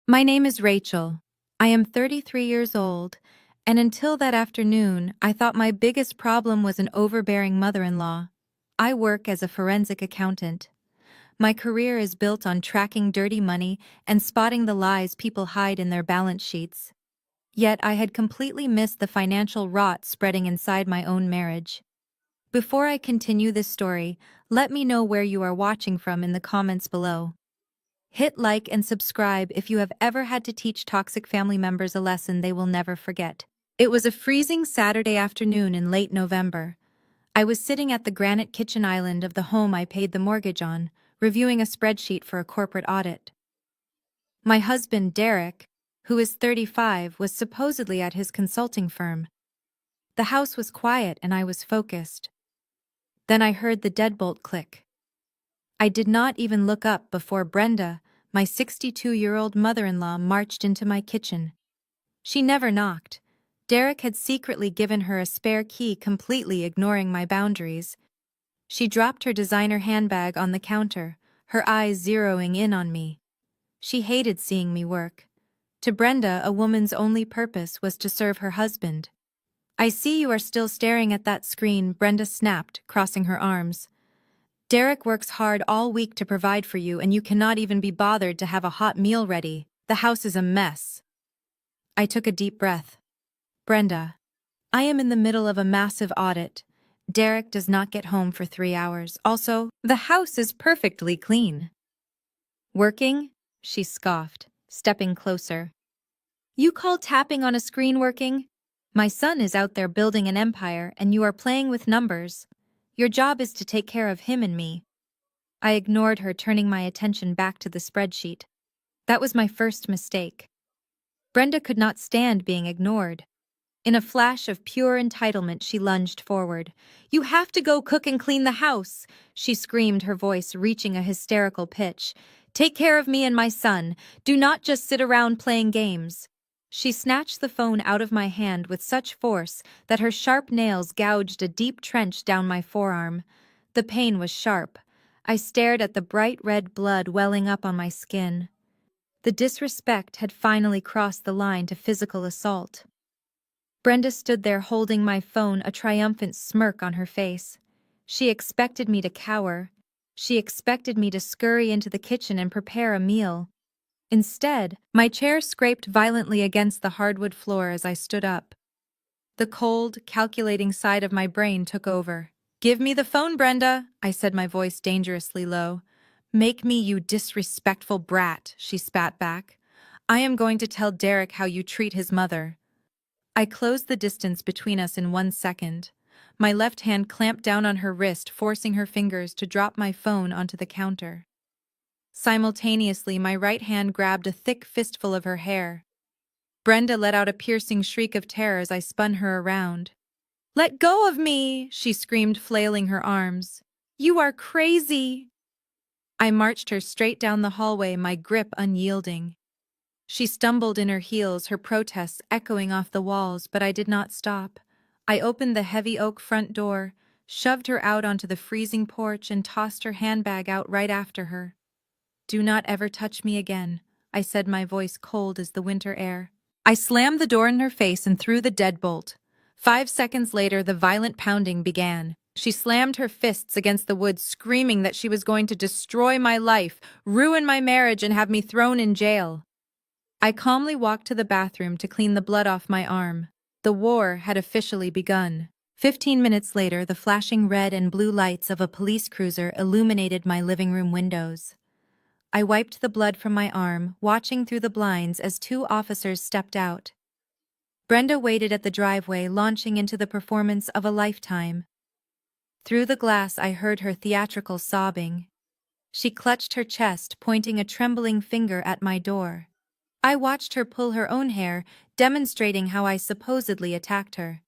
My name is Rachel. I am 33 years old, and until that afternoon, I thought my biggest problem was an overbearing mother-in-law. I work as a forensic accountant. My career is built on tracking dirty money and spotting the lies people hide in their balance sheets. Yet I had completely missed the financial rot spreading inside my own marriage. Before I continue this story, let me know where you are watching from in the comments below. Hit like and subscribe if you have ever had to teach toxic family members a lesson they will never forget. It was a freezing Saturday afternoon in late November. I was sitting at the granite kitchen island of the home I paid the mortgage on, reviewing a spreadsheet for a corporate audit. My husband, Derek, who is 35, was supposedly at his consulting firm. The house was quiet and I was focused. Then I heard the deadbolt click. I did not even look up before Brenda, my 62-year-old mother-in-law, marched into my kitchen. She never knocked. Derek had secretly given her a spare key, completely ignoring my boundaries. She dropped her designer handbag on the counter, her eyes zeroing in on me. She hated seeing me work. To Brenda, a woman's only purpose was to serve her husband. "I see you are still staring at that screen," Brenda snapped, crossing her arms. "Derek works hard all week to provide for you, and you cannot even be bothered to have a hot meal ready. The house is a mess." I took a deep breath. "Brenda, I am in the middle of a massive audit. Derek does not get home for 3 hours. Also, the house is perfectly clean." "Working?" she scoffed, stepping closer. "You call tapping on a screen working? My son is out there building an empire, and you are playing with numbers. Your job is to take care of him and me." I ignored her, turning my attention back to the spreadsheet. That was my first mistake. Brenda could not stand being ignored. In a flash of pure entitlement, she lunged forward. "You have to go cook and clean the house," she screamed, her voice reaching a hysterical pitch. "Take care of me and my son. Do not just sit around playing games." She snatched the phone out of my hand with such force that her sharp nails gouged a deep trench down my forearm. The pain was sharp. I stared at the bright red blood welling up on my skin. The disrespect had finally crossed the line to physical assault. Brenda stood there holding my phone, a triumphant smirk on her face. She expected me to cower. She expected me to scurry into the kitchen and prepare a meal. Instead, my chair scraped violently against the hardwood floor as I stood up. The cold, calculating side of my brain took over. "Give me the phone, Brenda," I said, my voice dangerously low. "Make me, you disrespectful brat," she spat back. "I am going to tell Derek how you treat his mother." I closed the distance between us in 1 second. My left hand clamped down on her wrist, forcing her fingers to drop my phone onto the counter. Simultaneously, my right hand grabbed a thick fistful of her hair. Brenda let out a piercing shriek of terror as I spun her around. "Let go of me!" she screamed, flailing her arms. "You are crazy!" I marched her straight down the hallway, my grip unyielding. She stumbled in her heels, her protests echoing off the walls, but I did not stop. I opened the heavy oak front door, shoved her out onto the freezing porch, and tossed her handbag out right after her. "Do not ever touch me again," I said, my voice cold as the winter air. I slammed the door in her face and threw the deadbolt. 5 seconds later, the violent pounding began. She slammed her fists against the wood, screaming that she was going to destroy my life, ruin my marriage, and have me thrown in jail. I calmly walked to the bathroom to clean the blood off my arm. The war had officially begun. 15 minutes later, the flashing red and blue lights of a police cruiser illuminated my living room windows. I wiped the blood from my arm, watching through the blinds as 2 officers stepped out. Brenda waited at the driveway, launching into the performance of a lifetime. Through the glass, I heard her theatrical sobbing. She clutched her chest, pointing a trembling finger at my door. I watched her pull her own hair, demonstrating how I supposedly attacked her.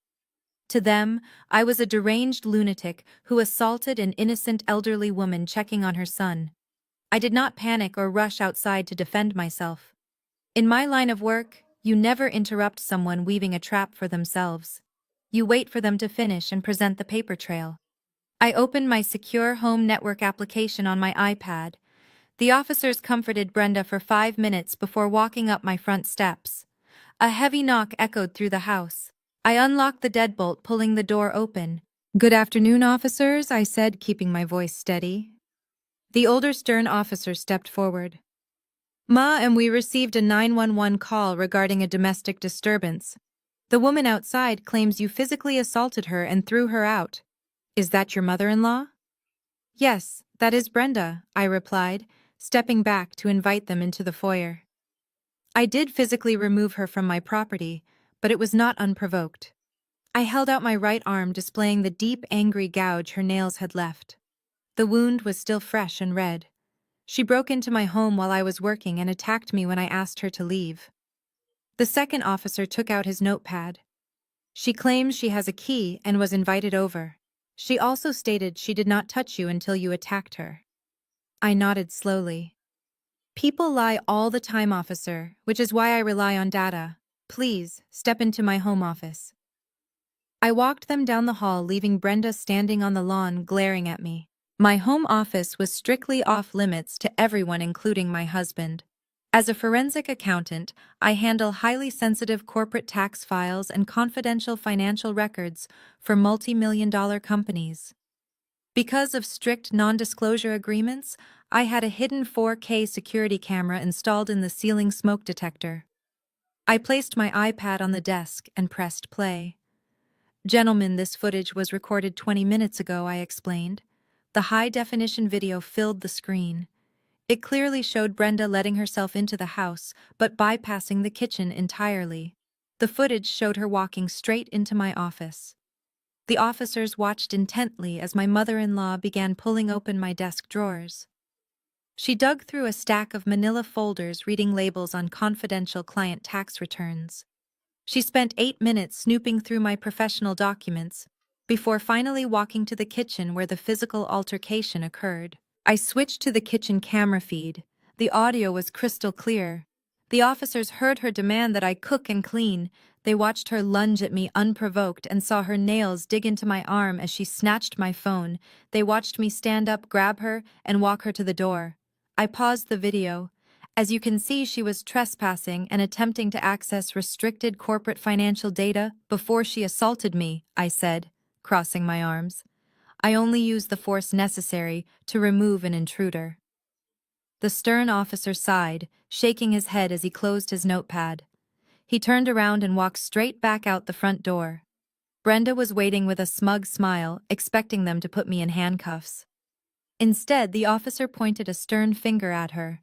To them, I was a deranged lunatic who assaulted an innocent elderly woman checking on her son. I did not panic or rush outside to defend myself. In my line of work, you never interrupt someone weaving a trap for themselves. You wait for them to finish and present the paper trail. I opened my secure home network application on my iPad. The officers comforted Brenda for 5 minutes before walking up my front steps. A heavy knock echoed through the house. I unlocked the deadbolt, pulling the door open. "Good afternoon, officers," I said, keeping my voice steady. The older, stern officer stepped forward. "Ma, and we received a 911 call regarding a domestic disturbance. The woman outside claims you physically assaulted her and threw her out. Is that your mother-in-law?" "Yes, that is Brenda," I replied, stepping back to invite them into the foyer. "I did physically remove her from my property, but it was not unprovoked." I held out my right arm, displaying the deep, angry gouge her nails had left. The wound was still fresh and red. She broke into my home while I was working and attacked me when I asked her to leave. The second officer took out his notepad. "She claims she has a key and was invited over. She also stated she did not touch you until you attacked her." I nodded slowly. "People lie all the time, officer, which is why I rely on data. Please, step into my home office." I walked them down the hall, leaving Brenda standing on the lawn, glaring at me. My home office was strictly off-limits to everyone, including my husband. As a forensic accountant, I handle highly sensitive corporate tax files and confidential financial records for multi-million-dollar companies. Because of strict non-disclosure agreements, I had a hidden 4K security camera installed in the ceiling smoke detector. I placed my iPad on the desk and pressed play. "Gentlemen, this footage was recorded 20 minutes ago," I explained. The high-definition video filled the screen. It clearly showed Brenda letting herself into the house, but bypassing the kitchen entirely. The footage showed her walking straight into my office. The officers watched intently as my mother-in-law began pulling open my desk drawers. She dug through a stack of manila folders, reading labels on confidential client tax returns. She spent 8 minutes snooping through my professional documents before finally walking to the kitchen where the physical altercation occurred. I switched to the kitchen camera feed. The audio was crystal clear. The officers heard her demand that I cook and clean. They watched her lunge at me unprovoked and saw her nails dig into my arm as she snatched my phone. They watched me stand up, grab her, and walk her to the door. I paused the video. "As you can see, she was trespassing and attempting to access restricted corporate financial data before she assaulted me," I said, crossing my arms. "I only used the force necessary to remove an intruder." The stern officer sighed, shaking his head as he closed his notepad. He turned around and walked straight back out the front door. Brenda was waiting with a smug smile, expecting them to put me in handcuffs. Instead, the officer pointed a stern finger at her.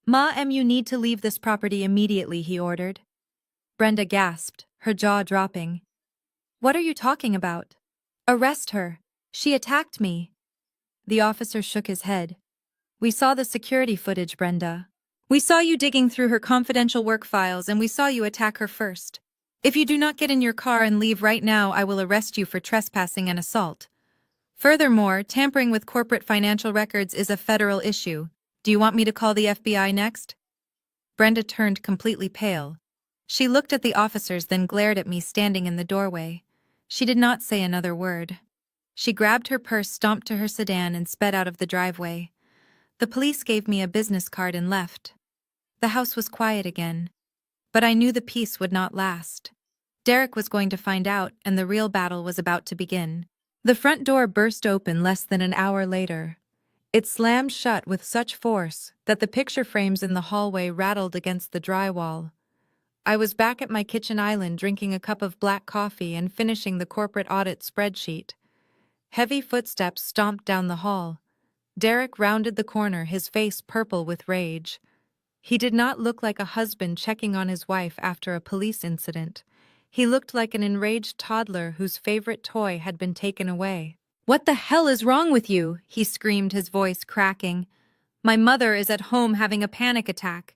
"Ma, you need to leave this property immediately," he ordered. Brenda gasped, her jaw dropping. "What are you talking about?" "Arrest her. She attacked me." The officer shook his head. "We saw the security footage, Brenda. We saw you digging through her confidential work files, and we saw you attack her first. If you do not get in your car and leave right now, I will arrest you for trespassing and assault. Furthermore, tampering with corporate financial records is a federal issue. Do you want me to call the FBI next?" Brenda turned completely pale. She looked at the officers, then glared at me standing in the doorway. She did not say another word. She grabbed her purse, stomped to her sedan, and sped out of the driveway. The police gave me a business card and left. The house was quiet again. But I knew the peace would not last. Derek was going to find out, and the real battle was about to begin. The front door burst open less than an hour later. It slammed shut with such force that the picture frames in the hallway rattled against the drywall. I was back at my kitchen island, drinking a cup of black coffee and finishing the corporate audit spreadsheet. Heavy footsteps stomped down the hall. Derek rounded the corner, his face purple with rage. He did not look like a husband checking on his wife after a police incident. He looked like an enraged toddler whose favorite toy had been taken away. "What the hell is wrong with you?" he screamed, his voice cracking. "My mother is at home having a panic attack.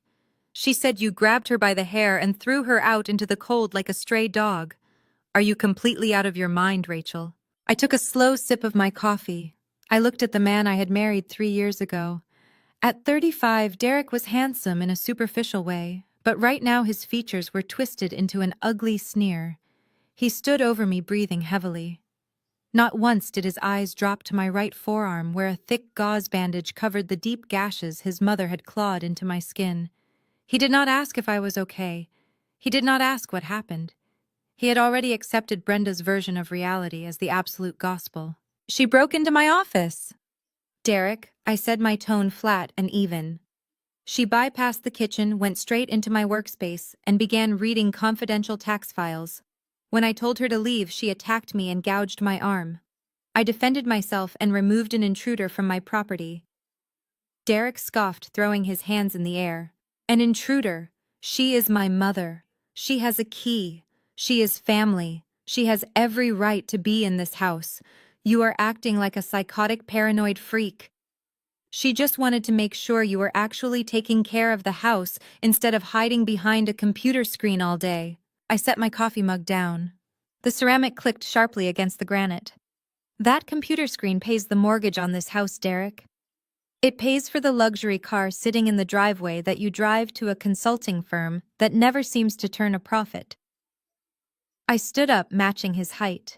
She said you grabbed her by the hair and threw her out into the cold like a stray dog. Are you completely out of your mind, Rachel?" I took a slow sip of my coffee. I looked at the man I had married 3 years ago. At 35, Derek was handsome in a superficial way, but right now his features were twisted into an ugly sneer. He stood over me, breathing heavily. Not once did his eyes drop to my right forearm where a thick gauze bandage covered the deep gashes his mother had clawed into my skin. He did not ask if I was okay. He did not ask what happened. He had already accepted Brenda's version of reality as the absolute gospel. She broke into my office. Derek, I said, my tone flat and even. She bypassed the kitchen, went straight into my workspace, and began reading confidential tax files. When I told her to leave, she attacked me and gouged my arm. I defended myself and removed an intruder from my property. Derek scoffed, throwing his hands in the air. An intruder? She is my mother. She has a key. She is family. She has every right to be in this house. You are acting like a psychotic, paranoid freak. She just wanted to make sure you were actually taking care of the house instead of hiding behind a computer screen all day. I set my coffee mug down. The ceramic clicked sharply against the granite. That computer screen pays the mortgage on this house, Derek. It pays for the luxury car sitting in the driveway that you drive to a consulting firm that never seems to turn a profit. I stood up, matching his height.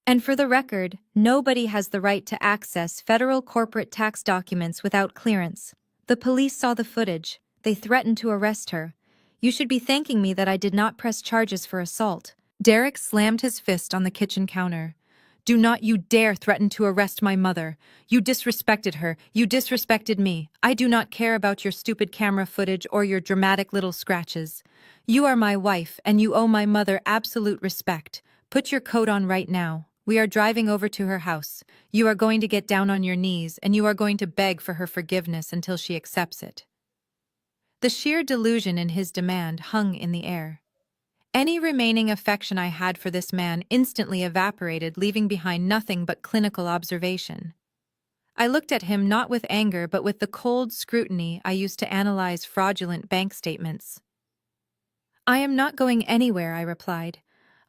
And for the record, nobody has the right to access federal corporate tax documents without clearance. The police saw the footage. They threatened to arrest her. You should be thanking me that I did not press charges for assault. Derek slammed his fist on the kitchen counter. Do not you dare threaten to arrest my mother. You disrespected her. You disrespected me. I do not care about your stupid camera footage or your dramatic little scratches. You are my wife, and you owe my mother absolute respect. Put your coat on right now. We are driving over to her house. You are going to get down on your knees, and you are going to beg for her forgiveness until she accepts it. The sheer delusion in his demand hung in the air. Any remaining affection I had for this man instantly evaporated, leaving behind nothing but clinical observation. I looked at him not with anger but with the cold scrutiny I used to analyze fraudulent bank statements. I am not going anywhere, I replied.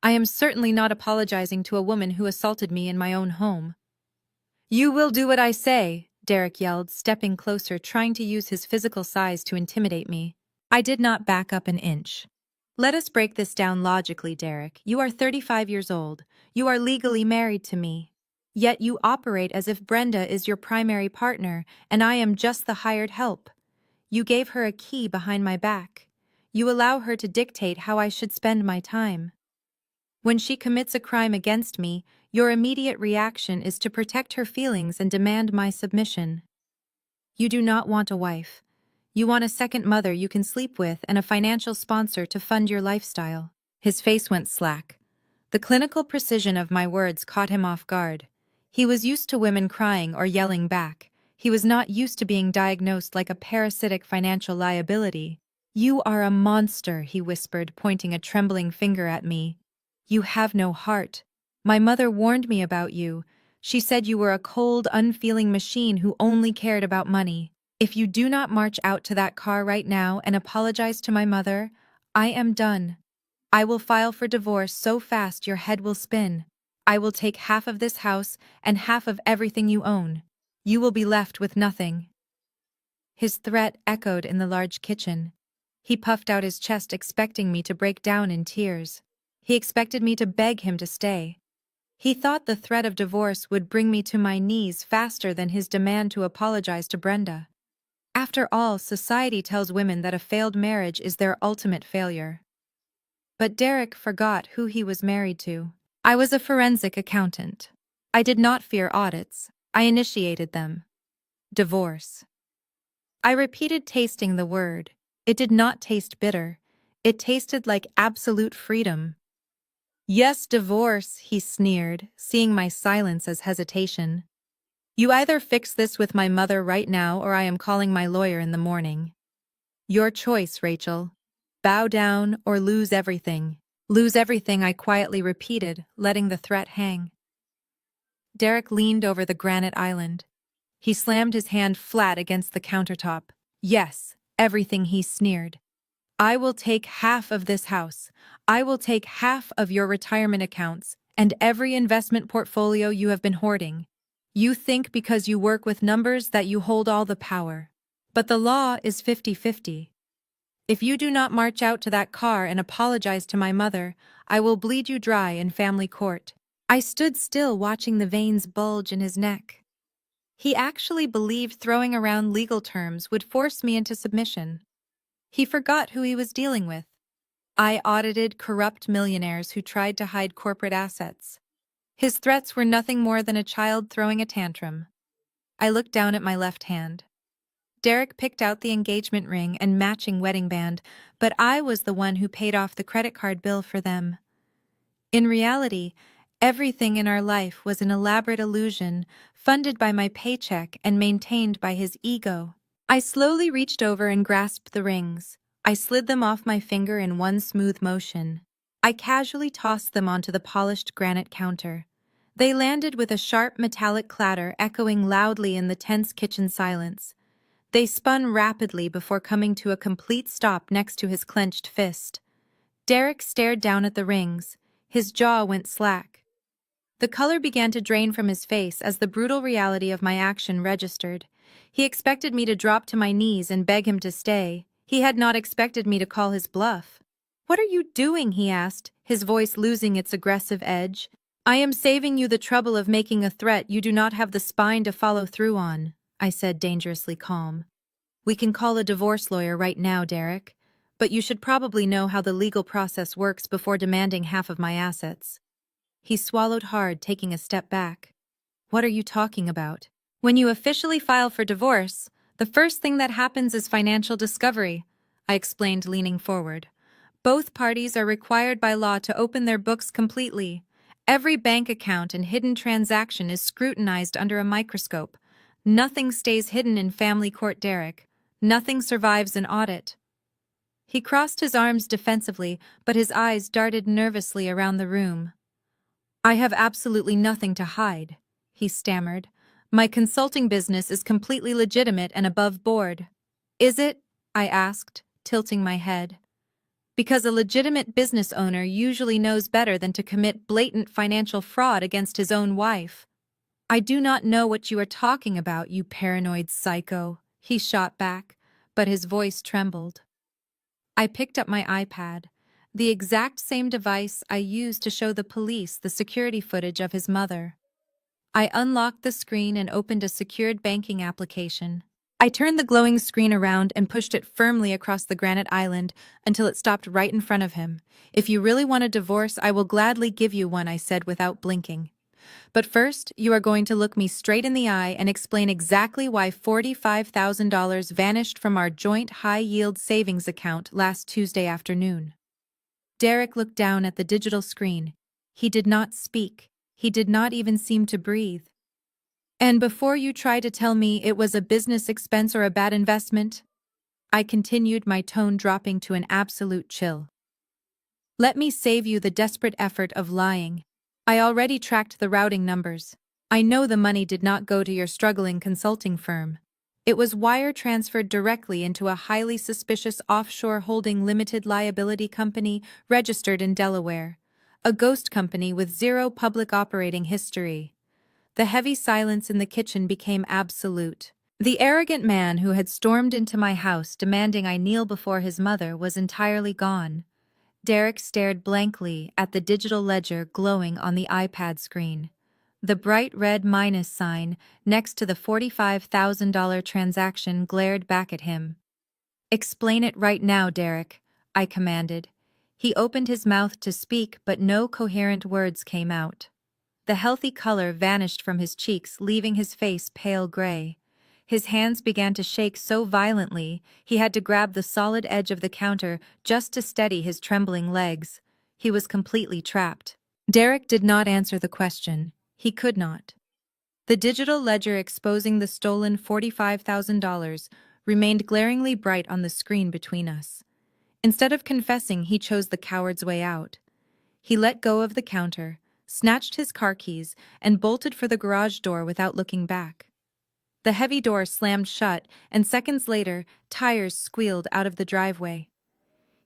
I am certainly not apologizing to a woman who assaulted me in my own home. You will do what I say, Derek yelled, stepping closer, trying to use his physical size to intimidate me. I did not back up an inch. Let us break this down logically, Derek. You are 35 years old. You are legally married to me. Yet you operate as if Brenda is your primary partner, and I am just the hired help. You gave her a key behind my back. You allow her to dictate how I should spend my time. When she commits a crime against me, your immediate reaction is to protect her feelings and demand my submission. You do not want a wife. You want a second mother you can sleep with and a financial sponsor to fund your lifestyle. His face went slack. The clinical precision of my words caught him off guard. He was used to women crying or yelling back. He was not used to being diagnosed like a parasitic financial liability. You are a monster, he whispered, pointing a trembling finger at me. You have no heart. My mother warned me about you. She said you were a cold, unfeeling machine who only cared about money. If you do not march out to that car right now and apologize to my mother, I am done. I will file for divorce so fast your head will spin. I will take half of this house and half of everything you own. You will be left with nothing. His threat echoed in the large kitchen. He puffed out his chest, expecting me to break down in tears. He expected me to beg him to stay. He thought the threat of divorce would bring me to my knees faster than his demand to apologize to Brenda. After all, society tells women that a failed marriage is their ultimate failure. But Derek forgot who he was married to. I was a forensic accountant. I did not fear audits. I initiated them. Divorce. I repeated, tasting the word. It did not taste bitter. It tasted like absolute freedom. Yes, divorce, he sneered, seeing my silence as hesitation. You either fix this with my mother right now or I am calling my lawyer in the morning. Your choice, Rachel. Bow down or lose everything. Lose everything, I quietly repeated, letting the threat hang. Derek leaned over the granite island. He slammed his hand flat against the countertop. Yes, everything, he sneered. I will take half of this house. I will take half of your retirement accounts and every investment portfolio you have been hoarding. You think because you work with numbers that you hold all the power. But the law is 50-50. If you do not march out to that car and apologize to my mother, I will bleed you dry in family court. I stood still watching the veins bulge in his neck. He actually believed throwing around legal terms would force me into submission. He forgot who he was dealing with. I audited corrupt millionaires who tried to hide corporate assets. His threats were nothing more than a child throwing a tantrum. I looked down at my left hand. Derek picked out the engagement ring and matching wedding band, but I was the one who paid off the credit card bill for them. In reality, everything in our life was an elaborate illusion, funded by my paycheck and maintained by his ego. I slowly reached over and grasped the rings. I slid them off my finger in one smooth motion. I casually tossed them onto the polished granite counter. They landed with a sharp metallic clatter echoing loudly in the tense kitchen silence. They spun rapidly before coming to a complete stop next to his clenched fist. Derek stared down at the rings. His jaw went slack. The color began to drain from his face as the brutal reality of my action registered. He expected me to drop to my knees and beg him to stay. He had not expected me to call his bluff. "What are you doing?" he asked, his voice losing its aggressive edge. "I am saving you the trouble of making a threat you do not have the spine to follow through on," I said, dangerously calm. "We can call a divorce lawyer right now, Derek, but you should probably know how the legal process works before demanding half of my assets." He swallowed hard, taking a step back. "What are you talking about? When you officially file for divorce, the first thing that happens is financial discovery," I explained, leaning forward. "Both parties are required by law to open their books completely. Every bank account and hidden transaction is scrutinized under a microscope. Nothing stays hidden in family court, Derek. Nothing survives an audit." He crossed his arms defensively, but his eyes darted nervously around the room. "I have absolutely nothing to hide," he stammered. "My consulting business is completely legitimate and above board." "Is it?" I asked, tilting my head. "Because a legitimate business owner usually knows better than to commit blatant financial fraud against his own wife." "I do not know what you are talking about, you paranoid psycho," he shot back, but his voice trembled. I picked up my iPad, the exact same device I used to show the police the security footage of his mother. I unlocked the screen and opened a secured banking application. I turned the glowing screen around and pushed it firmly across the granite island until it stopped right in front of him. "If you really want a divorce, I will gladly give you one," I said without blinking. "But first, you are going to look me straight in the eye and explain exactly why $45,000 vanished from our joint high-yield savings account last Tuesday afternoon." Derek looked down at the digital screen. He did not speak. He did not even seem to breathe. "And before you try to tell me it was a business expense or a bad investment," I continued, my tone dropping to an absolute chill, "let me save you the desperate effort of lying. I already tracked the routing numbers. I know the money did not go to your struggling consulting firm. It was wire transferred directly into a highly suspicious offshore holding limited liability company registered in Delaware, a ghost company with zero public operating history." The heavy silence in the kitchen became absolute. The arrogant man who had stormed into my house demanding I kneel before his mother was entirely gone. Derek stared blankly at the digital ledger glowing on the iPad screen. The bright red minus sign next to the $45,000 transaction glared back at him. "Explain it right now, Derek," I commanded. He opened his mouth to speak, but no coherent words came out. The healthy color vanished from his cheeks, leaving his face pale gray. His hands began to shake so violently he had to grab the solid edge of the counter just to steady his trembling legs. He was completely trapped. Derek did not answer the question. He could not. The digital ledger exposing the stolen $45,000 remained glaringly bright on the screen between us. Instead of confessing, he chose the coward's way out. He let go of the counter, snatched his car keys, and bolted for the garage door without looking back. The heavy door slammed shut, and seconds later, tires squealed out of the driveway.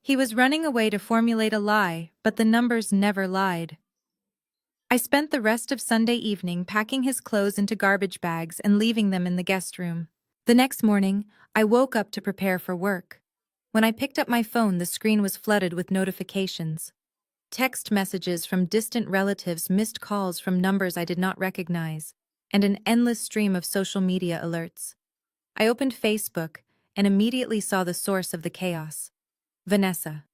He was running away to formulate a lie, but the numbers never lied. I spent the rest of Sunday evening packing his clothes into garbage bags and leaving them in the guest room. The next morning, I woke up to prepare for work. When I picked up my phone, the screen was flooded with notifications. Text messages from distant relatives, missed calls from numbers I did not recognize, and an endless stream of social media alerts. I opened Facebook and immediately saw the source of the chaos. Vanessa.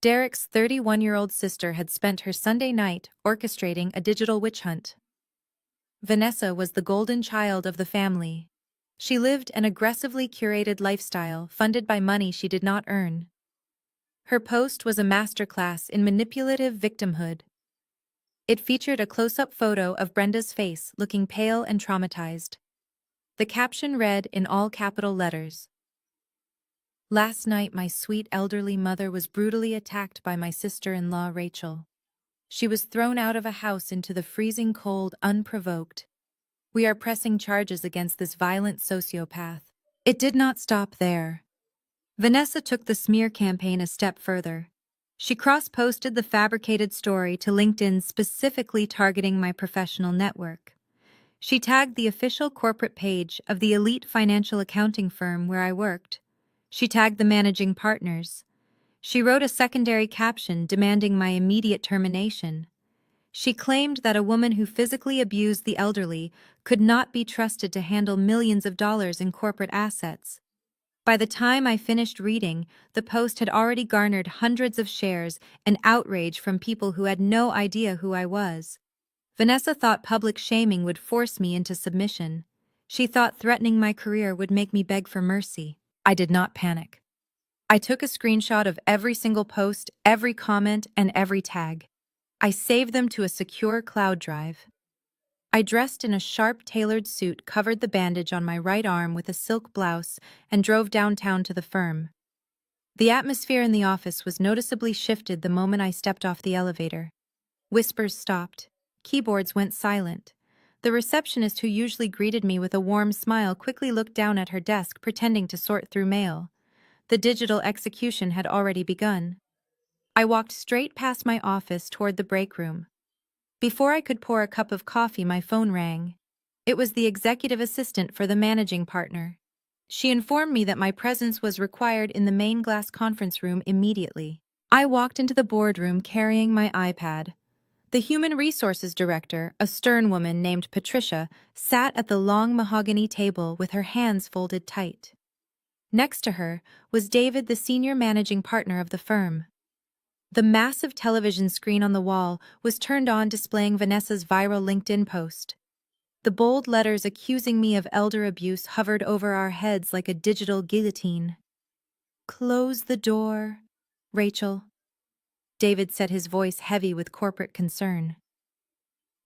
Derek's 31-year-old sister had spent her Sunday night orchestrating a digital witch hunt. Vanessa was the golden child of the family. She lived an aggressively curated lifestyle funded by money she did not earn. Her post was a masterclass in manipulative victimhood. It featured a close-up photo of Brenda's face looking pale and traumatized. The caption read in all capital letters, "Last night my sweet elderly mother was brutally attacked by my sister-in-law Rachel. She was thrown out of a house into the freezing cold unprovoked. We are pressing charges against this violent sociopath." It did not stop there. Vanessa took the smear campaign a step further. She cross-posted the fabricated story to LinkedIn, specifically targeting my professional network. She tagged the official corporate page of the elite financial accounting firm where I worked. She tagged the managing partners. She wrote a secondary caption demanding my immediate termination. She claimed that a woman who physically abused the elderly could not be trusted to handle millions of dollars in corporate assets. By the time I finished reading, the post had already garnered hundreds of shares and outrage from people who had no idea who I was. Vanessa thought public shaming would force me into submission. She thought threatening my career would make me beg for mercy. I did not panic. I took a screenshot of every single post, every comment, and every tag. I saved them to a secure cloud drive. I dressed in a sharp, tailored suit, covered the bandage on my right arm with a silk blouse, and drove downtown to the firm. The atmosphere in the office was noticeably shifted the moment I stepped off the elevator. Whispers stopped. Keyboards went silent. The receptionist, who usually greeted me with a warm smile, quickly looked down at her desk, pretending to sort through mail. The digital execution had already begun. I walked straight past my office toward the break room. Before I could pour a cup of coffee, my phone rang. It was the executive assistant for the managing partner. She informed me that my presence was required in the main glass conference room immediately. I walked into the boardroom carrying my iPad. The human resources director, a stern woman named Patricia, sat at the long mahogany table with her hands folded tight. Next to her was David, the senior managing partner of the firm. The massive television screen on the wall was turned on, displaying Vanessa's viral LinkedIn post. The bold letters accusing me of elder abuse hovered over our heads like a digital guillotine. "Close the door, Rachel." David said, his voice heavy with corporate concern.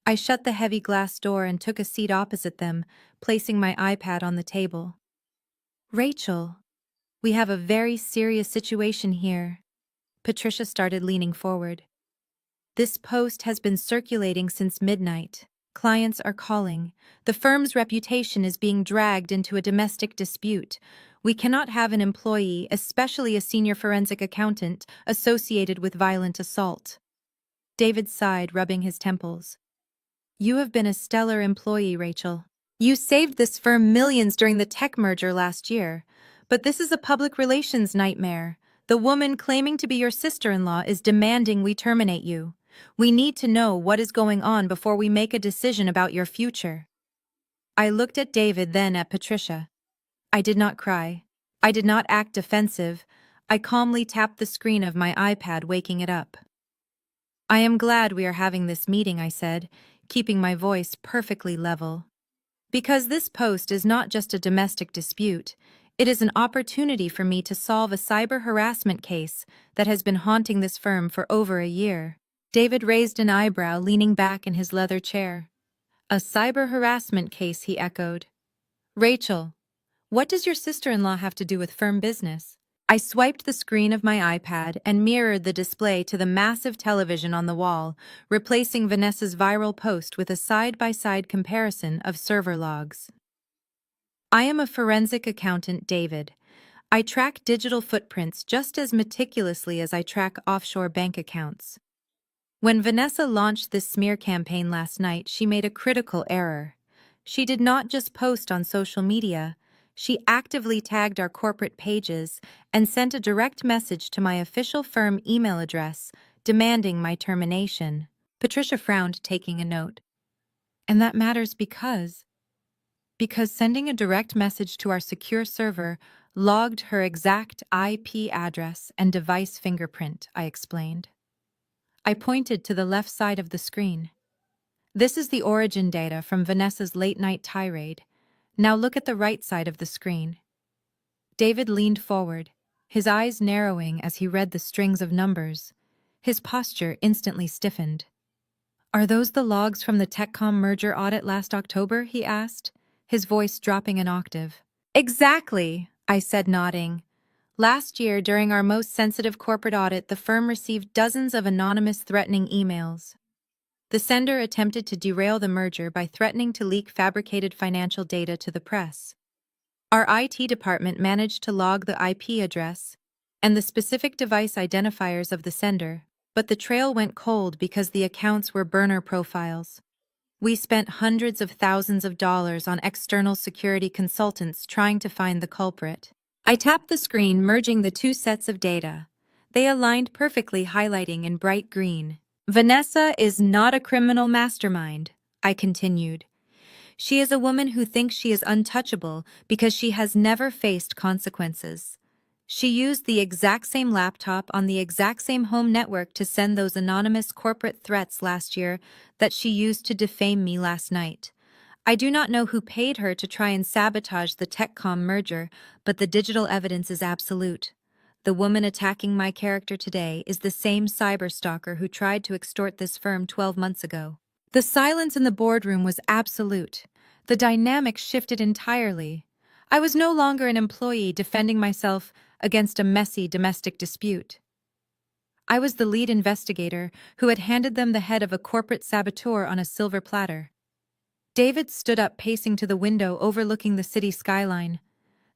I shut the heavy glass door and took a seat opposite them, placing my iPad on the table. "Rachel, we have a very serious situation here." Patricia started leaning forward. "This post has been circulating since midnight. Clients are calling. The firm's reputation is being dragged into a domestic dispute. We cannot have an employee, especially a senior forensic accountant, associated with violent assault." David sighed, rubbing his temples. "You have been a stellar employee, Rachel. You saved this firm millions during the tech merger last year. But this is a public relations nightmare. The woman claiming to be your sister-in-law is demanding we terminate you. We need to know what is going on before we make a decision about your future." I looked at David, then at Patricia. I did not cry. I did not act defensive. I calmly tapped the screen of my iPad, waking it up. "I am glad we are having this meeting," I said, keeping my voice perfectly level. "Because this post is not just a domestic dispute. It is an opportunity for me to solve a cyber harassment case that has been haunting this firm for over a year." David raised an eyebrow, leaning back in his leather chair. "A cyber harassment case," he echoed. "Rachel, what does your sister-in-law have to do with firm business?" I swiped the screen of my iPad and mirrored the display to the massive television on the wall, replacing Vanessa's viral post with a side-by-side comparison of server logs. "I am a forensic accountant, David. I track digital footprints just as meticulously as I track offshore bank accounts. When Vanessa launched this smear campaign last night, she made a critical error. She did not just post on social media. She actively tagged our corporate pages and sent a direct message to my official firm email address, demanding my termination. Patricia frowned, taking a note. And that matters because sending a direct message to our secure server logged her exact IP address and device fingerprint, I explained. I pointed to the left side of the screen. This is the origin data from Vanessa's late-night tirade. Now look at the right side of the screen. David leaned forward, his eyes narrowing as he read the strings of numbers. His posture instantly stiffened. Are those the logs from the TechCom merger audit last October? He asked, his voice dropping an octave. Exactly, I said, nodding. Last year, during our most sensitive corporate audit, the firm received dozens of anonymous threatening emails. The sender attempted to derail the merger by threatening to leak fabricated financial data to the press. Our IT department managed to log the IP address and the specific device identifiers of the sender, but the trail went cold because the accounts were burner profiles. We spent hundreds of thousands of dollars on external security consultants trying to find the culprit. I tapped the screen, merging the two sets of data. They aligned perfectly, highlighting in bright green. Vanessa is not a criminal mastermind, I continued. She is a woman who thinks she is untouchable because she has never faced consequences. She used the exact same laptop on the exact same home network to send those anonymous corporate threats last year that she used to defame me last night. I do not know who paid her to try and sabotage the TechCom merger, but the digital evidence is absolute. The woman attacking my character today is the same cyberstalker who tried to extort this firm 12 months ago. The silence in the boardroom was absolute. The dynamic shifted entirely. I was no longer an employee defending myself against a messy domestic dispute. I was the lead investigator who had handed them the head of a corporate saboteur on a silver platter. David stood up, pacing to the window overlooking the city skyline.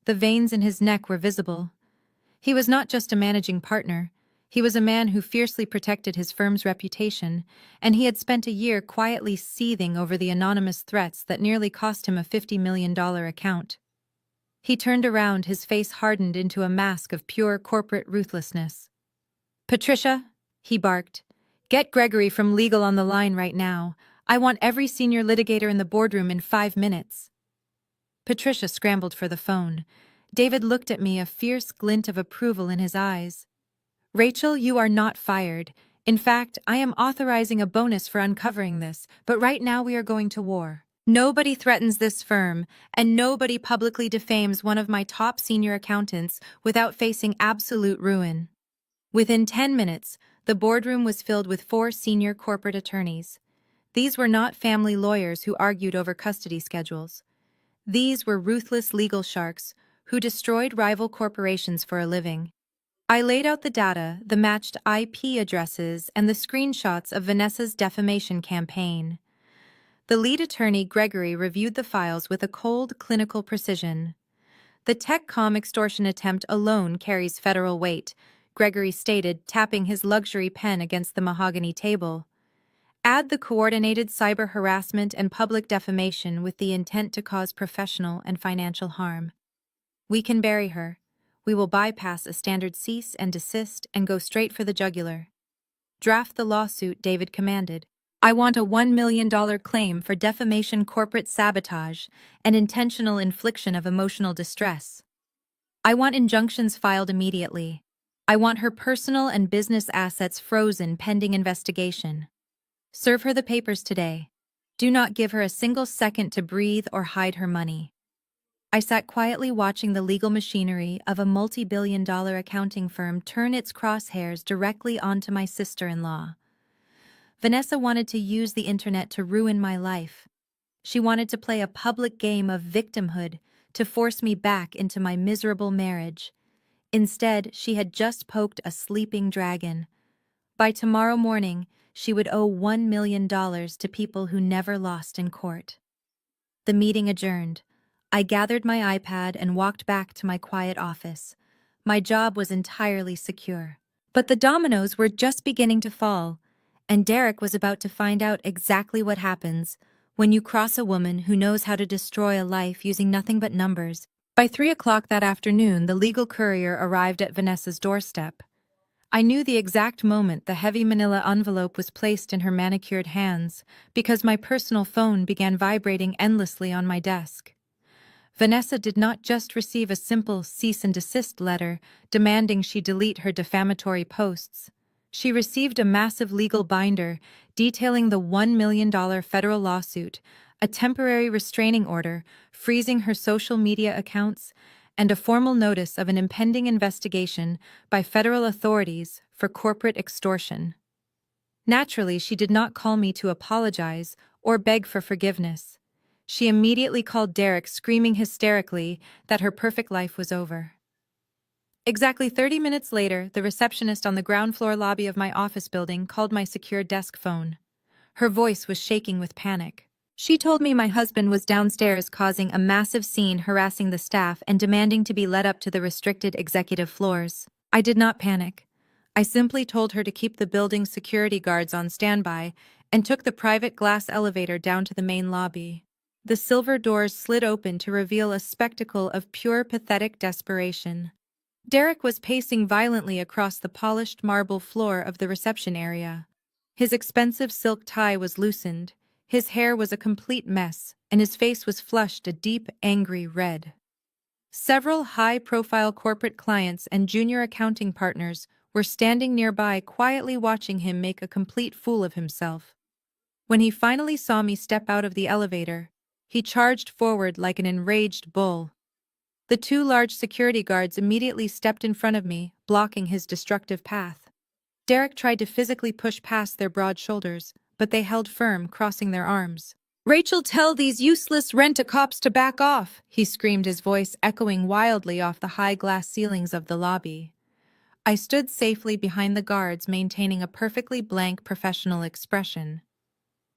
The veins in his neck were visible. He was not just a managing partner. He was a man who fiercely protected his firm's reputation, and he had spent a year quietly seething over the anonymous threats that nearly cost him a $50 million account. He turned around, his face hardened into a mask of pure corporate ruthlessness. Patricia, he barked, get Gregory from legal on the line right now. I want every senior litigator in the boardroom in 5 minutes. Patricia scrambled for the phone. David looked at me, a fierce glint of approval in his eyes. Rachel, you are not fired. In fact, I am authorizing a bonus for uncovering this, but right now we are going to war. Nobody threatens this firm, and nobody publicly defames one of my top senior accountants without facing absolute ruin. Within 10 minutes, the boardroom was filled with 4 senior corporate attorneys. These were not family lawyers who argued over custody schedules. These were ruthless legal sharks who destroyed rival corporations for a living. I laid out the data, the matched IP addresses, and the screenshots of Vanessa's defamation campaign. The lead attorney, Gregory, reviewed the files with a cold, clinical precision. The TechCom extortion attempt alone carries federal weight, Gregory stated, tapping his luxury pen against the mahogany table. Add the coordinated cyber harassment and public defamation with the intent to cause professional and financial harm. We can bury her. We will bypass a standard cease and desist and go straight for the jugular. Draft the lawsuit, David commanded. I want a $1 million claim for defamation, corporate sabotage, and intentional infliction of emotional distress. I want injunctions filed immediately. I want her personal and business assets frozen pending investigation. Serve her the papers today. Do not give her a single second to breathe or hide her money. I sat quietly watching the legal machinery of a multi-billion-dollar accounting firm turn its crosshairs directly onto my sister-in-law. Vanessa wanted to use the internet to ruin my life. She wanted to play a public game of victimhood to force me back into my miserable marriage. Instead, she had just poked a sleeping dragon. By tomorrow morning, she would owe $1 million to people who never lost in court. The meeting adjourned. I gathered my iPad and walked back to my quiet office. My job was entirely secure. But the dominoes were just beginning to fall, and Derek was about to find out exactly what happens when you cross a woman who knows how to destroy a life using nothing but numbers. By 3 o'clock that afternoon, the legal courier arrived at Vanessa's doorstep. I knew the exact moment the heavy manila envelope was placed in her manicured hands because my personal phone began vibrating endlessly on my desk. Vanessa did not just receive a simple cease and desist letter demanding she delete her defamatory posts. She received a massive legal binder detailing the $1 million federal lawsuit, a temporary restraining order freezing her social media accounts, and a formal notice of an impending investigation by federal authorities for corporate extortion. Naturally, she did not call me to apologize or beg for forgiveness. She immediately called Derek, screaming hysterically that her perfect life was over. Exactly 30 minutes later, the receptionist on the ground floor lobby of my office building called my secure desk phone. Her voice was shaking with panic. She told me my husband was downstairs causing a massive scene, harassing the staff and demanding to be led up to the restricted executive floors. I did not panic. I simply told her to keep the building's security guards on standby and took the private glass elevator down to the main lobby. The silver doors slid open to reveal a spectacle of pure pathetic desperation. Derek was pacing violently across the polished marble floor of the reception area. His expensive silk tie was loosened, his hair was a complete mess, and his face was flushed a deep, angry red. Several high-profile corporate clients and junior accounting partners were standing nearby, quietly watching him make a complete fool of himself. When he finally saw me step out of the elevator, he charged forward like an enraged bull. The two large security guards immediately stepped in front of me, blocking his destructive path. Derek tried to physically push past their broad shoulders, but they held firm, crossing their arms. "Rachel, tell these useless rent-a-cops to back off," he screamed, his voice echoing wildly off the high glass ceilings of the lobby. I stood safely behind the guards, maintaining a perfectly blank professional expression.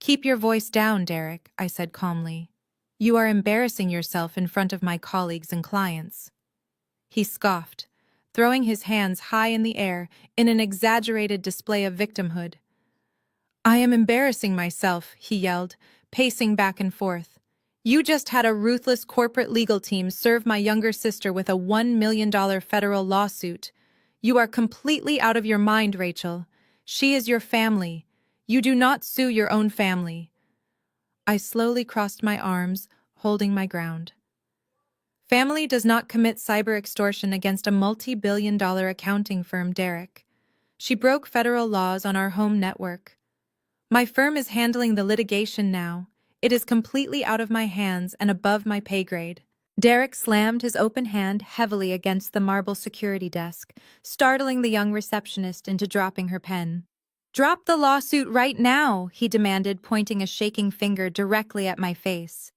"Keep your voice down, Derek," I said calmly. "You are embarrassing yourself in front of my colleagues and clients." He scoffed, throwing his hands high in the air in an exaggerated display of victimhood. "I am embarrassing myself," he yelled, pacing back and forth. "You just had a ruthless corporate legal team serve my younger sister with a $1 million federal lawsuit. You are completely out of your mind, Rachel. She is your family. You do not sue your own family." I slowly crossed my arms, holding my ground. Family does not commit cyber extortion against a multi-billion-dollar accounting firm, Derek. She broke federal laws on our home network. My firm is handling the litigation now. It is completely out of my hands and above my pay grade. Derek slammed his open hand heavily against the marble security desk, startling the young receptionist into dropping her pen. "Drop the lawsuit right now," he demanded, pointing a shaking finger directly at my face.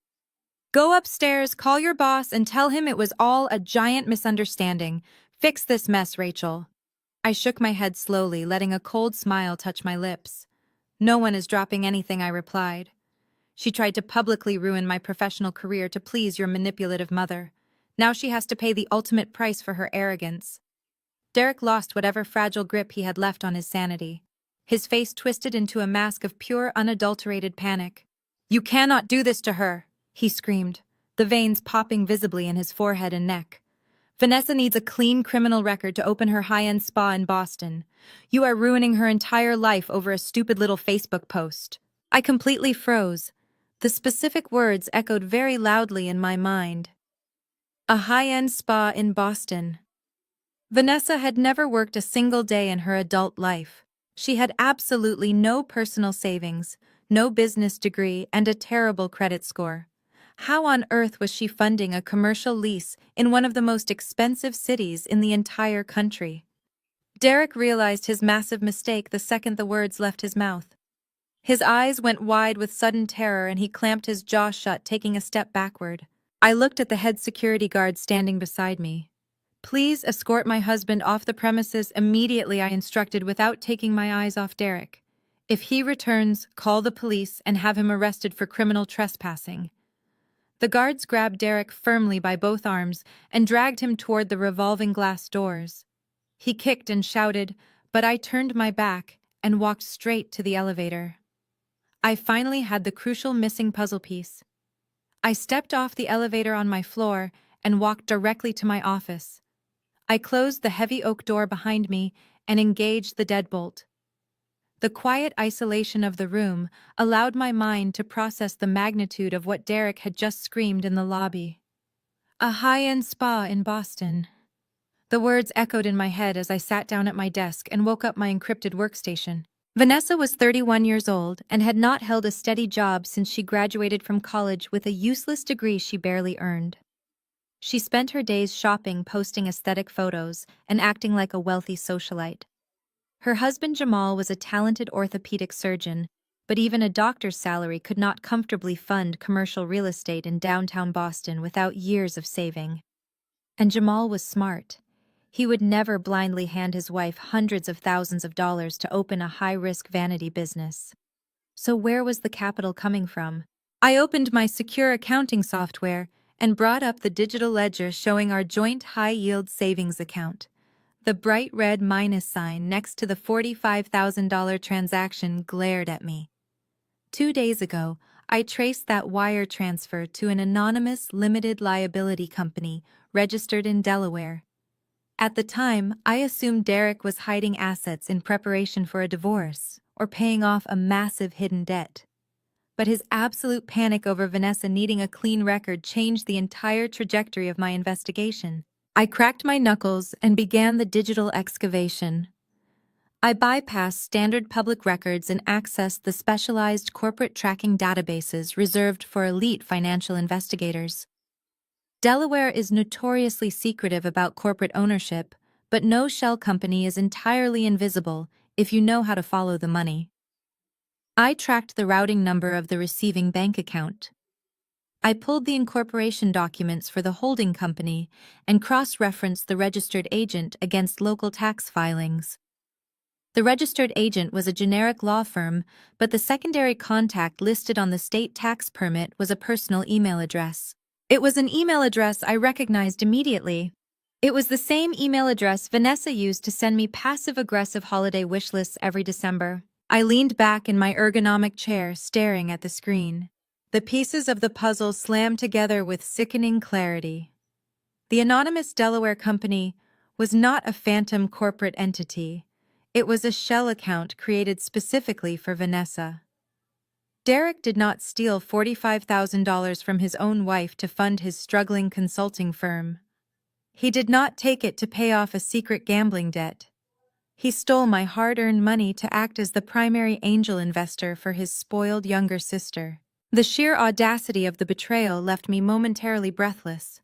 "Go upstairs, call your boss, and tell him it was all a giant misunderstanding. Fix this mess, Rachel." I shook my head slowly, letting a cold smile touch my lips. "No one is dropping anything," I replied. "She tried to publicly ruin my professional career to please your manipulative mother. Now she has to pay the ultimate price for her arrogance." Derek lost whatever fragile grip he had left on his sanity. His face twisted into a mask of pure, unadulterated panic. "You cannot do this to her," he screamed, the veins popping visibly in his forehead and neck. "Vanessa needs a clean criminal record to open her high-end spa in Boston. You are ruining her entire life over a stupid little Facebook post." I completely froze. The specific words echoed very loudly in my mind. A high-end spa in Boston. Vanessa had never worked a single day in her adult life. She had absolutely no personal savings, no business degree, and a terrible credit score. How on earth was she funding a commercial lease in one of the most expensive cities in the entire country? Derek realized his massive mistake the second the words left his mouth. His eyes went wide with sudden terror and he clamped his jaw shut, taking a step backward. I looked at the head security guard standing beside me. "Please escort my husband off the premises immediately," I instructed without taking my eyes off Derek. "If he returns, call the police and have him arrested for criminal trespassing." The guards grabbed Derek firmly by both arms and dragged him toward the revolving glass doors. He kicked and shouted, but I turned my back and walked straight to the elevator. I finally had the crucial missing puzzle piece. I stepped off the elevator on my floor and walked directly to my office. I closed the heavy oak door behind me and engaged the deadbolt. The quiet isolation of the room allowed my mind to process the magnitude of what Derek had just screamed in the lobby. A high-end spa in Boston. The words echoed in my head as I sat down at my desk and woke up my encrypted workstation. Vanessa was 31 years old and had not held a steady job since she graduated from college with a useless degree she barely earned. She spent her days shopping, posting aesthetic photos, and acting like a wealthy socialite. Her husband Jamal was a talented orthopedic surgeon, but even a doctor's salary could not comfortably fund commercial real estate in downtown Boston without years of saving. And Jamal was smart. He would never blindly hand his wife hundreds of thousands of dollars to open a high-risk vanity business. So where was the capital coming from? I opened my secure accounting software and brought up the digital ledger showing our joint high-yield savings account. The bright red minus sign next to the $45,000 transaction glared at me. 2 days ago, I traced that wire transfer to an anonymous limited liability company registered in Delaware. At the time, I assumed Derek was hiding assets in preparation for a divorce or paying off a massive hidden debt. But his absolute panic over Vanessa needing a clean record changed the entire trajectory of my investigation. I cracked my knuckles and began the digital excavation. I bypassed standard public records and accessed the specialized corporate tracking databases reserved for elite financial investigators. Delaware is notoriously secretive about corporate ownership, but no shell company is entirely invisible if you know how to follow the money. I tracked the routing number of the receiving bank account. I pulled the incorporation documents for the holding company and cross-referenced the registered agent against local tax filings. The registered agent was a generic law firm, but the secondary contact listed on the state tax permit was a personal email address. It was an email address I recognized immediately. It was the same email address Vanessa used to send me passive-aggressive holiday wish lists every December. I leaned back in my ergonomic chair, staring at the screen. The pieces of the puzzle slammed together with sickening clarity. The anonymous Delaware company was not a phantom corporate entity. It was a shell account created specifically for Vanessa. Derek did not steal $45,000 from his own wife to fund his struggling consulting firm. He did not take it to pay off a secret gambling debt. He stole my hard-earned money to act as the primary angel investor for his spoiled younger sister. The sheer audacity of the betrayal left me momentarily breathless.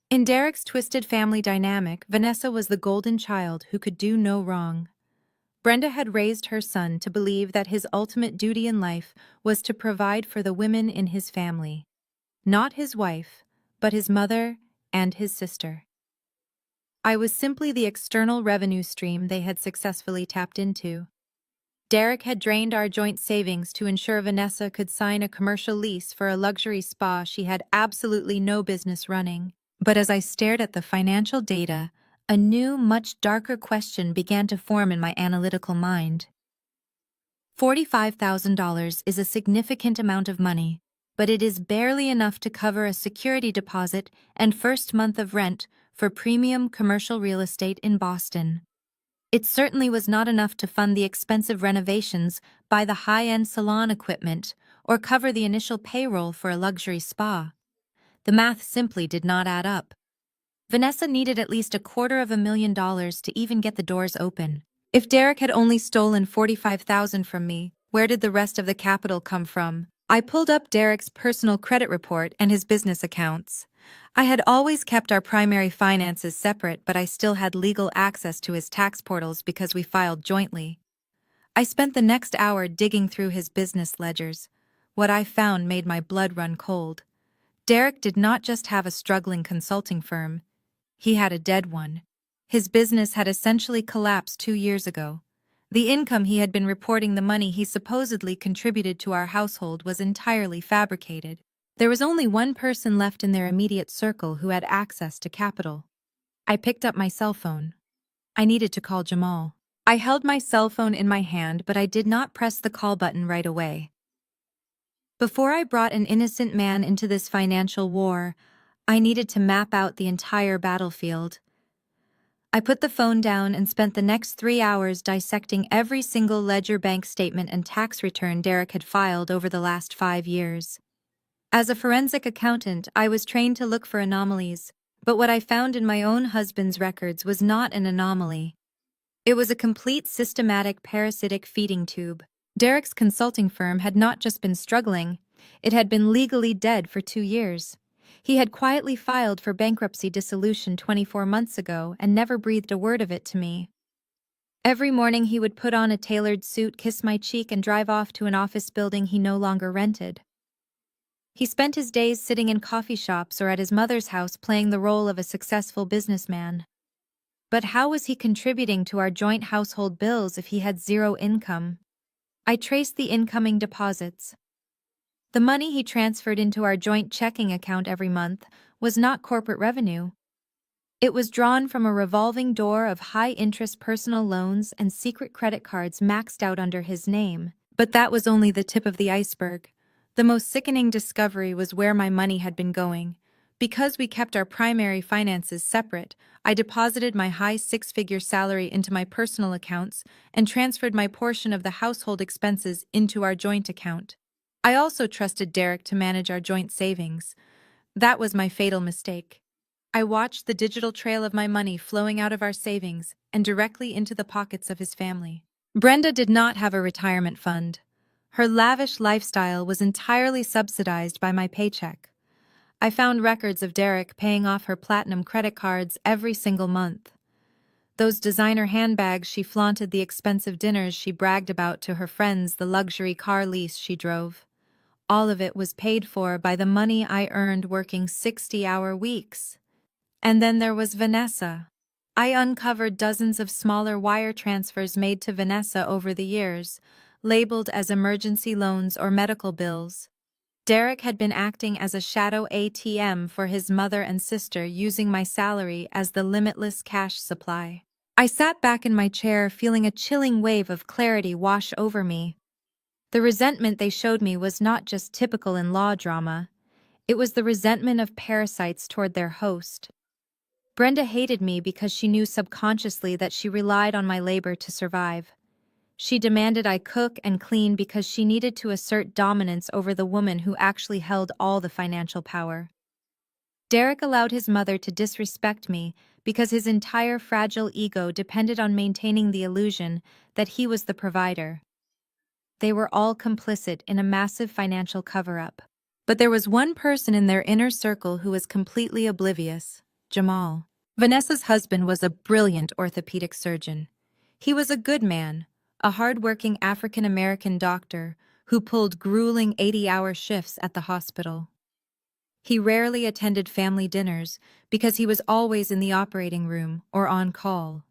In Derek's twisted family dynamic, Vanessa was the golden child who could do no wrong. Brenda had raised her son to believe that his ultimate duty in life was to provide for the women in his family. Not his wife, but his mother and his sister. I was simply the external revenue stream they had successfully tapped into. Derek had drained our joint savings to ensure Vanessa could sign a commercial lease for a luxury spa she had absolutely no business running. But as I stared at the financial data, a new, much darker question began to form in my analytical mind. $45,000 is a significant amount of money, but it is barely enough to cover a security deposit and first month of rent for premium commercial real estate in Boston. It certainly was not enough to fund the expensive renovations, buy the high-end salon equipment, or cover the initial payroll for a luxury spa. The math simply did not add up. Vanessa needed at least $250,000 to even get the doors open. If Derek had only stolen $45,000 from me, where did the rest of the capital come from? I pulled up Derek's personal credit report and his business accounts. I had always kept our primary finances separate, but I still had legal access to his tax portals because we filed jointly. I spent the next hour digging through his business ledgers. What I found made my blood run cold. Derek did not just have a struggling consulting firm. He had a dead one. His business had essentially collapsed 2 years ago. The income he had been reporting, the money he supposedly contributed to our household, was entirely fabricated. There was only one person left in their immediate circle who had access to capital. I picked up my cell phone. I needed to call Jamal. I held my cell phone in my hand, but I did not press the call button right away. Before I brought an innocent man into this financial war, I needed to map out the entire battlefield. I put the phone down and spent the next 3 hours dissecting every single ledger, bank statement, and tax return Derek had filed over the last 5 years. As a forensic accountant, I was trained to look for anomalies, but what I found in my own husband's records was not an anomaly. It was a complete systematic parasitic feeding tube. Derek's consulting firm had not just been struggling, it had been legally dead for 2 years. He had quietly filed for bankruptcy dissolution 24 months ago and never breathed a word of it to me. Every morning he would put on a tailored suit, kiss my cheek, and drive off to an office building he no longer rented. He spent his days sitting in coffee shops or at his mother's house playing the role of a successful businessman. But how was he contributing to our joint household bills if he had zero income? I traced the incoming deposits. The money he transferred into our joint checking account every month was not corporate revenue. It was drawn from a revolving door of high-interest personal loans and secret credit cards maxed out under his name. But that was only the tip of the iceberg. The most sickening discovery was where my money had been going. Because we kept our primary finances separate, I deposited my high six-figure salary into my personal accounts and transferred my portion of the household expenses into our joint account. I also trusted Derek to manage our joint savings. That was my fatal mistake. I watched the digital trail of my money flowing out of our savings and directly into the pockets of his family. Brenda did not have a retirement fund. Her lavish lifestyle was entirely subsidized by my paycheck. I found records of Derek paying off her platinum credit cards every single month. Those designer handbags she flaunted, the expensive dinners she bragged about to her friends, the luxury car lease she drove. All of it was paid for by the money I earned working 60-hour weeks. And then there was Vanessa. I uncovered dozens of smaller wire transfers made to Vanessa over the years, labeled as emergency loans or medical bills. Derek had been acting as a shadow ATM for his mother and sister, using my salary as the limitless cash supply. I sat back in my chair, feeling a chilling wave of clarity wash over me. The resentment they showed me was not just typical in-law drama. It was the resentment of parasites toward their host. Brenda hated me because she knew subconsciously that she relied on my labor to survive. She demanded I cook and clean because she needed to assert dominance over the woman who actually held all the financial power. Derek allowed his mother to disrespect me because his entire fragile ego depended on maintaining the illusion that he was the provider. They were all complicit in a massive financial cover-up. But there was one person in their inner circle who was completely oblivious: Jamal. Vanessa's husband was a brilliant orthopedic surgeon. He was a good man, a hard-working African-American doctor who pulled grueling 80-hour shifts at the hospital. He rarely attended family dinners because he was always in the operating room or on call.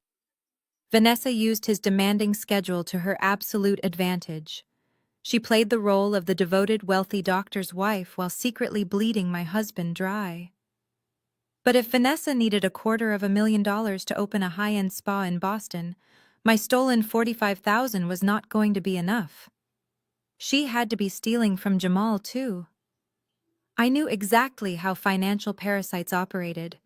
Vanessa used his demanding schedule to her absolute advantage. She played the role of the devoted, wealthy doctor's wife while secretly bleeding my husband dry. But if Vanessa needed $250,000 to open a high-end spa in Boston, my stolen $45,000 was not going to be enough. She had to be stealing from Jamal, too. I knew exactly how financial parasites operated.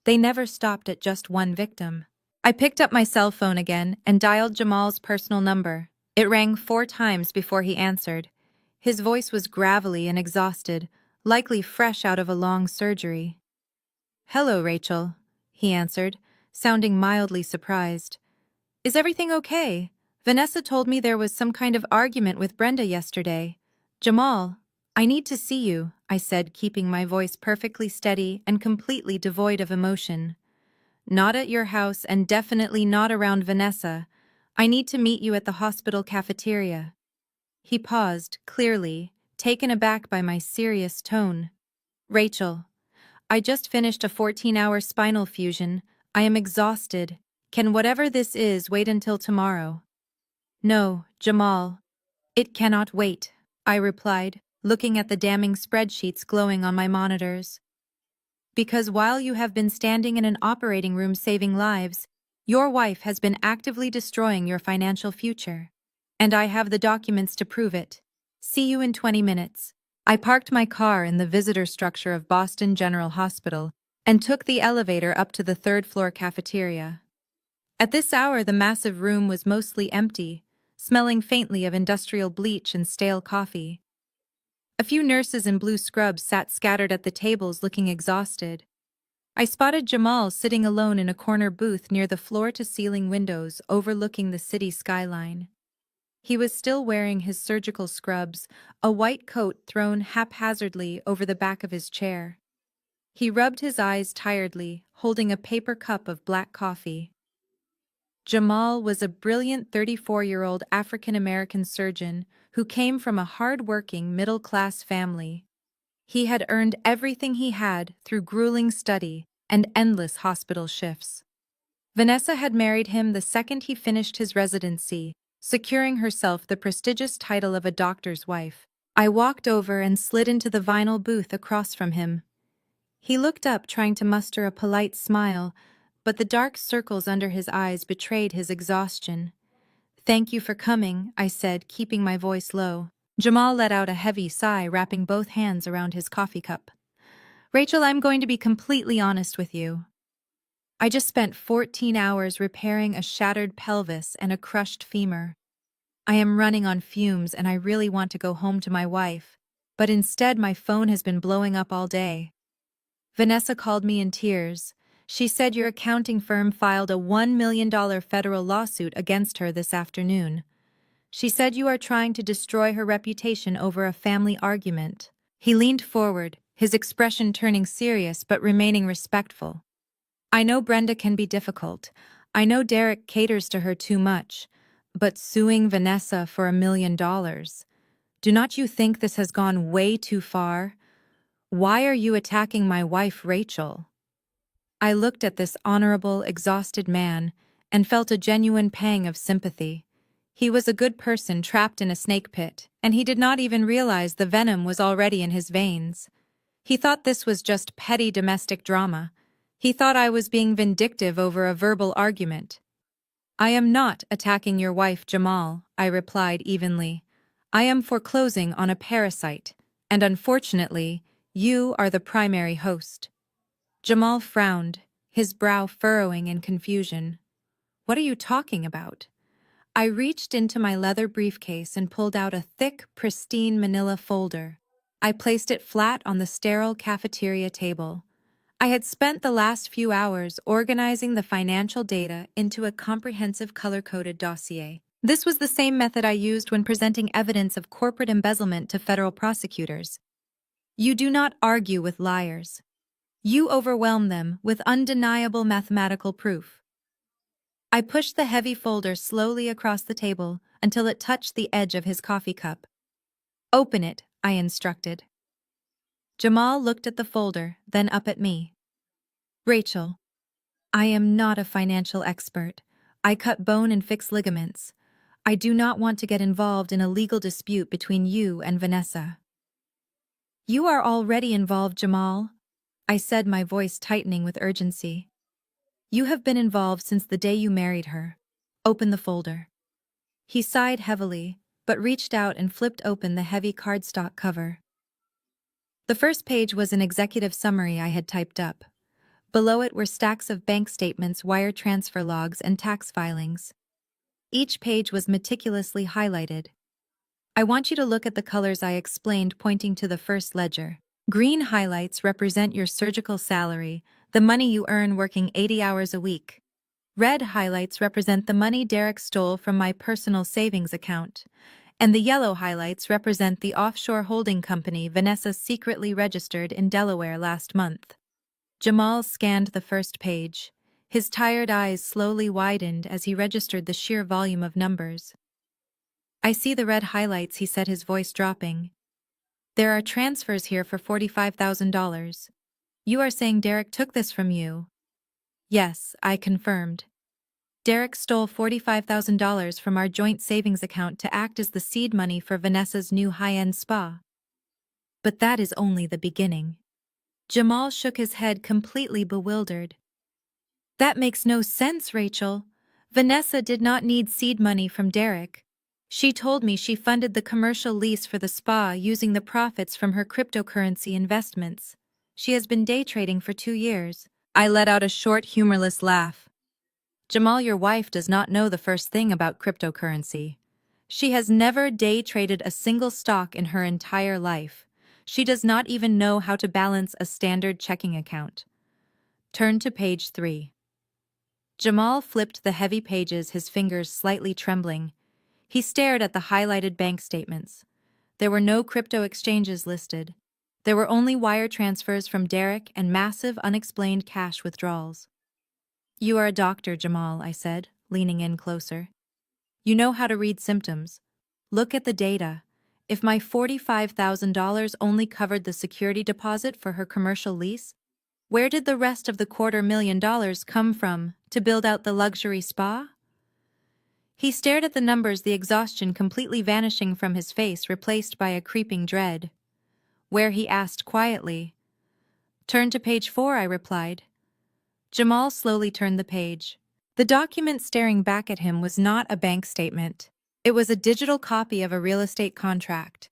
They never stopped at just one victim. I picked up my cell phone again and dialed Jamal's personal number. It rang 4 times before he answered. His voice was gravelly and exhausted, likely fresh out of a long surgery. "Hello, Rachel," he answered, sounding mildly surprised. "Is everything okay? Vanessa told me there was some kind of argument with Brenda yesterday. Jamal, I need to see you," I said, keeping my voice perfectly steady and completely devoid of emotion. "Not at your house and definitely not around Vanessa. I need to meet you at the hospital cafeteria." He paused, clearly, taken aback by my serious tone. "Rachel, I just finished a 14-hour spinal fusion. I am exhausted. Can whatever this is wait until tomorrow?" "No, Jamal. It cannot wait," I replied, looking at the damning spreadsheets glowing on my monitors. "Because while you have been standing in an operating room saving lives, your wife has been actively destroying your financial future. And I have the documents to prove it. See you in 20 minutes. I parked my car in the visitor structure of Boston General Hospital and took the elevator up to the third-floor cafeteria. At this hour, the massive room was mostly empty, smelling faintly of industrial bleach and stale coffee. A few nurses in blue scrubs sat scattered at the tables looking exhausted. I spotted Jamal sitting alone in a corner booth near the floor-to-ceiling windows overlooking the city skyline. He was still wearing his surgical scrubs, a white coat thrown haphazardly over the back of his chair. He rubbed his eyes tiredly, holding a paper cup of black coffee. Jamal was a brilliant 34-year-old African-American surgeon who came from a hard-working middle-class family. He had earned everything he had through grueling study and endless hospital shifts. Vanessa had married him the second he finished his residency, securing herself the prestigious title of a doctor's wife. I walked over and slid into the vinyl booth across from him. He looked up, trying to muster a polite smile, but the dark circles under his eyes betrayed his exhaustion. "Thank you for coming," I said, keeping my voice low. Jamal let out a heavy sigh, wrapping both hands around his coffee cup. "Rachel, I'm going to be completely honest with you. I just spent 14 hours repairing a shattered pelvis and a crushed femur. I am running on fumes and I really want to go home to my wife, but instead my phone has been blowing up all day. Vanessa called me in tears. She said your accounting firm filed a $1 million federal lawsuit against her this afternoon. She said you are trying to destroy her reputation over a family argument." He leaned forward, his expression turning serious but remaining respectful. "I know Brenda can be difficult. I know Derek caters to her too much. But suing Vanessa for $1 million? Do not you think this has gone way too far? Why are you attacking my wife, Rachel?" I looked at this honorable, exhausted man and felt a genuine pang of sympathy. He was a good person trapped in a snake pit, and he did not even realize the venom was already in his veins. He thought this was just petty domestic drama. He thought I was being vindictive over a verbal argument. "I am not attacking your wife, Jamal," I replied evenly. "I am foreclosing on a parasite, and unfortunately, you are the primary host." Jamal frowned, his brow furrowing in confusion. "What are you talking about?" I reached into my leather briefcase and pulled out a thick, pristine manila folder. I placed it flat on the sterile cafeteria table. I had spent the last few hours organizing the financial data into a comprehensive color-coded dossier. This was the same method I used when presenting evidence of corporate embezzlement to federal prosecutors. You do not argue with liars. You overwhelm them with undeniable mathematical proof. I pushed the heavy folder slowly across the table until it touched the edge of his coffee cup. "Open it," I instructed. Jamal looked at the folder, then up at me. "Rachel, I am not a financial expert. I cut bone and fix ligaments. I do not want to get involved in a legal dispute between you and Vanessa." "You are already involved, Jamal," I said, my voice tightening with urgency. "You have been involved since the day you married her. Open the folder." He sighed heavily, but reached out and flipped open the heavy cardstock cover. The first page was an executive summary I had typed up. Below it were stacks of bank statements, wire transfer logs, and tax filings. Each page was meticulously highlighted. "I want you to look at the colors," I explained, pointing to the first ledger. "Green highlights represent your surgical salary, the money you earn working 80 hours a week. Red highlights represent the money Derek stole from my personal savings account. And the yellow highlights represent the offshore holding company Vanessa secretly registered in Delaware last month." Jamal scanned the first page. His tired eyes slowly widened as he registered the sheer volume of numbers. "I see the red highlights," he said, his voice dropping. "There are transfers here for $45,000. You are saying Derek took this from you?" "Yes," I confirmed. "Derek stole $45,000 from our joint savings account to act as the seed money for Vanessa's new high-end spa." "But that is only the beginning." Jamal shook his head, completely bewildered. "That makes no sense, Rachel. Vanessa did not need seed money from Derek. She told me she funded the commercial lease for the spa using the profits from her cryptocurrency investments. She has been day trading for 2 years. I let out a short, humorless laugh. Jamal, your wife does not know the first thing about cryptocurrency. She has never day traded a single stock in her entire life. She does not even know how to balance a standard checking account. Turn to page 3. Jamal flipped the heavy pages, his fingers slightly trembling. He stared at the highlighted bank statements. There were no crypto exchanges listed. There were only wire transfers from Derek and massive unexplained cash withdrawals. You are a doctor, Jamal, I said, leaning in closer. You know how to read symptoms. Look at the data. If my $45,000 only covered the security deposit for her commercial lease, where did the rest of the $250,000 come from to build out the luxury spa? He stared at the numbers, the exhaustion completely vanishing from his face, replaced by a creeping dread. Where, he asked quietly. Turn to page 4, I replied. Jamal slowly turned the page. The document staring back at him was not a bank statement. It was a digital copy of a real estate contract.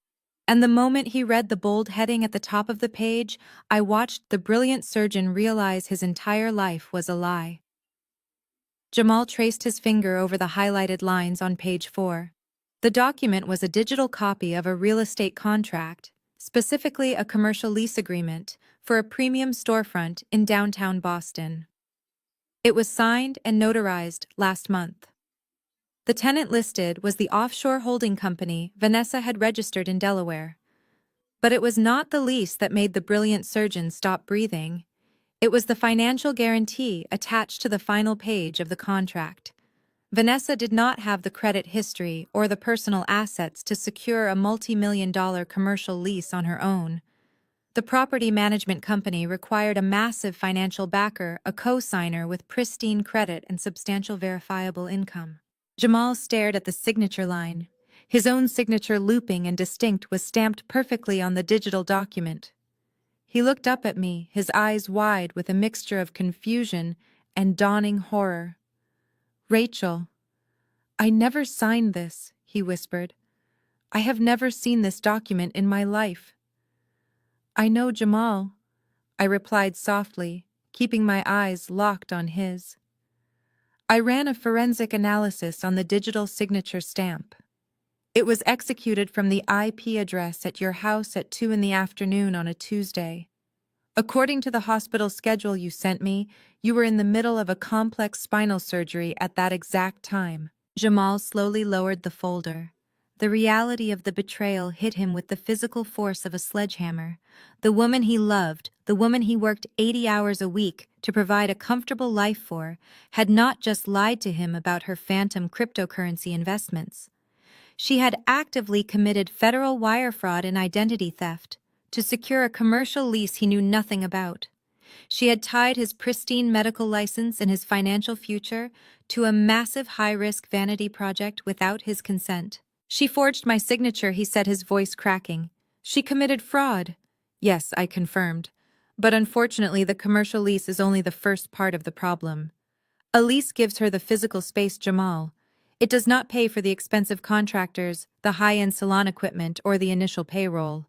And the moment he read the bold heading at the top of the page, I watched the brilliant surgeon realize his entire life was a lie. Jamal traced his finger over the highlighted lines on page 4. The document was a digital copy of a real estate contract, specifically a commercial lease agreement for a premium storefront in downtown Boston. It was signed and notarized last month. The tenant listed was the offshore holding company Vanessa had registered in Delaware. But it was not the lease that made the brilliant surgeon stop breathing. It was the financial guarantee attached to the final page of the contract. Vanessa did not have the credit history or the personal assets to secure a multi-million-dollar commercial lease on her own. The property management company required a massive financial backer, a co-signer with pristine credit and substantial verifiable income. Jamal stared at the signature line. His own signature, looping and distinct, was stamped perfectly on the digital document. He looked up at me, his eyes wide with a mixture of confusion and dawning horror. Rachel, I never signed this, he whispered. I have never seen this document in my life. I know, Jamal, I replied softly, keeping my eyes locked on his. I ran a forensic analysis on the digital signature stamp. It was executed from the IP address at your house at 2 p.m. on a Tuesday. According to the hospital schedule you sent me, you were in the middle of a complex spinal surgery at that exact time. Jamal slowly lowered the folder. The reality of the betrayal hit him with the physical force of a sledgehammer. The woman he loved, the woman he worked 80 hours a week to provide a comfortable life for, had not just lied to him about her phantom cryptocurrency investments. She had actively committed federal wire fraud and identity theft to secure a commercial lease he knew nothing about. She had tied his pristine medical license and his financial future to a massive high-risk vanity project without his consent. She forged my signature, he said, his voice cracking. She committed fraud. Yes, I confirmed. But unfortunately, the commercial lease is only the first part of the problem. A lease gives her the physical space, Jamal. It does not pay for the expensive contractors, the high-end salon equipment, or the initial payroll.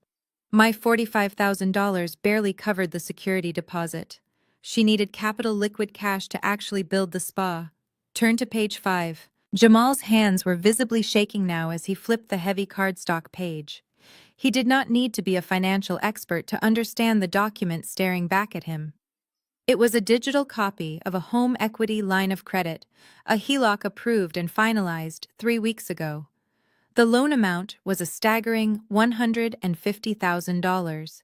My $45,000 barely covered the security deposit. She needed capital liquid cash to actually build the spa. Turn to page 5. Jamal's hands were visibly shaking now as he flipped the heavy cardstock page. He did not need to be a financial expert to understand the document staring back at him. It was a digital copy of a home equity line of credit, a HELOC approved and finalized 3 weeks ago. The loan amount was a staggering $150,000.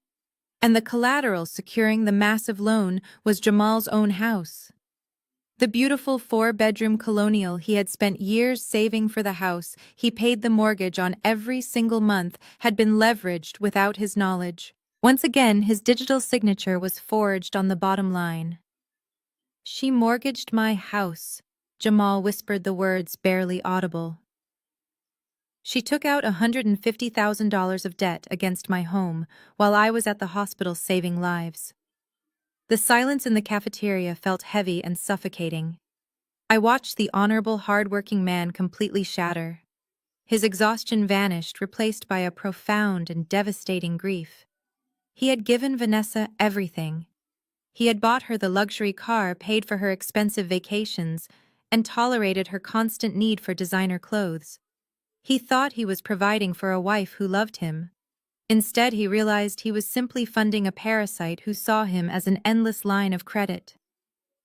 And the collateral securing the massive loan was Jamal's own house. The beautiful 4-bedroom colonial he had spent years saving for the house he paid the mortgage on every single month had been leveraged without his knowledge. Once again, his digital signature was forged on the bottom line. She mortgaged my house. Jamal whispered the words, barely audible. She took out $150,000 of debt against my home while I was at the hospital saving lives. The silence in the cafeteria felt heavy and suffocating. I watched the honorable, hard-working man completely shatter. His exhaustion vanished, replaced by a profound and devastating grief. He had given Vanessa everything. He had bought her the luxury car, paid for her expensive vacations, and tolerated her constant need for designer clothes. He thought he was providing for a wife who loved him. Instead, he realized he was simply funding a parasite who saw him as an endless line of credit.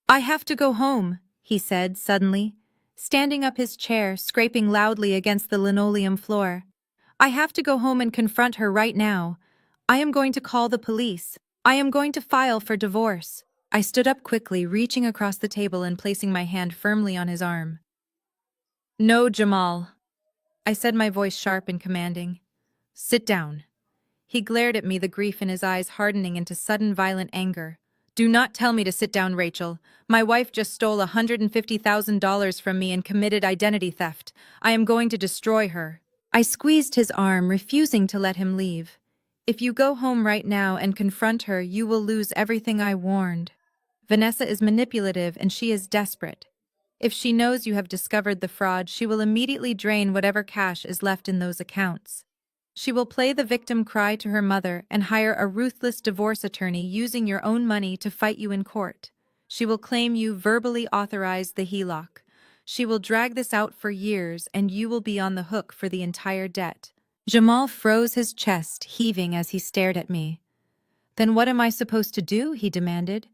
"I have to go home," he said suddenly, standing up his chair, scraping loudly against the linoleum floor. "I have to go home and confront her right now. I am going to call the police. I am going to file for divorce." I stood up quickly, reaching across the table and placing my hand firmly on his arm. "No, Jamal," I said, my voice sharp and commanding. "Sit down." He glared at me, the grief in his eyes hardening into sudden violent anger. "Do not tell me to sit down, Rachel. My wife just stole $150,000 from me and committed identity theft. I am going to destroy her." I squeezed his arm, refusing to let him leave. "If you go home right now and confront her, you will lose everything I warned. Vanessa is manipulative and she is desperate. If she knows you have discovered the fraud, she will immediately drain whatever cash is left in those accounts. She will play the victim cry to her mother and hire a ruthless divorce attorney using your own money to fight you in court. She will claim you verbally authorized the HELOC. She will drag this out for years and you will be on the hook for the entire debt." Jamal froze, his chest heaving as he stared at me. "Then what am I supposed to do?" he demanded.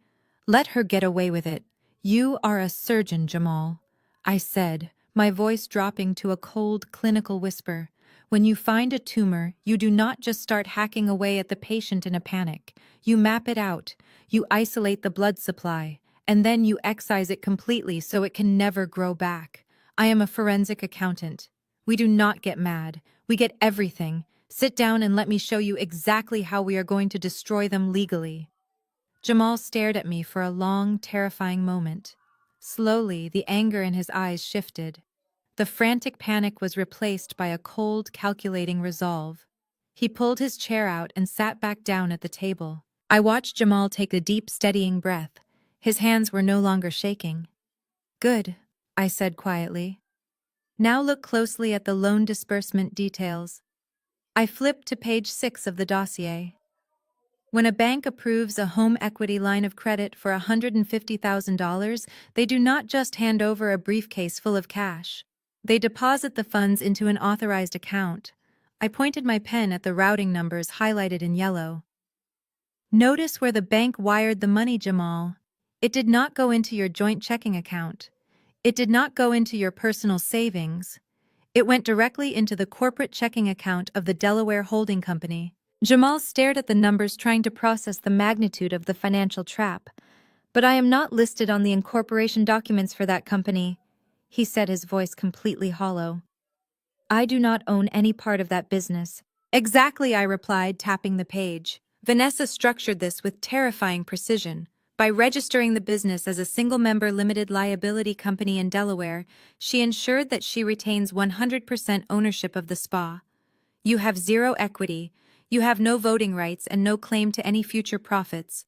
"Let her get away with it." "You are a surgeon, Jamal," I said, my voice dropping to a cold, clinical whisper. "When you find a tumor, you do not just start hacking away at the patient in a panic. You map it out, you isolate the blood supply, and then you excise it completely so it can never grow back. I am a forensic accountant. We do not get mad. We get everything. Sit down and let me show you exactly how we are going to destroy them legally." Jamal stared at me for a long, terrifying moment. Slowly, the anger in his eyes shifted. The frantic panic was replaced by a cold, calculating resolve. He pulled his chair out and sat back down at the table. I watched Jamal take a deep, steadying breath. His hands were no longer shaking. "Good," I said quietly. "Now look closely at the loan disbursement details." I flipped to page 6 of the dossier. When a bank approves a home equity line of credit for $150,000, they do not just hand over a briefcase full of cash. They deposit the funds into an authorized account. I pointed my pen at the routing numbers highlighted in yellow. "Notice where the bank wired the money, Jamal. It did not go into your joint checking account. It did not go into your personal savings. It went directly into the corporate checking account of the Delaware Holding Company." Jamal stared at the numbers, trying to process the magnitude of the financial trap. "But I am not listed on the incorporation documents for that company," he said, his voice completely hollow. "I do not own any part of that business." "Exactly," I replied, tapping the page. "Vanessa structured this with terrifying precision. By registering the business as a single-member limited liability company in Delaware, she ensured that she retains 100% ownership of the spa. You have zero equity, you have no voting rights and no claim to any future profits.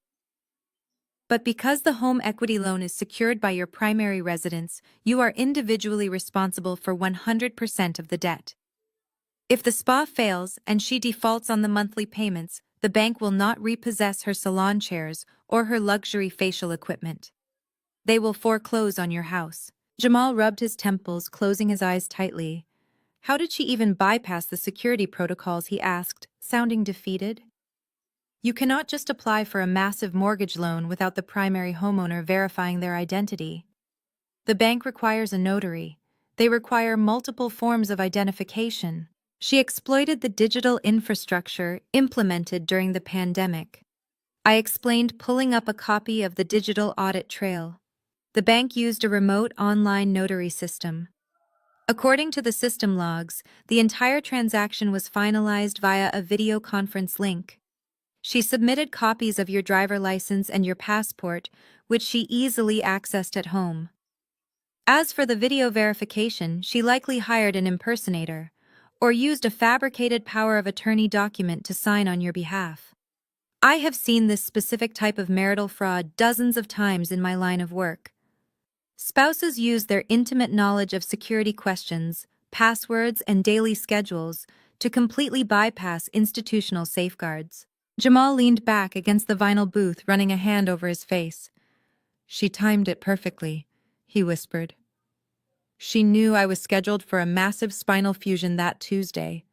But because the home equity loan is secured by your primary residence, you are individually responsible for 100% of the debt. If the spa fails and she defaults on the monthly payments, the bank will not repossess her salon chairs or her luxury facial equipment. They will foreclose on your house." Jamal rubbed his temples, closing his eyes tightly. "How did she even bypass the security protocols?" he asked, sounding defeated. "You cannot just apply for a massive mortgage loan without the primary homeowner verifying their identity. The bank requires a notary. They require multiple forms of identification." She exploited the digital infrastructure implemented during the pandemic. I explained, pulling up a copy of the digital audit trail. The bank used a remote online notary system. According to the system logs, the entire transaction was finalized via a video conference link. She submitted copies of your driver license and your passport, which she easily accessed at home. As for the video verification, she likely hired an impersonator, or used a fabricated power of attorney document to sign on your behalf. I have seen this specific type of marital fraud dozens of times in my line of work. Spouses use their intimate knowledge of security questions, passwords, and daily schedules to completely bypass institutional safeguards. Jamal leaned back against the vinyl booth, running a hand over his face. "She timed it perfectly," he whispered. She knew I was scheduled for a massive spinal fusion that Tuesday.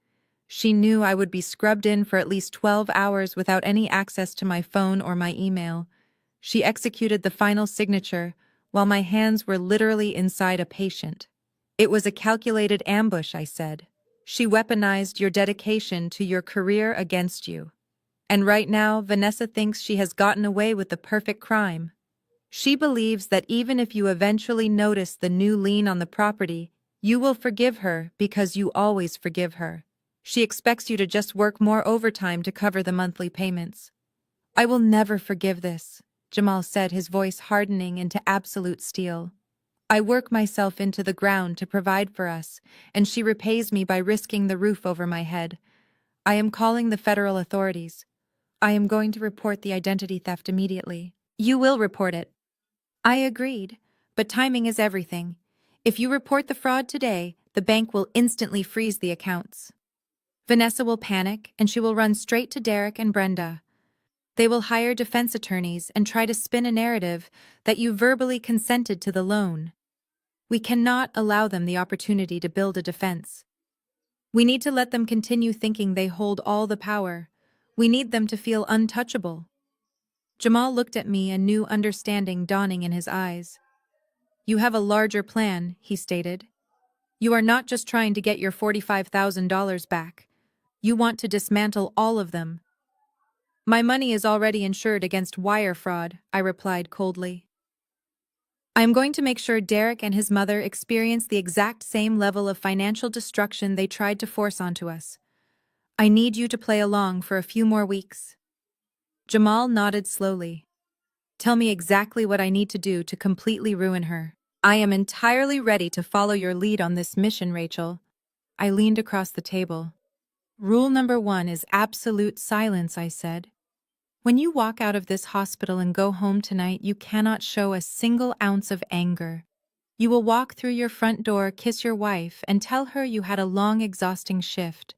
She knew I would be scrubbed in for at least 12 hours without any access to my phone or my email. She executed the final signature while my hands were literally inside a patient. It was a calculated ambush, I said. She weaponized your dedication to your career against you. And right now, Vanessa thinks she has gotten away with the perfect crime. She believes that even if you eventually notice the new lien on the property, you will forgive her because you always forgive her. She expects you to just work more overtime to cover the monthly payments. I will never forgive this, Jamal said, his voice hardening into absolute steel. I work myself into the ground to provide for us, and she repays me by risking the roof over my head. I am calling the federal authorities. I am going to report the identity theft immediately. You will report it. I agreed, but timing is everything. If you report the fraud today, the bank will instantly freeze the accounts. Vanessa will panic, and she will run straight to Derek and Brenda. They will hire defense attorneys and try to spin a narrative that you verbally consented to the loan. We cannot allow them the opportunity to build a defense. We need to let them continue thinking they hold all the power. We need them to feel untouchable. Jamal looked at me, a new understanding dawning in his eyes. You have a larger plan, he stated. You are not just trying to get your $45,000 back. You want to dismantle all of them. My money is already insured against wire fraud, I replied coldly. I am going to make sure Derek and his mother experience the exact same level of financial destruction they tried to force onto us. I need you to play along for a few more weeks. Jamal nodded slowly. Tell me exactly what I need to do to completely ruin her. I am entirely ready to follow your lead on this mission, Rachel. I leaned across the table. Rule number 1 is absolute silence, I said. When you walk out of this hospital and go home tonight, you cannot show a single ounce of anger. You will walk through your front door, kiss your wife, and tell her you had a long, exhausting shift.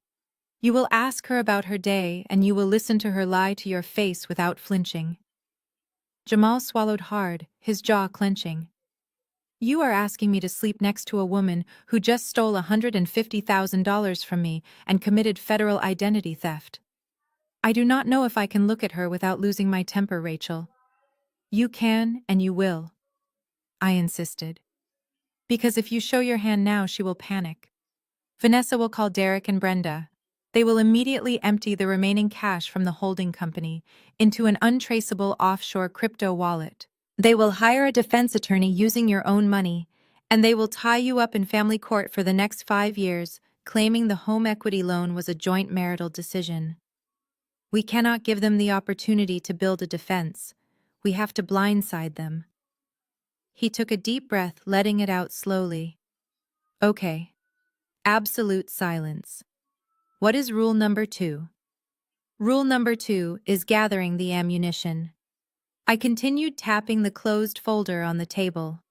You will ask her about her day, and you will listen to her lie to your face without flinching. Jamal swallowed hard, his jaw clenching. You are asking me to sleep next to a woman who just stole $150,000 from me and committed federal identity theft. I do not know if I can look at her without losing my temper, Rachel. You can, and you will. I insisted. Because if you show your hand now, she will panic. Vanessa will call Derek and Brenda. They will immediately empty the remaining cash from the holding company into an untraceable offshore crypto wallet. They will hire a defense attorney using your own money, and they will tie you up in family court for the next 5 years, claiming the home equity loan was a joint marital decision. We cannot give them the opportunity to build a defense. We have to blindside them. He took a deep breath, letting it out slowly. Okay. Absolute silence. What is rule number 2? Rule number 2 is gathering the ammunition. I continued tapping the closed folder on the table.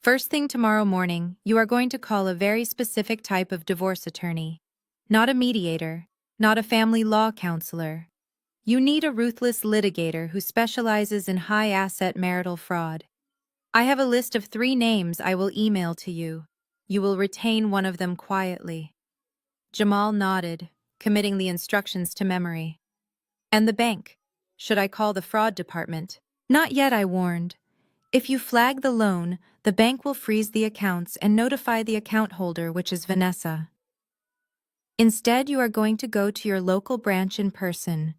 First thing tomorrow morning, you are going to call a very specific type of divorce attorney. Not a mediator, not a family law counselor. You need a ruthless litigator who specializes in high-asset marital fraud. I have a list of 3 names I will email to you. You will retain one of them quietly. Jamal nodded, committing the instructions to memory. And the bank. Should I call the fraud department? Not yet, I warned. If you flag the loan, the bank will freeze the accounts and notify the account holder, which is Vanessa. Instead, you are going to go to your local branch in person.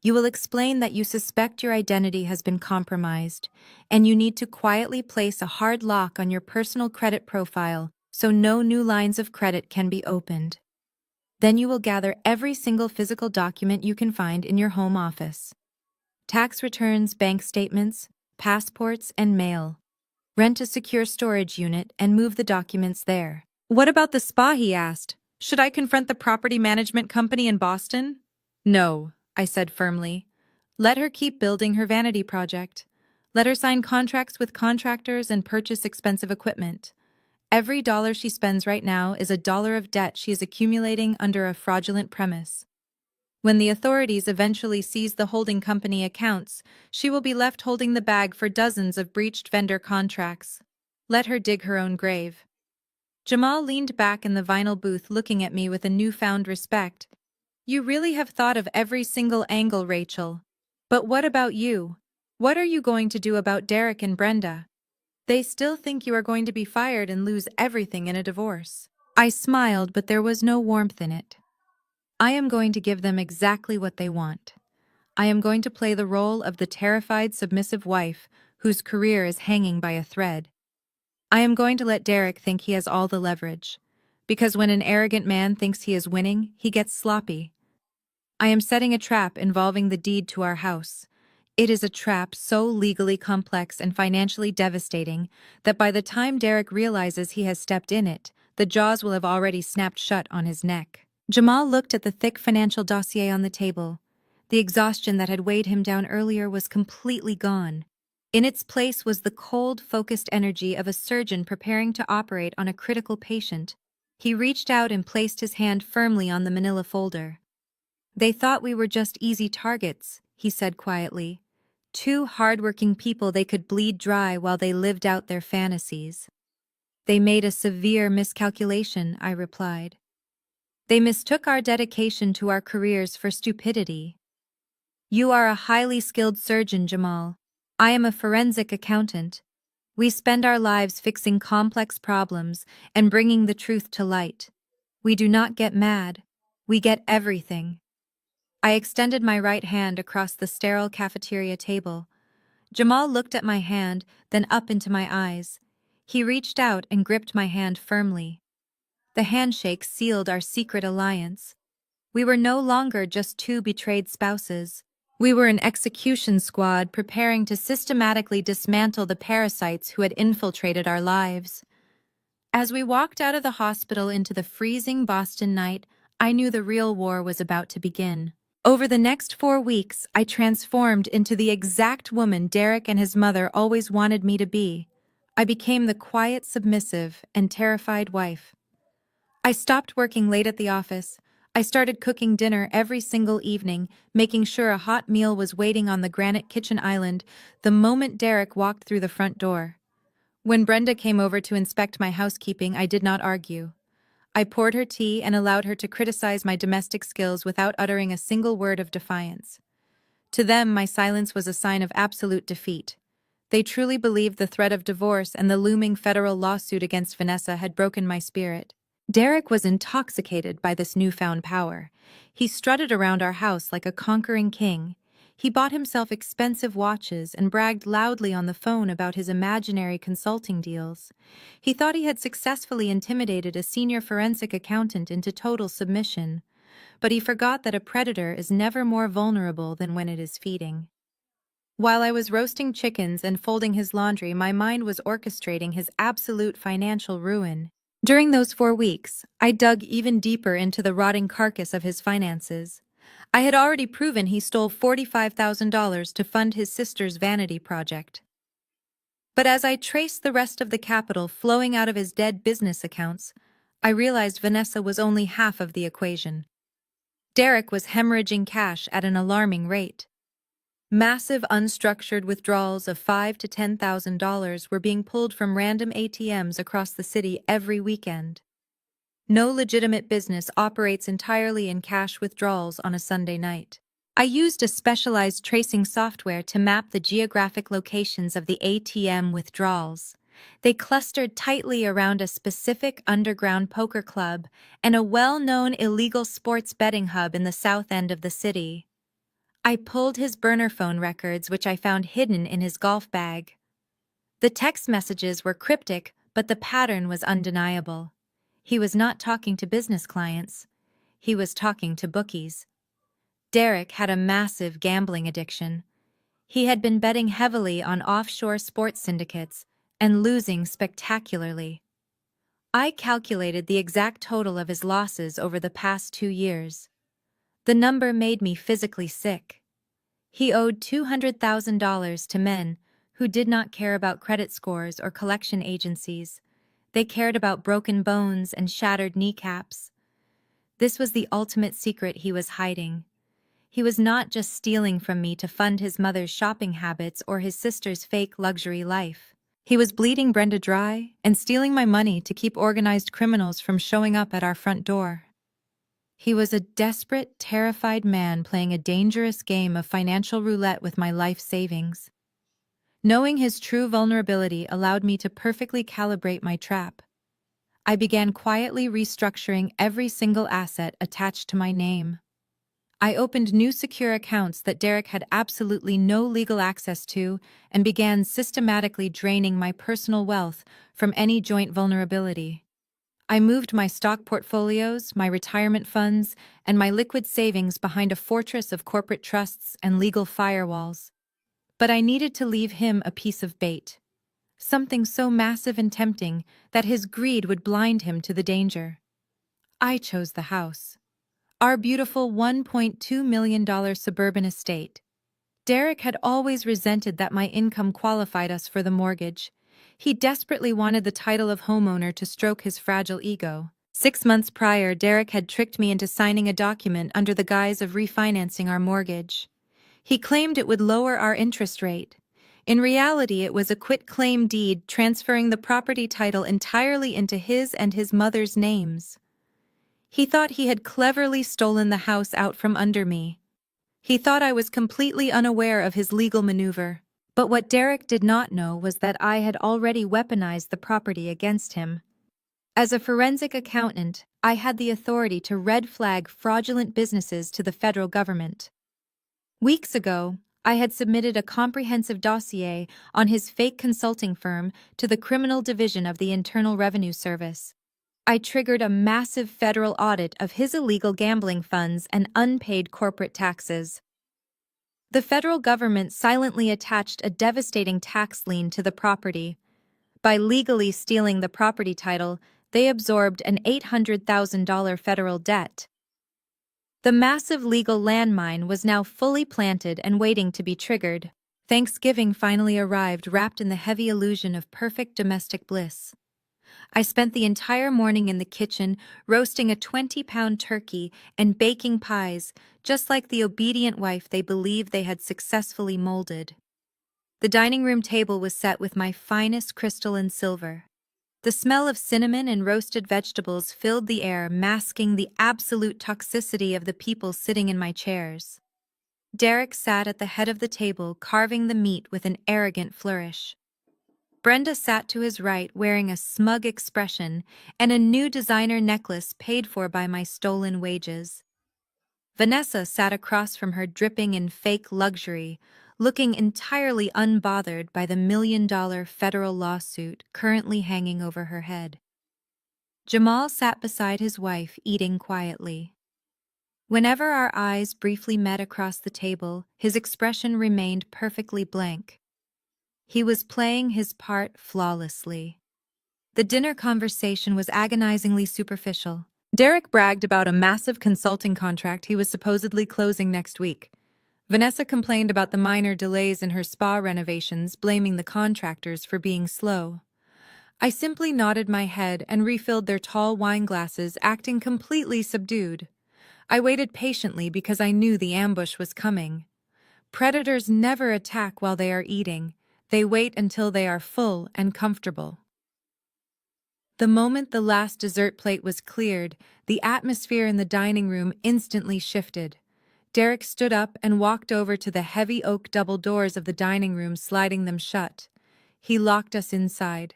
You will explain that you suspect your identity has been compromised, and you need to quietly place a hard lock on your personal credit profile so no new lines of credit can be opened. Then you will gather every single physical document you can find in your home office. Tax returns, bank statements, passports, and mail. Rent a secure storage unit and move the documents there. What about the spa, he asked. Should I confront the property management company in Boston? No, I said firmly. Let her keep building her vanity project. Let her sign contracts with contractors and purchase expensive equipment. Every dollar she spends right now is a dollar of debt she is accumulating under a fraudulent premise. When the authorities eventually seize the holding company accounts, she will be left holding the bag for dozens of breached vendor contracts. Let her dig her own grave. Jamal leaned back in the vinyl booth looking at me with a newfound respect. You really have thought of every single angle, Rachel. But what about you? What are you going to do about Derek and Brenda? They still think you are going to be fired and lose everything in a divorce. I smiled, but there was no warmth in it. I am going to give them exactly what they want. I am going to play the role of the terrified, submissive wife whose career is hanging by a thread. I am going to let Derek think he has all the leverage. Because when an arrogant man thinks he is winning, he gets sloppy. I am setting a trap involving the deed to our house. It is a trap so legally complex and financially devastating that by the time Derek realizes he has stepped in it, the jaws will have already snapped shut on his neck. Jamal looked at the thick financial dossier on the table. The exhaustion that had weighed him down earlier was completely gone. In its place was the cold, focused energy of a surgeon preparing to operate on a critical patient. He reached out and placed his hand firmly on the manila folder. They thought we were just easy targets, he said quietly. Two hardworking people they could bleed dry while they lived out their fantasies. They made a severe miscalculation, I replied. They mistook our dedication to our careers for stupidity. You are a highly skilled surgeon, Jamal. I am a forensic accountant. We spend our lives fixing complex problems and bringing the truth to light. We do not get mad. We get everything. I extended my right hand across the sterile cafeteria table. Jamal looked at my hand, then up into my eyes. He reached out and gripped my hand firmly. The handshake sealed our secret alliance. We were no longer just two betrayed spouses. We were an execution squad preparing to systematically dismantle the parasites who had infiltrated our lives. As we walked out of the hospital into the freezing Boston night, I knew the real war was about to begin. Over the next 4 weeks, I transformed into the exact woman Derek and his mother always wanted me to be. I became the quiet, submissive, and terrified wife. I stopped working late at the office. I started cooking dinner every single evening, making sure a hot meal was waiting on the granite kitchen island the moment Derek walked through the front door. When Brenda came over to inspect my housekeeping, I did not argue. I poured her tea and allowed her to criticize my domestic skills without uttering a single word of defiance. To them, my silence was a sign of absolute defeat. They truly believed the threat of divorce and the looming federal lawsuit against Vanessa had broken my spirit. Derek was intoxicated by this newfound power. He strutted around our house like a conquering king. He bought himself expensive watches and bragged loudly on the phone about his imaginary consulting deals. He thought he had successfully intimidated a senior forensic accountant into total submission. But he forgot that a predator is never more vulnerable than when it is feeding. While I was roasting chickens and folding his laundry, my mind was orchestrating his absolute financial ruin. During those 4 weeks, I dug even deeper into the rotting carcass of his finances. I had already proven he stole $45,000 to fund his sister's vanity project. But as I traced the rest of the capital flowing out of his dead business accounts, I realized Vanessa was only half of the equation. Derek was hemorrhaging cash at an alarming rate. Massive unstructured withdrawals of $5,000 to $10,000 were being pulled from random ATMs across the city every weekend. No legitimate business operates entirely in cash withdrawals on a Sunday night. I used a specialized tracing software to map the geographic locations of the ATM withdrawals. They clustered tightly around a specific underground poker club and a well-known illegal sports betting hub in the south end of the city. I pulled his burner phone records, which I found hidden in his golf bag. The text messages were cryptic, but the pattern was undeniable. He was not talking to business clients. He was talking to bookies. Derek had a massive gambling addiction. He had been betting heavily on offshore sports syndicates and losing spectacularly. I calculated the exact total of his losses over the past 2 years. The number made me physically sick. He owed $200,000 to men who did not care about credit scores or collection agencies. They cared about broken bones and shattered kneecaps. This was the ultimate secret he was hiding. He was not just stealing from me to fund his mother's shopping habits or his sister's fake luxury life. He was bleeding Brenda dry and stealing my money to keep organized criminals from showing up at our front door. He was a desperate, terrified man playing a dangerous game of financial roulette with my life savings. Knowing his true vulnerability allowed me to perfectly calibrate my trap. I began quietly restructuring every single asset attached to my name. I opened new secure accounts that Derek had absolutely no legal access to and began systematically draining my personal wealth from any joint vulnerability. I moved my stock portfolios, my retirement funds, and my liquid savings behind a fortress of corporate trusts and legal firewalls. But I needed to leave him a piece of bait. Something so massive and tempting that his greed would blind him to the danger. I chose the house. Our beautiful $1.2 million suburban estate. Derek had always resented that my income qualified us for the mortgage. He desperately wanted the title of homeowner to stroke his fragile ego. 6 months prior, Derek had tricked me into signing a document under the guise of refinancing our mortgage. He claimed it would lower our interest rate. In reality, it was a quitclaim deed transferring the property title entirely into his and his mother's names. He thought he had cleverly stolen the house out from under me. He thought I was completely unaware of his legal maneuver. But what Derek did not know was that I had already weaponized the property against him. As a forensic accountant, I had the authority to red flag fraudulent businesses to the federal government. Weeks ago, I had submitted a comprehensive dossier on his fake consulting firm to the Criminal Division of the Internal Revenue Service. I triggered a massive federal audit of his illegal gambling funds and unpaid corporate taxes. The federal government silently attached a devastating tax lien to the property. By legally stealing the property title, they absorbed an $800,000 federal debt. The massive legal landmine was now fully planted and waiting to be triggered. Thanksgiving finally arrived, wrapped in the heavy illusion of perfect domestic bliss. I spent the entire morning in the kitchen, roasting a 20-pound turkey and baking pies, just like the obedient wife they believed they had successfully molded. The dining room table was set with my finest crystal and silver. The smell of cinnamon and roasted vegetables filled the air, masking the absolute toxicity of the people sitting in my chairs. Derek sat at the head of the table, carving the meat with an arrogant flourish. Brenda sat to his right, wearing a smug expression and a new designer necklace paid for by my stolen wages. Vanessa sat across from her, dripping in fake luxury, looking entirely unbothered by the $1 million federal lawsuit currently hanging over her head. Jamal sat beside his wife, eating quietly. Whenever our eyes briefly met across the table, his expression remained perfectly blank. He was playing his part flawlessly. The dinner conversation was agonizingly superficial. Derek bragged about a massive consulting contract he was supposedly closing next week. Vanessa complained about the minor delays in her spa renovations, blaming the contractors for being slow. I simply nodded my head and refilled their tall wine glasses, acting completely subdued. I waited patiently because I knew the ambush was coming. Predators never attack while they are eating. They wait until they are full and comfortable. The moment the last dessert plate was cleared, the atmosphere in the dining room instantly shifted. Derek stood up and walked over to the heavy oak double doors of the dining room, sliding them shut. He locked us inside.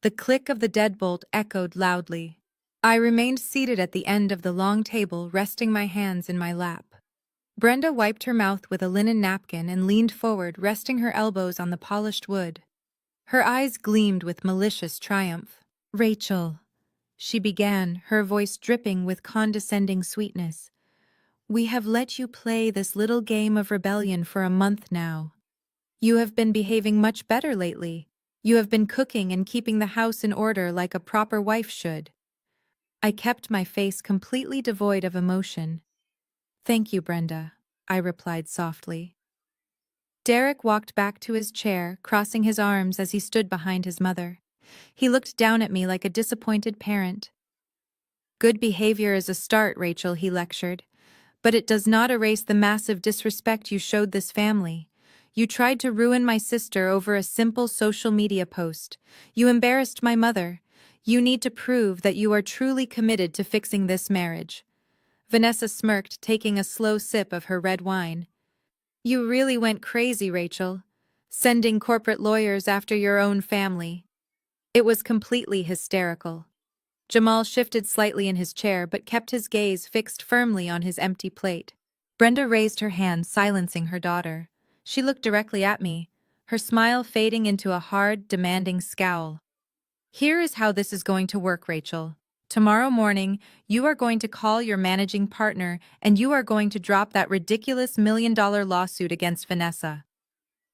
The click of the deadbolt echoed loudly. I remained seated at the end of the long table, resting my hands in my lap. Brenda wiped her mouth with a linen napkin and leaned forward, resting her elbows on the polished wood. Her eyes gleamed with malicious triumph. "Rachel," she began, her voice dripping with condescending sweetness, "we have let you play this little game of rebellion for a month now. You have been behaving much better lately. You have been cooking and keeping the house in order like a proper wife should." I kept my face completely devoid of emotion. "Thank you, Brenda," I replied softly. Derek walked back to his chair, crossing his arms as he stood behind his mother. He looked down at me like a disappointed parent. "Good behavior is a start, Rachel," he lectured, "but it does not erase the massive disrespect you showed this family. You tried to ruin my sister over a simple social media post. You embarrassed my mother. You need to prove that you are truly committed to fixing this marriage." Vanessa smirked, taking a slow sip of her red wine. "You really went crazy, Rachel. Sending corporate lawyers after your own family." It was completely hysterical. Jamal shifted slightly in his chair but kept his gaze fixed firmly on his empty plate. Brenda raised her hand, silencing her daughter. She looked directly at me, her smile fading into a hard, demanding scowl. "Here is how this is going to work, Rachel. Tomorrow morning, you are going to call your managing partner and you are going to drop that ridiculous $1 million lawsuit against Vanessa.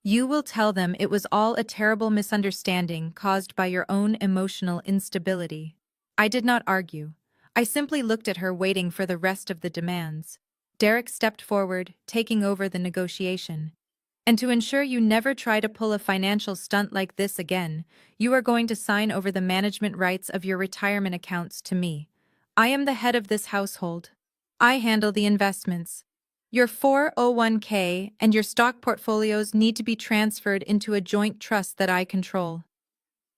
You will tell them it was all a terrible misunderstanding caused by your own emotional instability." I did not argue. I simply looked at her, waiting for the rest of the demands. Derek stepped forward, taking over the negotiation. "And to ensure you never try to pull a financial stunt like this again, you are going to sign over the management rights of your retirement accounts to me. I am the head of this household. I handle the investments. Your 401k and your stock portfolios need to be transferred into a joint trust that I control.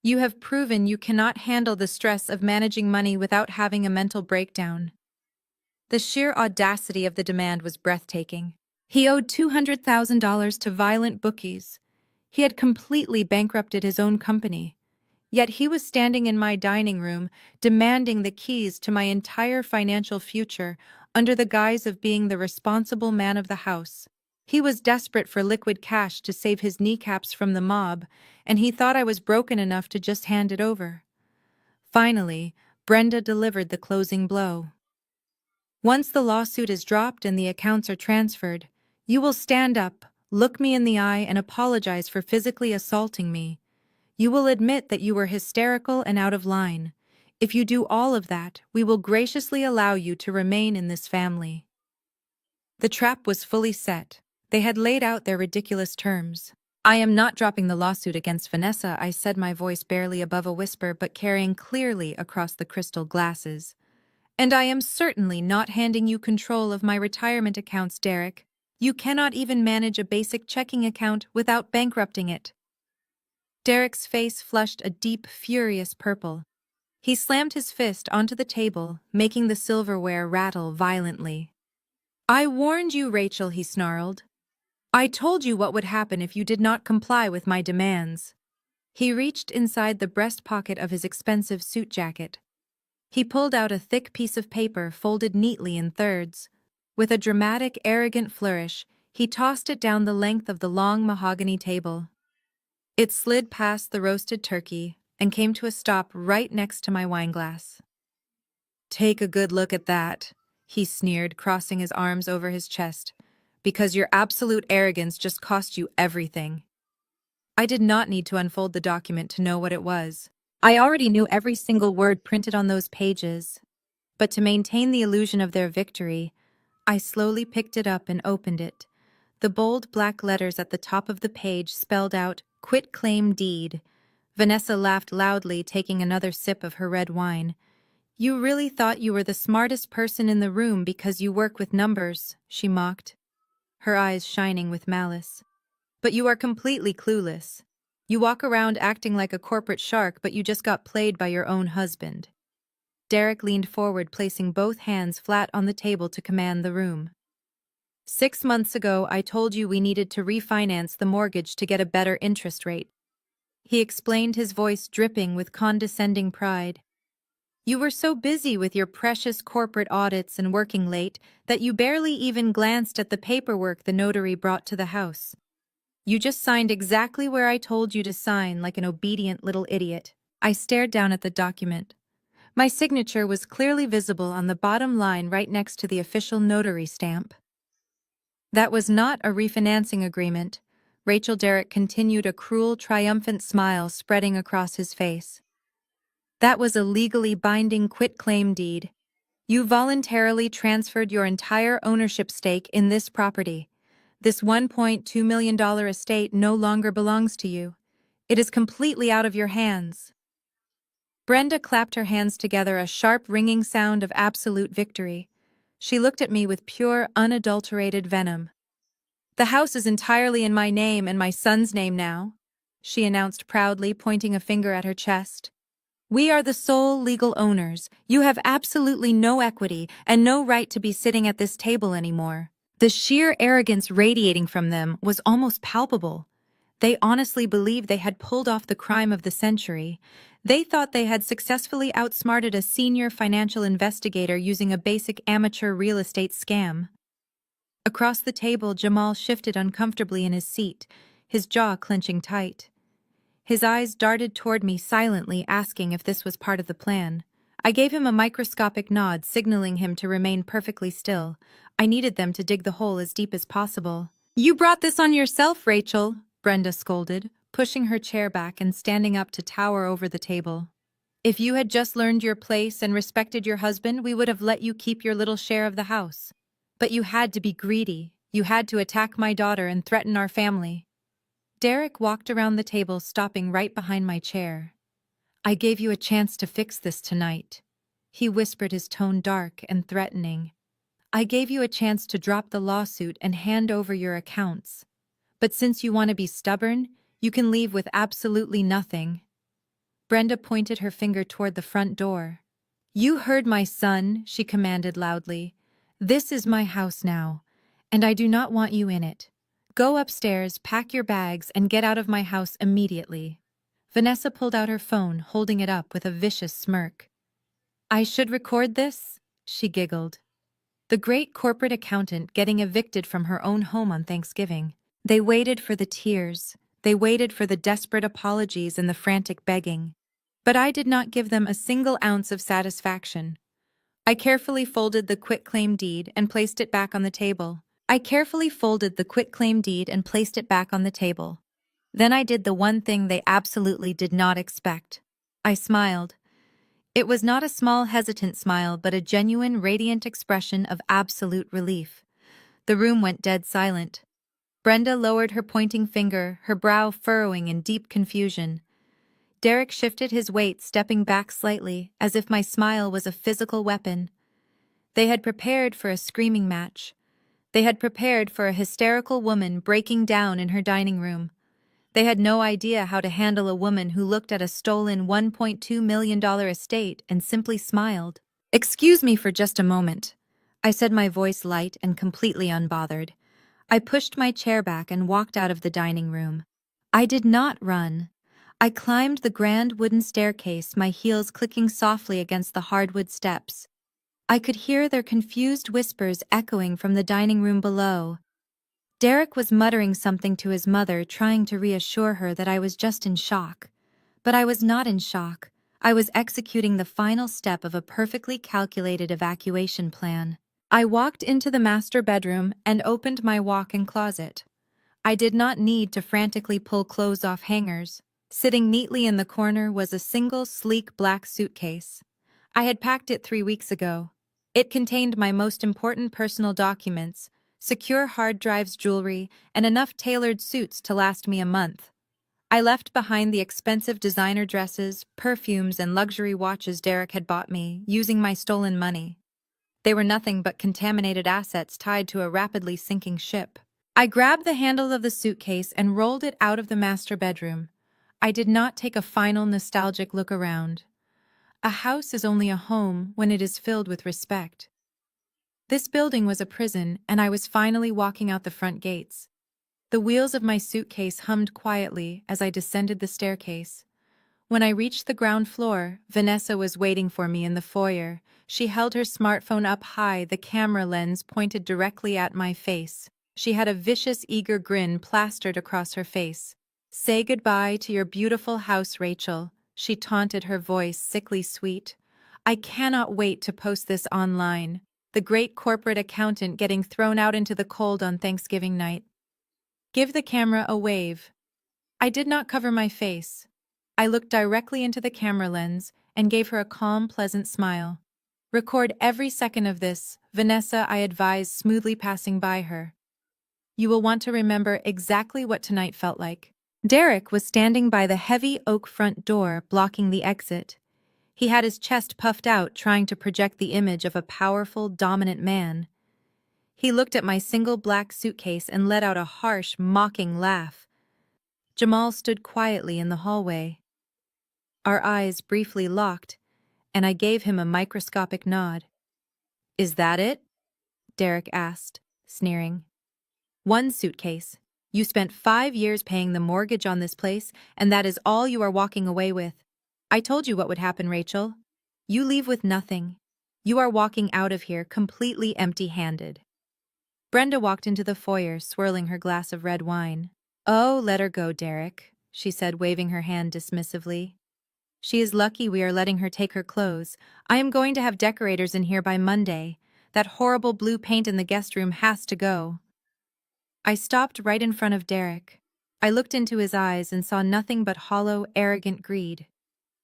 You have proven you cannot handle the stress of managing money without having a mental breakdown." The sheer audacity of the demand was breathtaking. He owed $200,000 to violent bookies. He had completely bankrupted his own company. Yet he was standing in my dining room, demanding the keys to my entire financial future under the guise of being the responsible man of the house. He was desperate for liquid cash to save his kneecaps from the mob, and he thought I was broken enough to just hand it over. Finally, Brenda delivered the closing blow. "Once the lawsuit is dropped and the accounts are transferred, you will stand up, look me in the eye, and apologize for physically assaulting me. You will admit that you were hysterical and out of line. If you do all of that, we will graciously allow you to remain in this family." The trap was fully set. They had laid out their ridiculous terms. "I am not dropping the lawsuit against Vanessa," I said, my voice barely above a whisper but carrying clearly across the crystal glasses. "And I am certainly not handing you control of my retirement accounts, Derek. You cannot even manage a basic checking account without bankrupting it." Derek's face flushed a deep, furious purple. He slammed his fist onto the table, making the silverware rattle violently. "I warned you, Rachel," he snarled. "I told you what would happen if you did not comply with my demands." He reached inside the breast pocket of his expensive suit jacket. He pulled out a thick piece of paper folded neatly in thirds. With a dramatic, arrogant flourish, he tossed it down the length of the long mahogany table. It slid past the roasted turkey and came to a stop right next to my wineglass. "Take a good look at that," he sneered, crossing his arms over his chest, "because your absolute arrogance just cost you everything." I did not need to unfold the document to know what it was. I already knew every single word printed on those pages. But to maintain the illusion of their victory, I slowly picked it up and opened it. The bold black letters at the top of the page spelled out, "Quitclaim deed." Vanessa laughed loudly, taking another sip of her red wine. "You really thought you were the smartest person in the room because you work with numbers," she mocked, her eyes shining with malice. "But you are completely clueless. You walk around acting like a corporate shark, but you just got played by your own husband." Derek leaned forward, placing both hands flat on the table to command the room. "6 months ago, I told you we needed to refinance the mortgage to get a better interest rate," he explained, his voice dripping with condescending pride. "You were so busy with your precious corporate audits and working late that you barely even glanced at the paperwork the notary brought to the house. You just signed exactly where I told you to sign, like an obedient little idiot." I stared down at the document. My signature was clearly visible on the bottom line right next to the official notary stamp. "That was not a refinancing agreement," Rachel. Derek continued, a cruel, triumphant smile spreading across his face. "That was a legally binding quitclaim deed. You voluntarily transferred your entire ownership stake in this property. This $1.2 million estate no longer belongs to you. It is completely out of your hands." Brenda clapped her hands together, a sharp, ringing sound of absolute victory. She looked at me with pure, unadulterated venom. The house is entirely in my name and my son's name now, she announced proudly, pointing a finger at her chest. We are the sole legal owners. You have absolutely no equity and no right to be sitting at this table anymore. The sheer arrogance radiating from them was almost palpable. They honestly believed they had pulled off the crime of the century. They thought they had successfully outsmarted a senior financial investigator using a basic amateur real estate scam. Across the table, Jamal shifted uncomfortably in his seat, his jaw clenching tight. His eyes darted toward me silently, asking if this was part of the plan. I gave him a microscopic nod, signaling him to remain perfectly still. I needed them to dig the hole as deep as possible. "You brought this on yourself, Rachel," Brenda scolded, pushing her chair back and standing up to tower over the table. "If you had just learned your place and respected your husband, we would have let you keep your little share of the house. But you had to be greedy. You had to attack my daughter and threaten our family." Derek walked around the table, stopping right behind my chair. "I gave you a chance to fix this tonight," he whispered, his tone dark and threatening. "I gave you a chance to drop the lawsuit and hand over your accounts. But since you want to be stubborn, you can leave with absolutely nothing." Brenda pointed her finger toward the front door. "You heard my son," she commanded loudly. "This is my house now, and I do not want you in it. Go upstairs, pack your bags, and get out of my house immediately." Vanessa pulled out her phone, holding it up with a vicious smirk. "I should record this?" she giggled. The great corporate accountant getting evicted from her own home on Thanksgiving. They waited for the tears. They waited for the desperate apologies and the frantic begging. But I did not give them a single ounce of satisfaction. I carefully folded the quitclaim deed and placed it back on the table. Then I did the one thing they absolutely did not expect. I smiled. It was not a small, hesitant smile, but a genuine, radiant expression of absolute relief. The room went dead silent. Brenda lowered her pointing finger, her brow furrowing in deep confusion. Derek shifted his weight, stepping back slightly, as if my smile was a physical weapon. They had prepared for a screaming match. They had prepared for a hysterical woman breaking down in her dining room. They had no idea how to handle a woman who looked at a stolen $1.2 million estate and simply smiled. "Excuse me for just a moment," I said, my voice light and completely unbothered. I pushed my chair back and walked out of the dining room. I did not run. I climbed the grand wooden staircase, my heels clicking softly against the hardwood steps. I could hear their confused whispers echoing from the dining room below. Derek was muttering something to his mother, trying to reassure her that I was just in shock. But I was not in shock. I was executing the final step of a perfectly calculated evacuation plan. I walked into the master bedroom and opened my walk-in closet. I did not need to frantically pull clothes off hangers. Sitting neatly in the corner was a single, sleek black suitcase. I had packed it 3 weeks ago. It contained my most important personal documents, secure hard drives, jewelry, and enough tailored suits to last me a month. I left behind the expensive designer dresses, perfumes, and luxury watches Derek had bought me, using my stolen money. They were nothing but contaminated assets tied to a rapidly sinking ship. I grabbed the handle of the suitcase and rolled it out of the master bedroom. I did not take a final nostalgic look around. A house is only a home when it is filled with respect. This building was a prison, and I was finally walking out the front gates. The wheels of my suitcase hummed quietly as I descended the staircase. When I reached the ground floor, Vanessa was waiting for me in the foyer. She held her smartphone up high, the camera lens pointed directly at my face. She had a vicious, eager grin plastered across her face. "Say goodbye to your beautiful house, Rachel," she taunted, her voice sickly sweet. "I cannot wait to post this online." The great corporate accountant getting thrown out into the cold on Thanksgiving night. "Give the camera a wave." I did not cover my face. I looked directly into the camera lens and gave her a calm, pleasant smile. "Record every second of this," Vanessa, I advised, smoothly passing by her. "You will want to remember exactly what tonight felt like." Derek was standing by the heavy oak front door, blocking the exit. He had his chest puffed out, trying to project the image of a powerful, dominant man. He looked at my single black suitcase and let out a harsh, mocking laugh. Jamal stood quietly in the hallway. Our eyes briefly locked, and I gave him a microscopic nod. "Is that it?" Derek asked, sneering. "One suitcase. You spent 5 years paying the mortgage on this place, and that is all you are walking away with. I told you what would happen, Rachel. You leave with nothing. You are walking out of here completely empty-handed." Brenda walked into the foyer, swirling her glass of red wine. "Oh, let her go, Derek," she said, waving her hand dismissively. "She is lucky we are letting her take her clothes. I am going to have decorators in here by Monday. That horrible blue paint in the guest room has to go." I stopped right in front of Derek. I looked into his eyes and saw nothing but hollow, arrogant greed.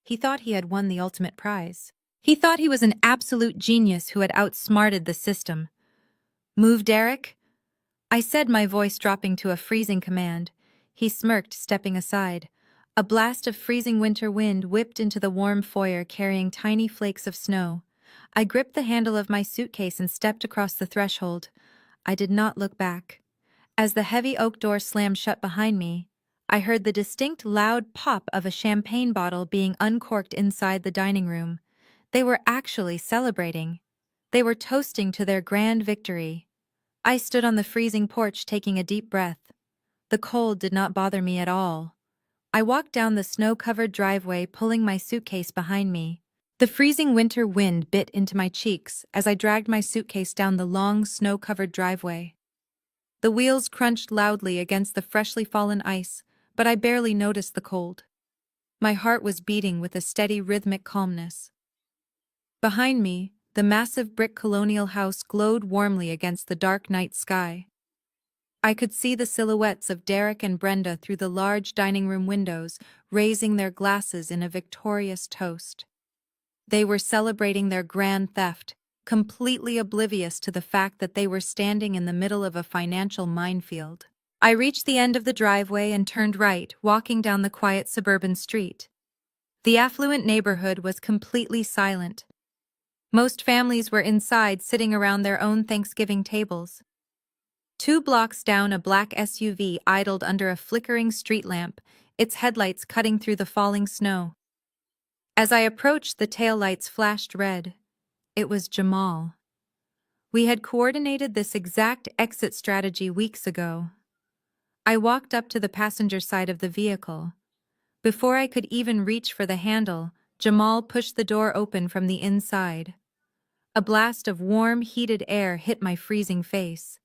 He thought he had won the ultimate prize. He thought he was an absolute genius who had outsmarted the system. "Move, Derek," I said, my voice dropping to a freezing command. He smirked, stepping aside. A blast of freezing winter wind whipped into the warm foyer, carrying tiny flakes of snow. I gripped the handle of my suitcase and stepped across the threshold. I did not look back. As the heavy oak door slammed shut behind me, I heard the distinct loud pop of a champagne bottle being uncorked inside the dining room. They were actually celebrating. They were toasting to their grand victory. I stood on the freezing porch, taking a deep breath. The cold did not bother me at all. I walked down the snow-covered driveway, pulling my suitcase behind me. The freezing winter wind bit into my cheeks as I dragged my suitcase down the long, snow-covered driveway. The wheels crunched loudly against the freshly fallen ice, but I barely noticed the cold. My heart was beating with a steady, rhythmic calmness. Behind me, the massive brick colonial house glowed warmly against the dark night sky. I could see the silhouettes of Derek and Brenda through the large dining room windows, raising their glasses in a victorious toast. They were celebrating their grand theft, completely oblivious to the fact that they were standing in the middle of a financial minefield. I reached the end of the driveway and turned right, walking down the quiet suburban street. The affluent neighborhood was completely silent. Most families were inside, sitting around their own Thanksgiving tables. 2 blocks down, a black SUV idled under a flickering street lamp, its headlights cutting through the falling snow. As I approached, the taillights flashed red. It was Jamal. We had coordinated this exact exit strategy weeks ago. I walked up to the passenger side of the vehicle. Before I could even reach for the handle, Jamal pushed the door open from the inside. A blast of warm, heated air hit my freezing face.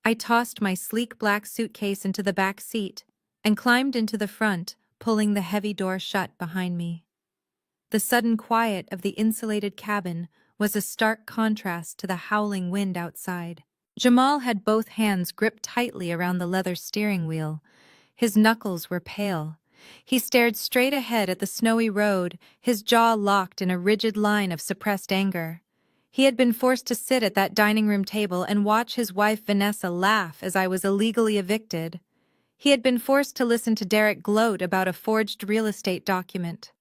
I tossed my sleek black suitcase into the back seat and climbed into the front, pulling the heavy door shut behind me. The sudden quiet of the insulated cabin was a stark contrast to the howling wind outside. Jamal had both hands gripped tightly around the leather steering wheel. His knuckles were pale. He stared straight ahead at the snowy road, his jaw locked in a rigid line of suppressed anger. He had been forced to sit at that dining room table and watch his wife Vanessa laugh as I was illegally evicted. He had been forced to listen to Derek gloat about a forged real estate document.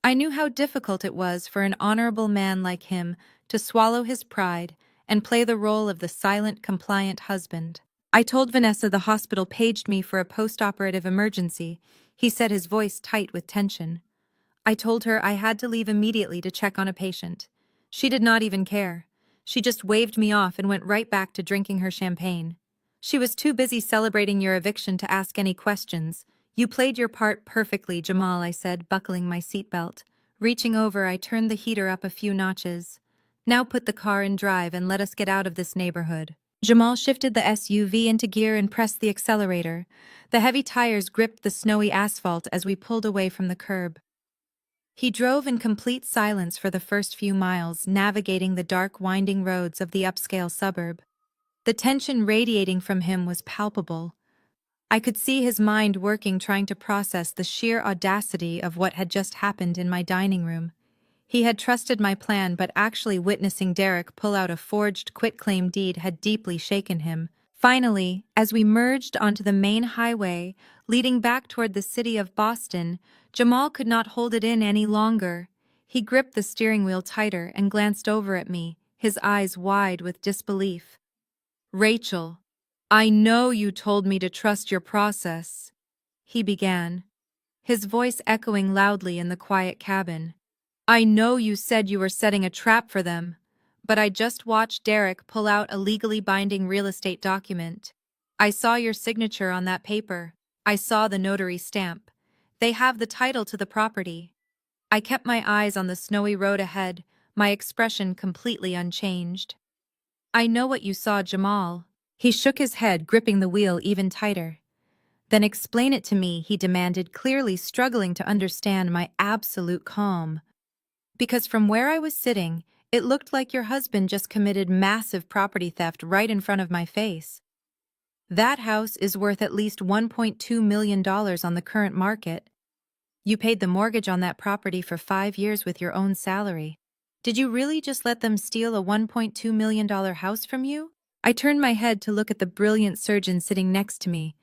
I knew how difficult it was for an honorable man like him to swallow his pride and play the role of the silent, compliant husband. I told Vanessa the hospital paged me for a post-operative emergency. He said, his voice tight with tension. I told her I had to leave immediately to check on a patient. She did not even care. She just waved me off and went right back to drinking her champagne. She was too busy celebrating your eviction to ask any questions. "You played your part perfectly, Jamal," I said, buckling my seatbelt. Reaching over, I turned the heater up a few notches. "Now put the car in drive and let us get out of this neighborhood." Jamal shifted the SUV into gear and pressed the accelerator. The heavy tires gripped the snowy asphalt as we pulled away from the curb. He drove in complete silence for the first few miles, navigating the dark, winding roads of the upscale suburb. The tension radiating from him was palpable. I could see his mind working, trying to process the sheer audacity of what had just happened in my dining room. He had trusted my plan, but actually witnessing Derek pull out a forged quitclaim deed had deeply shaken him. Finally, as we merged onto the main highway, leading back toward the city of Boston, Jamal could not hold it in any longer. He gripped the steering wheel tighter and glanced over at me, his eyes wide with disbelief. Rachel, I know you told me to trust your process, he began, his voice echoing loudly in the quiet cabin. I know you said you were setting a trap for them, but I just watched Derek pull out a legally binding real estate document. I saw your signature on that paper. I saw the notary stamp. They have the title to the property. I kept my eyes on the snowy road ahead, my expression completely unchanged. I know what you saw, Jamal. He shook his head, gripping the wheel even tighter. Then explain it to me, he demanded, clearly struggling to understand my absolute calm. Because from where I was sitting, it looked like your husband just committed massive property theft right in front of my face. That house is worth at least $1.2 million on the current market. You paid the mortgage on that property for 5 years with your own salary. Did you really just let them steal a $1.2 million house from you? I turned my head to look at the brilliant surgeon sitting next to me.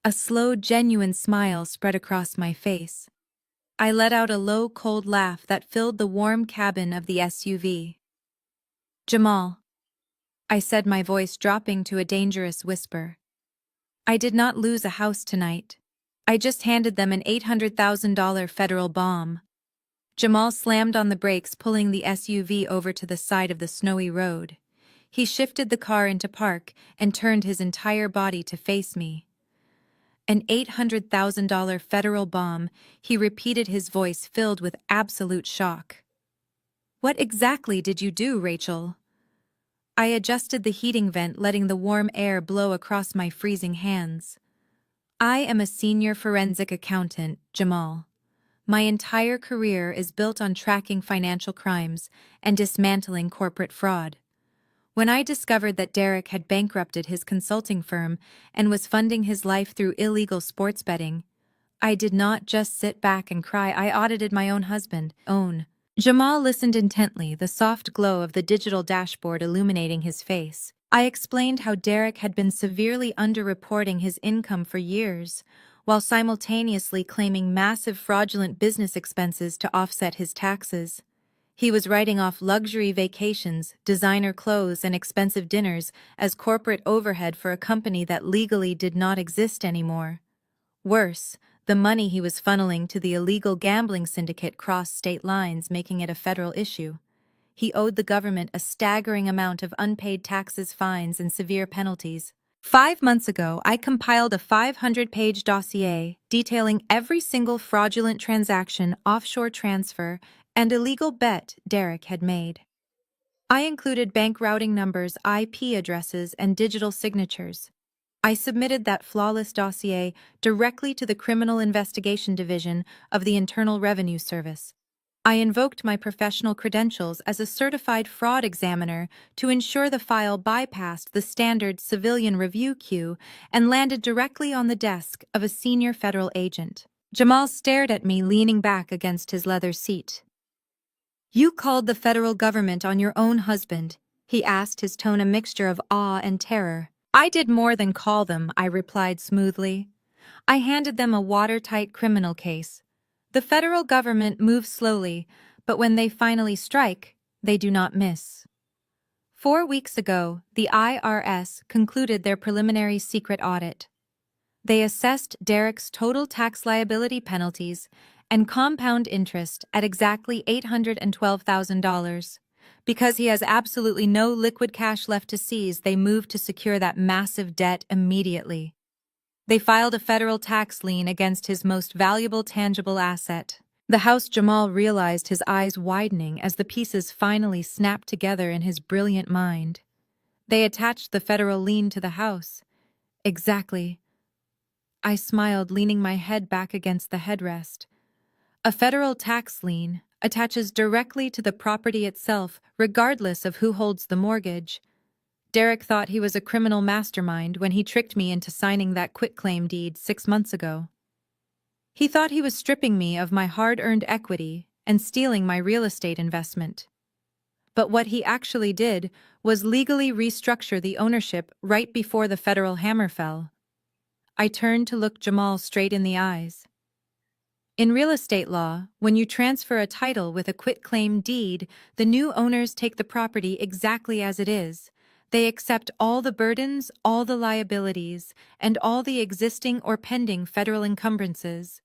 A slow, genuine smile spread across my face. I let out a low, cold laugh that filled the warm cabin of the SUV. Jamal, I said, my voice dropping to a dangerous whisper. I did not lose a house tonight. I just handed them an $800,000 federal bomb. Jamal slammed on the brakes, pulling the SUV over to the side of the snowy road. He shifted the car into park and turned his entire body to face me. An $800,000 federal bomb, he repeated, his voice filled with absolute shock. What exactly did you do, Rachel? I adjusted the heating vent, letting the warm air blow across my freezing hands. I am a senior forensic accountant, Jamal. My entire career is built on tracking financial crimes and dismantling corporate fraud. When I discovered that Derek had bankrupted his consulting firm and was funding his life through illegal sports betting, I did not just sit back and cry. I audited my own husband. Jamal listened intently, the soft glow of the digital dashboard illuminating his face. I explained how Derek had been severely underreporting his income for years, while simultaneously claiming massive fraudulent business expenses to offset his taxes. He was writing off luxury vacations, designer clothes, and expensive dinners as corporate overhead for a company that legally did not exist anymore. Worse, the money he was funneling to the illegal gambling syndicate crossed state lines, making it a federal issue. He owed the government a staggering amount of unpaid taxes, fines, and severe penalties. 5 months ago, I compiled a 500-page dossier detailing every single fraudulent transaction, offshore transfer, and illegal bet Derek had made. I included bank routing numbers, IP addresses, and digital signatures. I submitted that flawless dossier directly to the Criminal Investigation Division of the Internal Revenue Service. I invoked my professional credentials as a certified fraud examiner to ensure the file bypassed the standard civilian review queue and landed directly on the desk of a senior federal agent. Jamal stared at me, leaning back against his leather seat. You called the federal government on your own husband, he asked, his tone a mixture of awe and terror. I did more than call them, I replied smoothly. I handed them a watertight criminal case. The federal government moves slowly, but when they finally strike, they do not miss. 4 weeks ago, the IRS concluded their preliminary secret audit. They assessed Derek's total tax liability, penalties, and compound interest at exactly $812,000. Because he has absolutely no liquid cash left to seize, they moved to secure that massive debt immediately. They filed a federal tax lien against his most valuable tangible asset, the house. Jamal realized, his eyes widening as the pieces finally snapped together in his brilliant mind. They attached the federal lien to the house. Exactly. I smiled, leaning my head back against the headrest. A federal tax lien attaches directly to the property itself, regardless of who holds the mortgage. Derek thought he was a criminal mastermind when he tricked me into signing that quitclaim deed 6 months ago. He thought he was stripping me of my hard-earned equity and stealing my real estate investment. But what he actually did was legally restructure the ownership right before the federal hammer fell. I turned to look Jamal straight in the eyes. In real estate law, when you transfer a title with a quitclaim deed, the new owners take the property exactly as it is. They accept all the burdens, all the liabilities, and all the existing or pending federal encumbrances.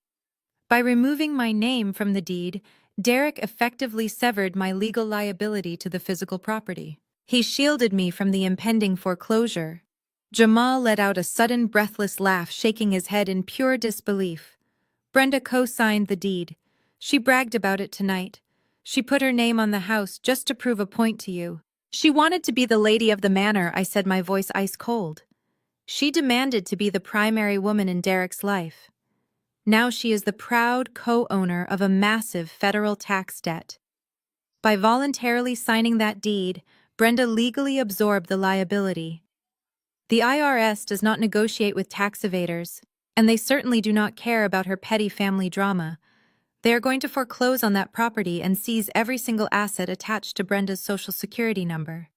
By removing my name from the deed, Derek effectively severed my legal liability to the physical property. He shielded me from the impending foreclosure. Jamal let out a sudden breathless laugh, shaking his head in pure disbelief. Brenda co-signed the deed. She bragged about it tonight. She put her name on the house just to prove a point to you. She wanted to be the lady of the manor, I said, my voice ice cold. She demanded to be the primary woman in Derek's life. Now she is the proud co-owner of a massive federal tax debt. By voluntarily signing that deed, Brenda legally absorbed the liability. The IRS does not negotiate with tax evaders, and they certainly do not care about her petty family drama. They are going to foreclose on that property and seize every single asset attached to Brenda's social security number.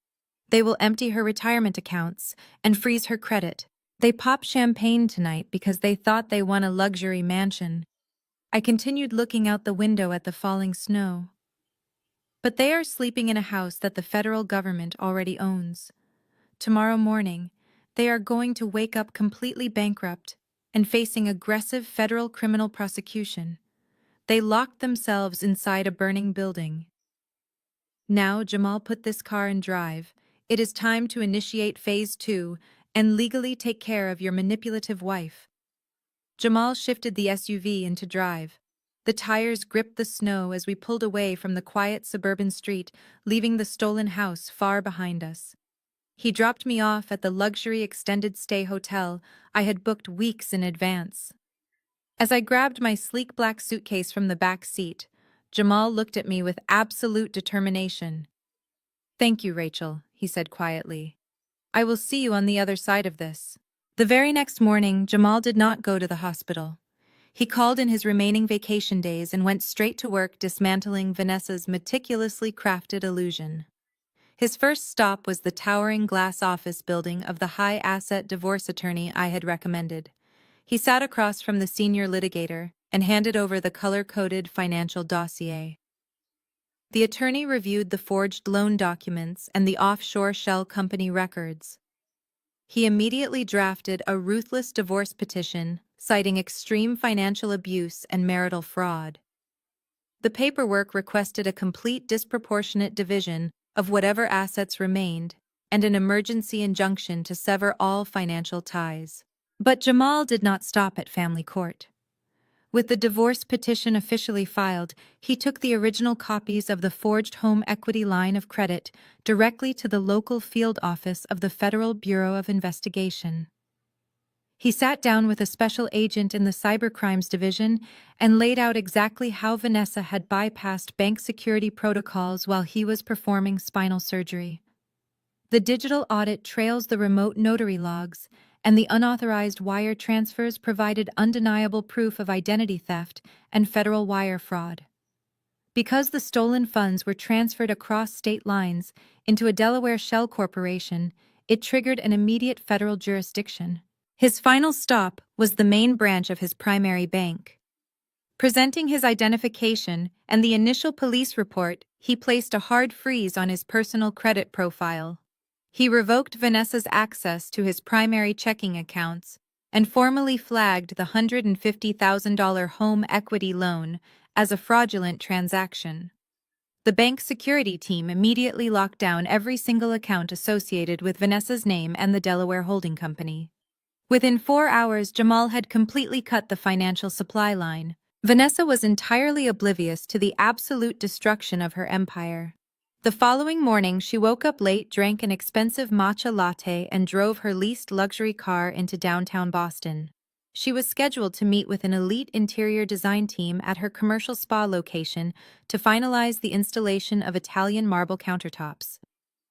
They will empty her retirement accounts and freeze her credit. They popped champagne tonight because they thought they won a luxury mansion. I continued looking out the window at the falling snow. But they are sleeping in a house that the federal government already owns. Tomorrow morning, they are going to wake up completely bankrupt and facing aggressive federal criminal prosecution. They locked themselves inside a burning building. Now, Jamal, put this car in drive. It is time to initiate phase 2 and legally take care of your manipulative wife. Jamal shifted the SUV into drive. The tires gripped the snow as we pulled away from the quiet suburban street, leaving the stolen house far behind us. He dropped me off at the luxury extended stay hotel I had booked weeks in advance. As I grabbed my sleek black suitcase from the back seat, Jamal looked at me with absolute determination. "Thank you, Rachel," he said quietly. "I will see you on the other side of this." The very next morning, Jamal did not go to the hospital. He called in his remaining vacation days and went straight to work dismantling Vanessa's meticulously crafted illusion. His first stop was the towering glass office building of the high-asset divorce attorney I had recommended. He sat across from the senior litigator and handed over the color-coded financial dossier. The attorney reviewed the forged loan documents and the offshore shell company records. He immediately drafted a ruthless divorce petition citing extreme financial abuse and marital fraud. The paperwork requested a complete disproportionate division of whatever assets remained and an emergency injunction to sever all financial ties. But Jamal did not stop at family court. With the divorce petition officially filed, he took the original copies of the forged home equity line of credit directly to the local field office of the Federal Bureau of Investigation. He sat down with a special agent in the cybercrimes division and laid out exactly how Vanessa had bypassed bank security protocols while he was performing spinal surgery. The digital audit trails the remote notary logs, and the unauthorized wire transfers provided undeniable proof of identity theft and federal wire fraud. Because the stolen funds were transferred across state lines into a Delaware shell corporation, it triggered an immediate federal jurisdiction. His final stop was the main branch of his primary bank. Presenting his identification and the initial police report, he placed a hard freeze on his personal credit profile. He revoked Vanessa's access to his primary checking accounts and formally flagged the $150,000 home equity loan as a fraudulent transaction. The bank security team immediately locked down every single account associated with Vanessa's name and the Delaware holding company. Within 4 hours, Jamal had completely cut the financial supply line. Vanessa was entirely oblivious to the absolute destruction of her empire. The following morning, she woke up late, drank an expensive matcha latte, and drove her leased luxury car into downtown Boston. She was scheduled to meet with an elite interior design team at her commercial spa location to finalize the installation of Italian marble countertops.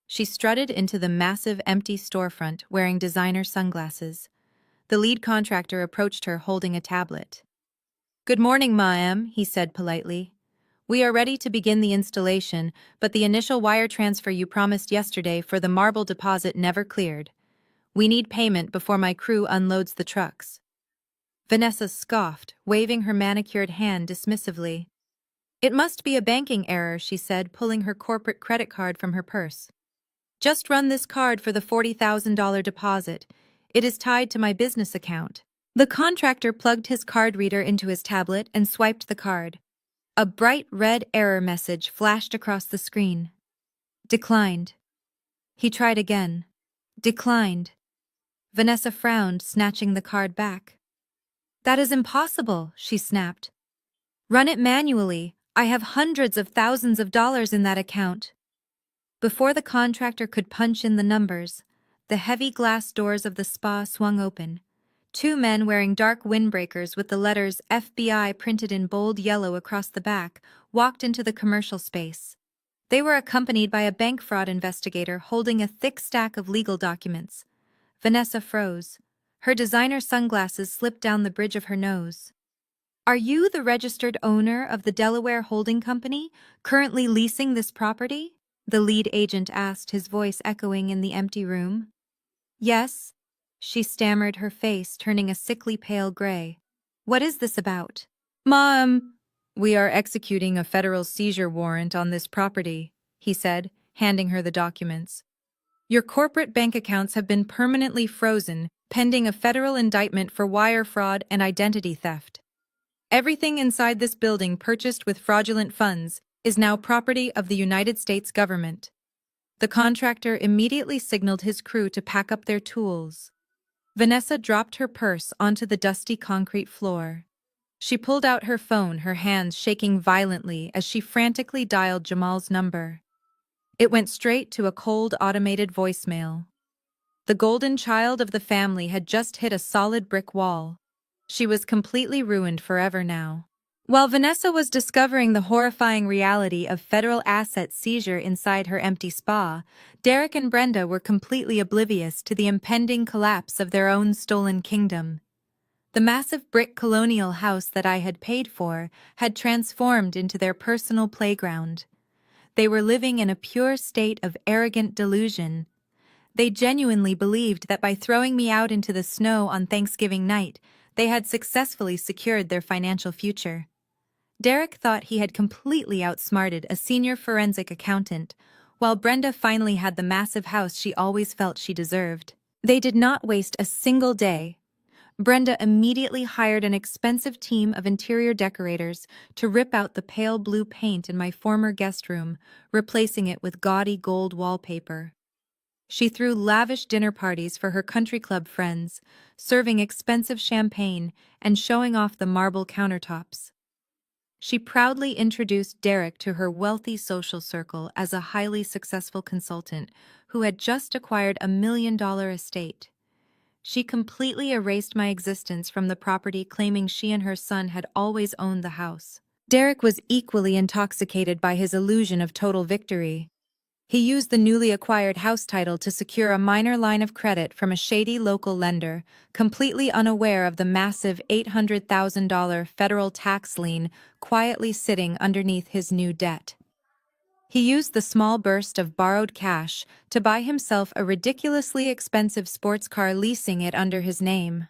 She strutted into the massive empty storefront wearing designer sunglasses. The lead contractor approached her holding a tablet. "Good morning, ma'am," he said politely. "We are ready to begin the installation, but the initial wire transfer you promised yesterday for the marble deposit never cleared. We need payment before my crew unloads the trucks." Vanessa scoffed, waving her manicured hand dismissively. "It must be a banking error," she said, pulling her corporate credit card from her purse. Just run this card for the $40,000 deposit. It is tied to my business account. The contractor plugged his card reader into his tablet and swiped the card. A bright red error message flashed across the screen. Declined. He tried again. Declined. Vanessa frowned, snatching the card back. That is impossible, she snapped. Run it manually. I have hundreds of thousands of dollars in that account. Before the contractor could punch in the numbers, the heavy glass doors of the spa swung open. Two men wearing dark windbreakers with the letters FBI printed in bold yellow across the back walked into the commercial space. They were accompanied by a bank fraud investigator holding a thick stack of legal documents. Vanessa froze. Her designer sunglasses slipped down the bridge of her nose. Are you the registered owner of the Delaware Holding Company, currently leasing this property? The lead agent asked, his voice echoing in the empty room. Yes, she stammered, her face turning a sickly pale gray. What is this about? Mom, we are executing a federal seizure warrant on this property, he said, handing her the documents. Your corporate bank accounts have been permanently frozen, pending a federal indictment for wire fraud and identity theft. Everything inside this building purchased with fraudulent funds is now property of the United States government. The contractor immediately signaled his crew to pack up their tools. Vanessa dropped her purse onto the dusty concrete floor. She pulled out her phone, her hands shaking violently as she frantically dialed Jamal's number. It went straight to a cold automated voicemail. The golden child of the family had just hit a solid brick wall. She was completely ruined forever now. While Vanessa was discovering the horrifying reality of federal asset seizure inside her empty spa, Derek and Brenda were completely oblivious to the impending collapse of their own stolen kingdom. The massive brick colonial house that I had paid for had transformed into their personal playground. They were living in a pure state of arrogant delusion. They genuinely believed that by throwing me out into the snow on Thanksgiving night, they had successfully secured their financial future. Derek thought he had completely outsmarted a senior forensic accountant, while Brenda finally had the massive house she always felt she deserved. They did not waste a single day. Brenda immediately hired an expensive team of interior decorators to rip out the pale blue paint in my former guest room, replacing it with gaudy gold wallpaper. She threw lavish dinner parties for her country club friends, serving expensive champagne and showing off the marble countertops. She proudly introduced Derek to her wealthy social circle as a highly successful consultant who had just acquired a $1 million estate. She completely erased my existence from the property, claiming she and her son had always owned the house. Derek was equally intoxicated by his illusion of total victory. He used the newly acquired house title to secure a minor line of credit from a shady local lender, completely unaware of the massive $800,000 federal tax lien quietly sitting underneath his new debt. He used the small burst of borrowed cash to buy himself a ridiculously expensive sports car, leasing it under his name.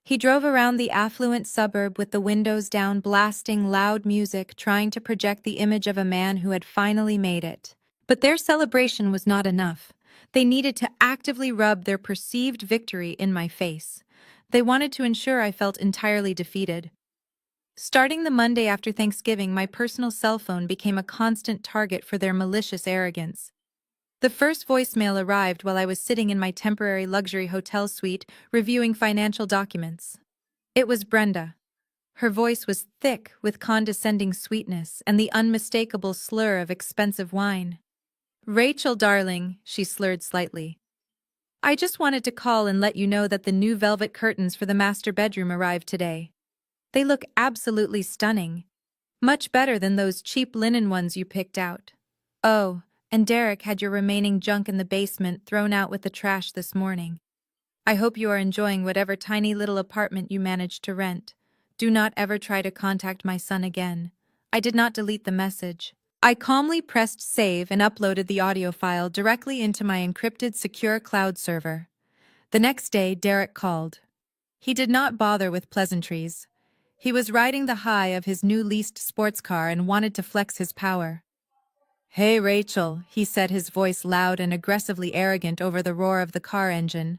He drove around the affluent suburb with the windows down, blasting loud music, trying to project the image of a man who had finally made it. But their celebration was not enough. They needed to actively rub their perceived victory in my face. They wanted to ensure I felt entirely defeated. Starting the Monday after Thanksgiving, my personal cell phone became a constant target for their malicious arrogance. The first voicemail arrived while I was sitting in my temporary luxury hotel suite reviewing financial documents. It was Brenda. Her voice was thick with condescending sweetness and the unmistakable slur of expensive wine. Rachel, darling, she slurred slightly. I just wanted to call and let you know that the new velvet curtains for the master bedroom arrived today. They look absolutely stunning. Much better than those cheap linen ones you picked out. Oh, and Derek had your remaining junk in the basement thrown out with the trash this morning. I hope you are enjoying whatever tiny little apartment you managed to rent. Do not ever try to contact my son again. I did not delete the message. I calmly pressed save and uploaded the audio file directly into my encrypted secure cloud server. The next day, Derek called. He did not bother with pleasantries. He was riding the high of his new leased sports car and wanted to flex his power. Hey, Rachel, he said, his voice loud and aggressively arrogant over the roar of the car engine.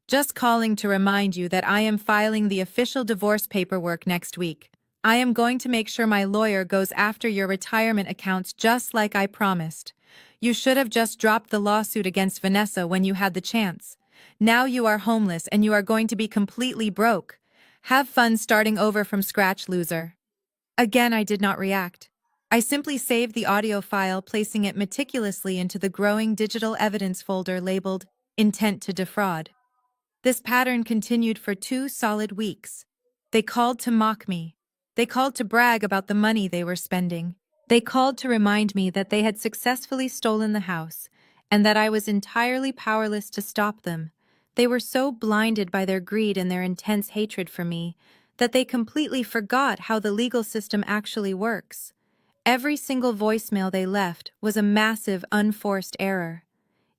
Just calling to remind you that I am filing the official divorce paperwork next week. I am going to make sure my lawyer goes after your retirement accounts just like I promised. You should have just dropped the lawsuit against Vanessa when you had the chance. Now you are homeless and you are going to be completely broke. Have fun starting over from scratch, loser. Again, I did not react. I simply saved the audio file, placing it meticulously into the growing digital evidence folder labeled Intent to Defraud. This pattern continued for 2 solid weeks. They called to mock me. They called to brag about the money they were spending. They called to remind me that they had successfully stolen the house, and that I was entirely powerless to stop them. They were so blinded by their greed and their intense hatred for me that they completely forgot how the legal system actually works. Every single voicemail they left was a massive, unforced error.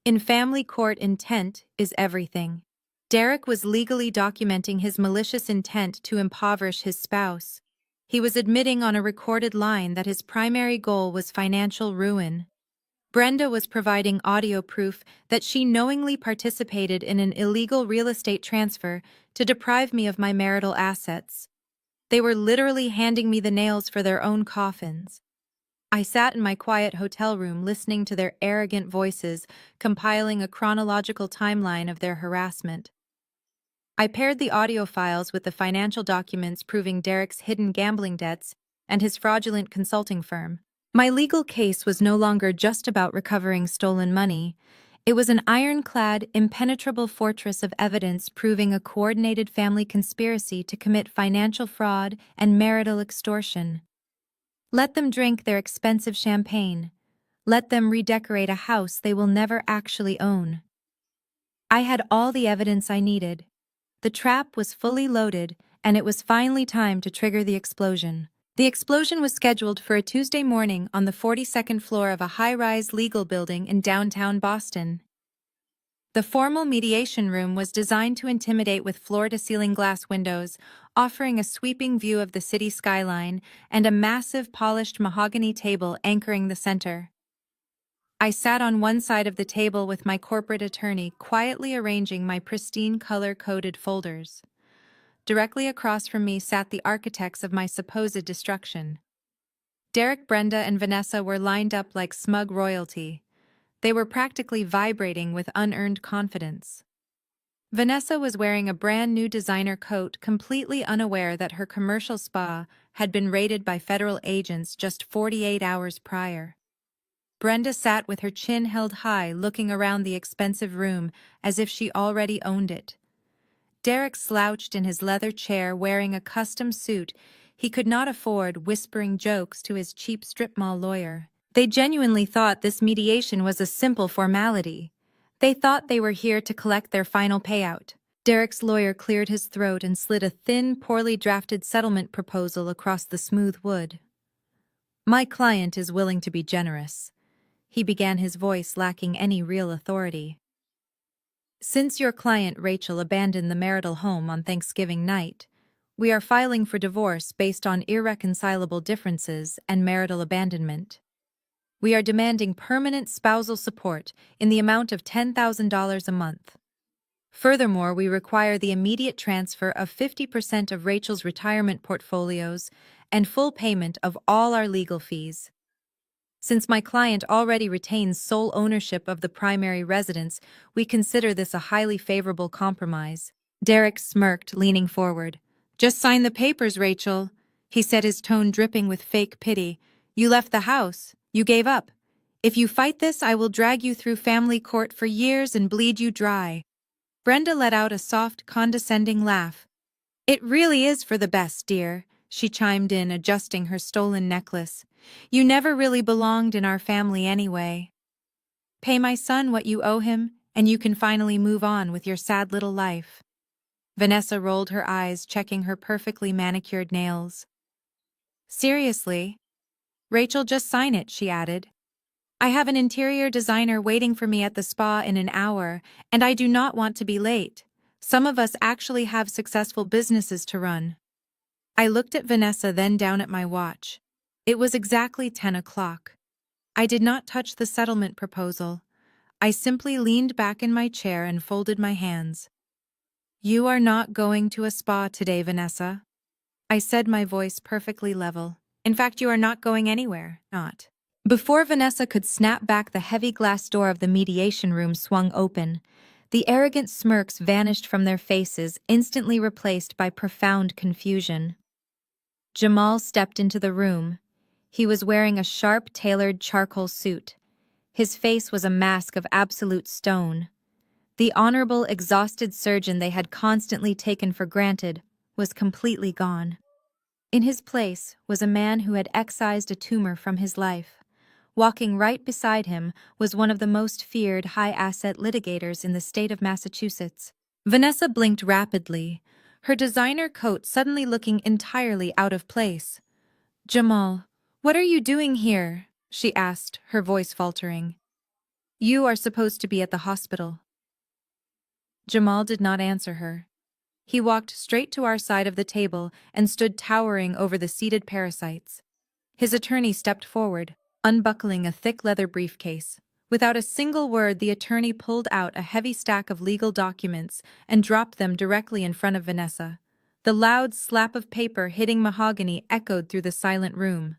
In family court, intent is everything. Derek was legally documenting his malicious intent to impoverish his spouse. He was admitting on a recorded line that his primary goal was financial ruin. Brenda was providing audio proof that she knowingly participated in an illegal real estate transfer to deprive me of my marital assets. They were literally handing me the nails for their own coffins. I sat in my quiet hotel room listening to their arrogant voices, compiling a chronological timeline of their harassment. I paired the audio files with the financial documents proving Derek's hidden gambling debts and his fraudulent consulting firm. My legal case was no longer just about recovering stolen money. It was an ironclad, impenetrable fortress of evidence proving a coordinated family conspiracy to commit financial fraud and marital extortion. Let them drink their expensive champagne. Let them redecorate a house they will never actually own. I had all the evidence I needed. The trap was fully loaded, and it was finally time to trigger the explosion. The explosion was scheduled for a Tuesday morning on the 42nd floor of a high-rise legal building in downtown Boston. The formal mediation room was designed to intimidate with floor-to-ceiling glass windows, offering a sweeping view of the city skyline and a massive polished mahogany table anchoring the center. I sat on one side of the table with my corporate attorney quietly arranging my pristine color-coded folders. Directly across from me sat the architects of my supposed destruction. Derek, Brenda, and Vanessa were lined up like smug royalty. They were practically vibrating with unearned confidence. Vanessa was wearing a brand new designer coat, completely unaware that her commercial spa had been raided by federal agents just 48 hours prior. Brenda sat with her chin held high, looking around the expensive room as if she already owned it. Derek slouched in his leather chair wearing a custom suit he could not afford, whispering jokes to his cheap strip mall lawyer. They genuinely thought this mediation was a simple formality. They thought they were here to collect their final payout. Derek's lawyer cleared his throat and slid a thin, poorly drafted settlement proposal across the smooth wood. "My client is willing to be generous," he began, his voice lacking any real authority. "Since your client Rachel abandoned the marital home on Thanksgiving night, we are filing for divorce based on irreconcilable differences and marital abandonment. We are demanding permanent spousal support in the amount of $10,000 a month. Furthermore, we require the immediate transfer of 50% of Rachel's retirement portfolios and full payment of all our legal fees. Since my client already retains sole ownership of the primary residence, we consider this a highly favorable compromise." Derek smirked, leaning forward. "Just sign the papers, Rachel," he said, his tone dripping with fake pity. "You left the house. You gave up. If you fight this, I will drag you through family court for years and bleed you dry." Brenda let out a soft, condescending laugh. "It really is for the best, dear," she chimed in, adjusting her stolen necklace. "You never really belonged in our family anyway. Pay my son what you owe him, and you can finally move on with your sad little life." Vanessa rolled her eyes, checking her perfectly manicured nails. "Seriously? Rachel, just sign it," she added. "I have an interior designer waiting for me at the spa in an hour, and I do not want to be late. Some of us actually have successful businesses to run." I looked at Vanessa, then down at my watch. It was exactly 10 o'clock. I did not touch the settlement proposal. I simply leaned back in my chair and folded my hands. You are not going to a spa today, Vanessa. I said, my voice perfectly level. In fact, you are not going anywhere, not. Before Vanessa could snap back, the heavy glass door of the mediation room swung open. The arrogant smirks vanished from their faces, instantly replaced by profound confusion. Jamal stepped into the room. He was wearing a sharp, tailored charcoal suit. His face was a mask of absolute stone. The honorable, exhausted surgeon they had constantly taken for granted was completely gone. In his place was a man who had excised a tumor from his life. Walking right beside him was one of the most feared high-asset litigators in the state of Massachusetts. Vanessa blinked rapidly, her designer coat suddenly looking entirely out of place. "Jamal, what are you doing here?" she asked, her voice faltering. "You are supposed to be at the hospital." Jamal did not answer her. He walked straight to our side of the table and stood towering over the seated parasites. His attorney stepped forward, unbuckling a thick leather briefcase. Without a single word, the attorney pulled out a heavy stack of legal documents and dropped them directly in front of Vanessa. The loud slap of paper hitting mahogany echoed through the silent room.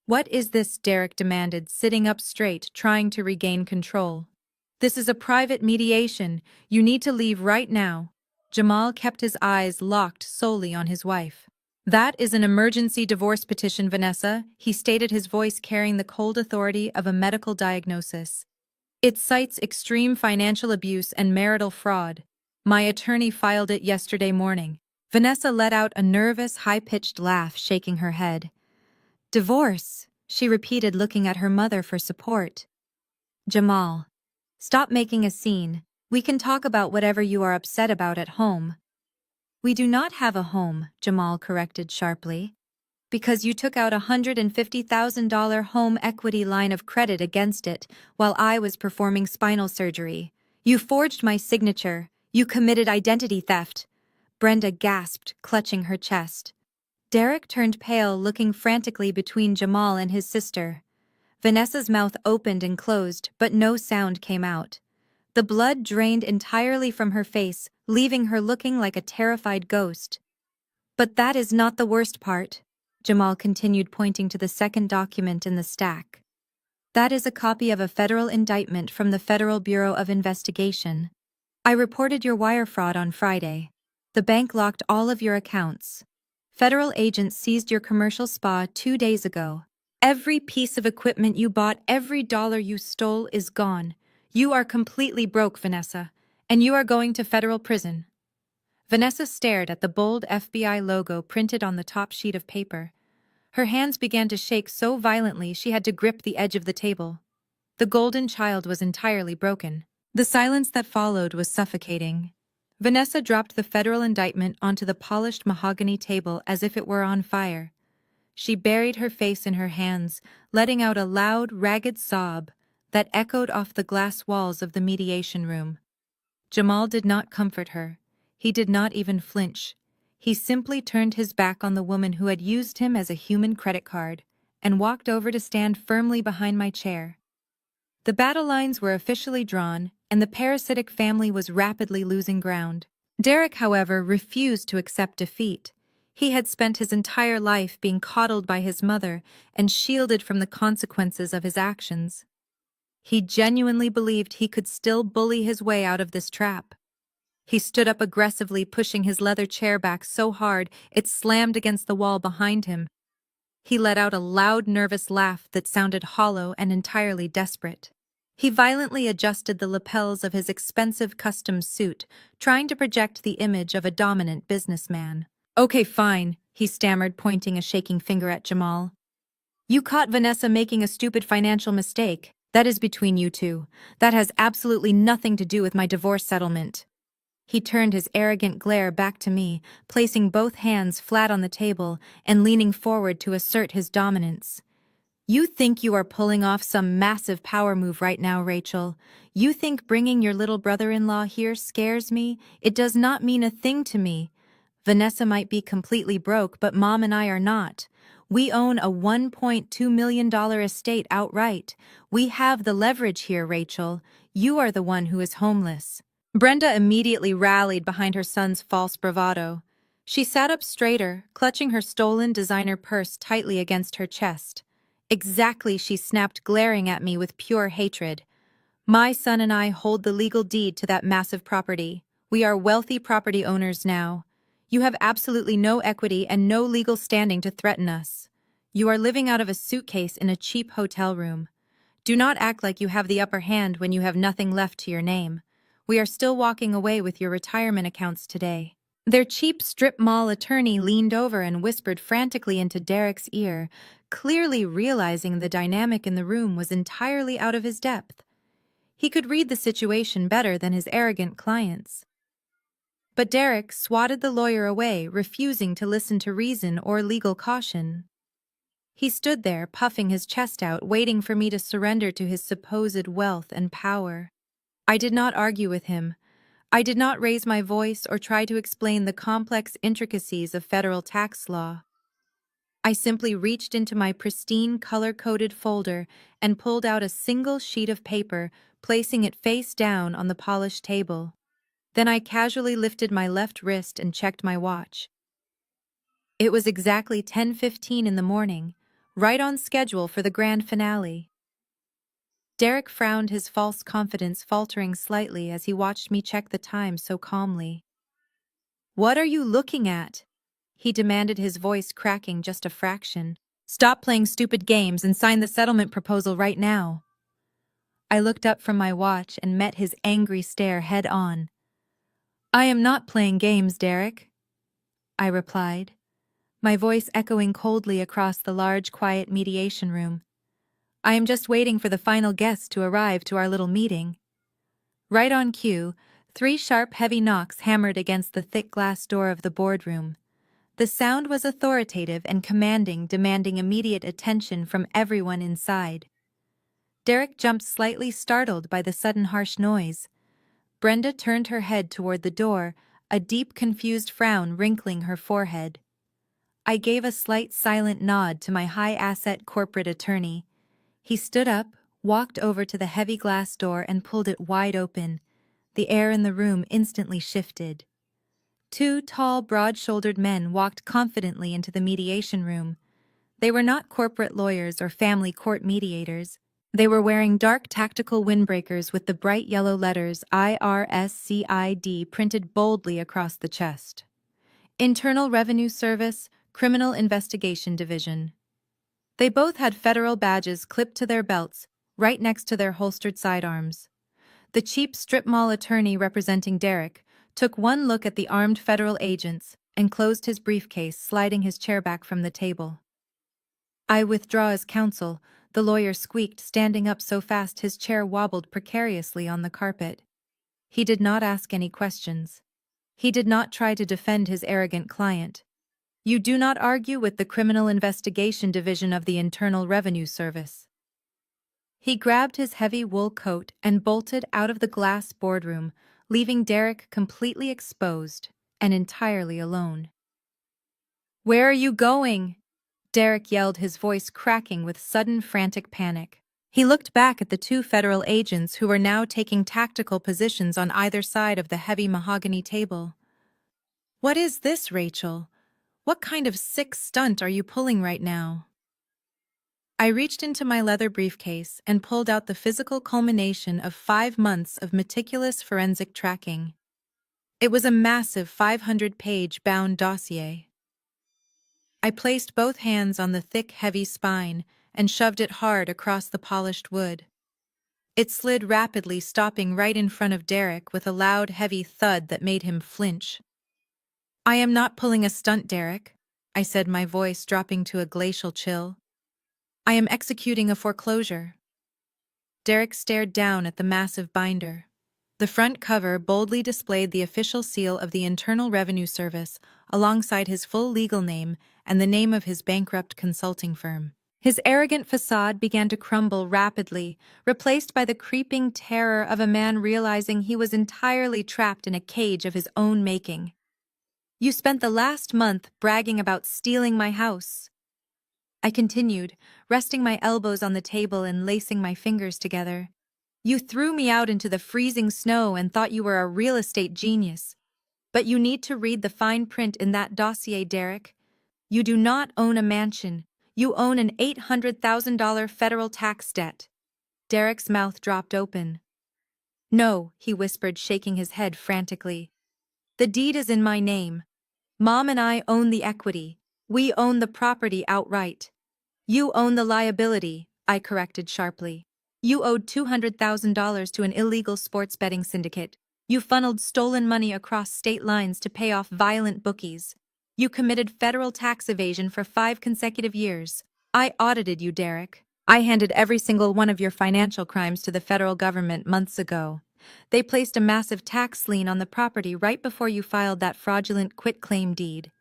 "What is this?" Derek demanded, sitting up straight, trying to regain control. "This is a private mediation. You need to leave right now." Jamal kept his eyes locked solely on his wife. "That is an emergency divorce petition, Vanessa," he stated, his voice carrying the cold authority of a medical diagnosis. "It cites extreme financial abuse and marital fraud. My attorney filed it yesterday morning." Vanessa let out a nervous, high-pitched laugh, shaking her head. "Divorce," she repeated, looking at her mother for support. "Jamal, stop making a scene. We can talk about whatever you are upset about at home." "We do not have a home," Jamal corrected sharply. "Because you took out a $150,000 home equity line of credit against it while I was performing spinal surgery. You forged my signature. You committed identity theft." Brenda gasped, clutching her chest. Derek turned pale, looking frantically between Jamal and his sister. Vanessa's mouth opened and closed, but no sound came out. The blood drained entirely from her face, leaving her looking like a terrified ghost. "But that is not the worst part," Jamal continued, pointing to the second document in the stack. "That is a copy of a federal indictment from the Federal Bureau of Investigation. I reported your wire fraud on Friday. The bank locked all of your accounts. Federal agents seized your commercial spa 2 days ago. Every piece of equipment you bought, every dollar you stole is gone. You are completely broke, Vanessa, and you are going to federal prison." Vanessa stared at the bold FBI logo printed on the top sheet of paper. Her hands began to shake so violently she had to grip the edge of the table. The golden child was entirely broken. The silence that followed was suffocating. Vanessa dropped the federal indictment onto the polished mahogany table as if it were on fire. She buried her face in her hands, letting out a loud, ragged sob that echoed off the glass walls of the mediation room. Jamal did not comfort her. He did not even flinch. He simply turned his back on the woman who had used him as a human credit card and walked over to stand firmly behind my chair. The battle lines were officially drawn, and the parasitic family was rapidly losing ground. Derek, however, refused to accept defeat. He had spent his entire life being coddled by his mother and shielded from the consequences of his actions. He genuinely believed he could still bully his way out of this trap. He stood up aggressively, pushing his leather chair back so hard it slammed against the wall behind him. He let out a loud, nervous laugh that sounded hollow and entirely desperate. He violently adjusted the lapels of his expensive custom suit, trying to project the image of a dominant businessman. "Okay, fine," he stammered, pointing a shaking finger at Jamal. "You caught Vanessa making a stupid financial mistake. That is between you two. That has absolutely nothing to do with my divorce settlement." He turned his arrogant glare back to me, placing both hands flat on the table and leaning forward to assert his dominance. "You think you are pulling off some massive power move right now, Rachel. You think bringing your little brother-in-law here scares me? It does not mean a thing to me. Vanessa might be completely broke, but Mom and I are not. We own a $1.2 million estate outright. We have the leverage here, Rachel. You are the one who is homeless. Brenda immediately rallied behind her son's false bravado. She sat up straighter, clutching her stolen designer purse tightly against her chest. Exactly, she snapped, glaring at me with pure hatred. My son and I hold the legal deed to that massive property. We are wealthy property owners now. You have absolutely no equity and no legal standing to threaten us. You are living out of a suitcase in a cheap hotel room. Do not act like you have the upper hand when you have nothing left to your name. We are still walking away with your retirement accounts today. Their cheap strip mall attorney leaned over and whispered frantically into Derek's ear, clearly realizing the dynamic in the room was entirely out of his depth. He could read the situation better than his arrogant clients. But Derek swatted the lawyer away, refusing to listen to reason or legal caution. He stood there, puffing his chest out, waiting for me to surrender to his supposed wealth and power. I did not argue with him. I did not raise my voice or try to explain the complex intricacies of federal tax law. I simply reached into my pristine color-coded folder and pulled out a single sheet of paper, placing it face down on the polished table. Then I casually lifted my left wrist and checked my watch. It was exactly 10:15 in the morning, right on schedule for the grand finale. Derek frowned, his false confidence faltering slightly as he watched me check the time so calmly. "What are you looking at?" he demanded, his voice cracking just a fraction. "Stop playing stupid games and sign the settlement proposal right now." I looked up from my watch and met his angry stare head on. "I am not playing games, Derek," I replied, my voice echoing coldly across the large, quiet mediation room. "I am just waiting for the final guests to arrive to our little meeting." Right on cue, 3 sharp, heavy knocks hammered against the thick glass door of the boardroom. The sound was authoritative and commanding, demanding immediate attention from everyone inside. Derek jumped, slightly startled by the sudden harsh noise. Brenda turned her head toward the door, a deep, confused frown wrinkling her forehead. I gave a slight, silent nod to my high-asset corporate attorney. He stood up, walked over to the heavy glass door and pulled it wide open. The air in the room instantly shifted. 2 tall, broad-shouldered men walked confidently into the mediation room. They were not corporate lawyers or family court mediators. They were wearing dark tactical windbreakers with the bright yellow letters IRSCID printed boldly across the chest. Internal Revenue Service, Criminal Investigation Division. They both had federal badges clipped to their belts, right next to their holstered sidearms. The cheap strip mall attorney representing Derek took one look at the armed federal agents and closed his briefcase, sliding his chair back from the table. "I withdraw as counsel," the lawyer squeaked, standing up so fast his chair wobbled precariously on the carpet. He did not ask any questions. He did not try to defend his arrogant client. "You do not argue with the Criminal Investigation Division of the Internal Revenue Service." He grabbed his heavy wool coat and bolted out of the glass boardroom, leaving Derek completely exposed and entirely alone. "Where are you going?" Derek yelled, his voice cracking with sudden frantic panic. He looked back at the 2 federal agents who were now taking tactical positions on either side of the heavy mahogany table. "What is this, Rachel? What kind of sick stunt are you pulling right now?" I reached into my leather briefcase and pulled out the physical culmination of 5 months of meticulous forensic tracking. It was a massive 500-page bound dossier. I placed both hands on the thick, heavy spine and shoved it hard across the polished wood. It slid rapidly, stopping right in front of Derek with a loud, heavy thud that made him flinch. "I am not pulling a stunt, Derek," I said, my voice dropping to a glacial chill. "I am executing a foreclosure." Derek stared down at the massive binder. The front cover boldly displayed the official seal of the Internal Revenue Service, alongside his full legal name and the name of his bankrupt consulting firm. His arrogant facade began to crumble rapidly, replaced by the creeping terror of a man realizing he was entirely trapped in a cage of his own making. "You spent the last month bragging about stealing my house." I continued, resting my elbows on the table and lacing my fingers together. You threw me out into the freezing snow and thought you were a real estate genius. But you need to read the fine print in that dossier, Derek. You do not own a mansion. You own an $800,000 federal tax debt. Derek's mouth dropped open. No, he whispered, shaking his head frantically. The deed is in my name. Mom and I own the equity. We own the property outright. You own the liability, I corrected sharply. You owed $200,000 to an illegal sports betting syndicate. You funneled stolen money across state lines to pay off violent bookies. You committed federal tax evasion for 5 consecutive years. I audited you, Derek. I handed every single one of your financial crimes to the federal government months ago. They placed a massive tax lien on the property right before you filed that fraudulent quitclaim deed.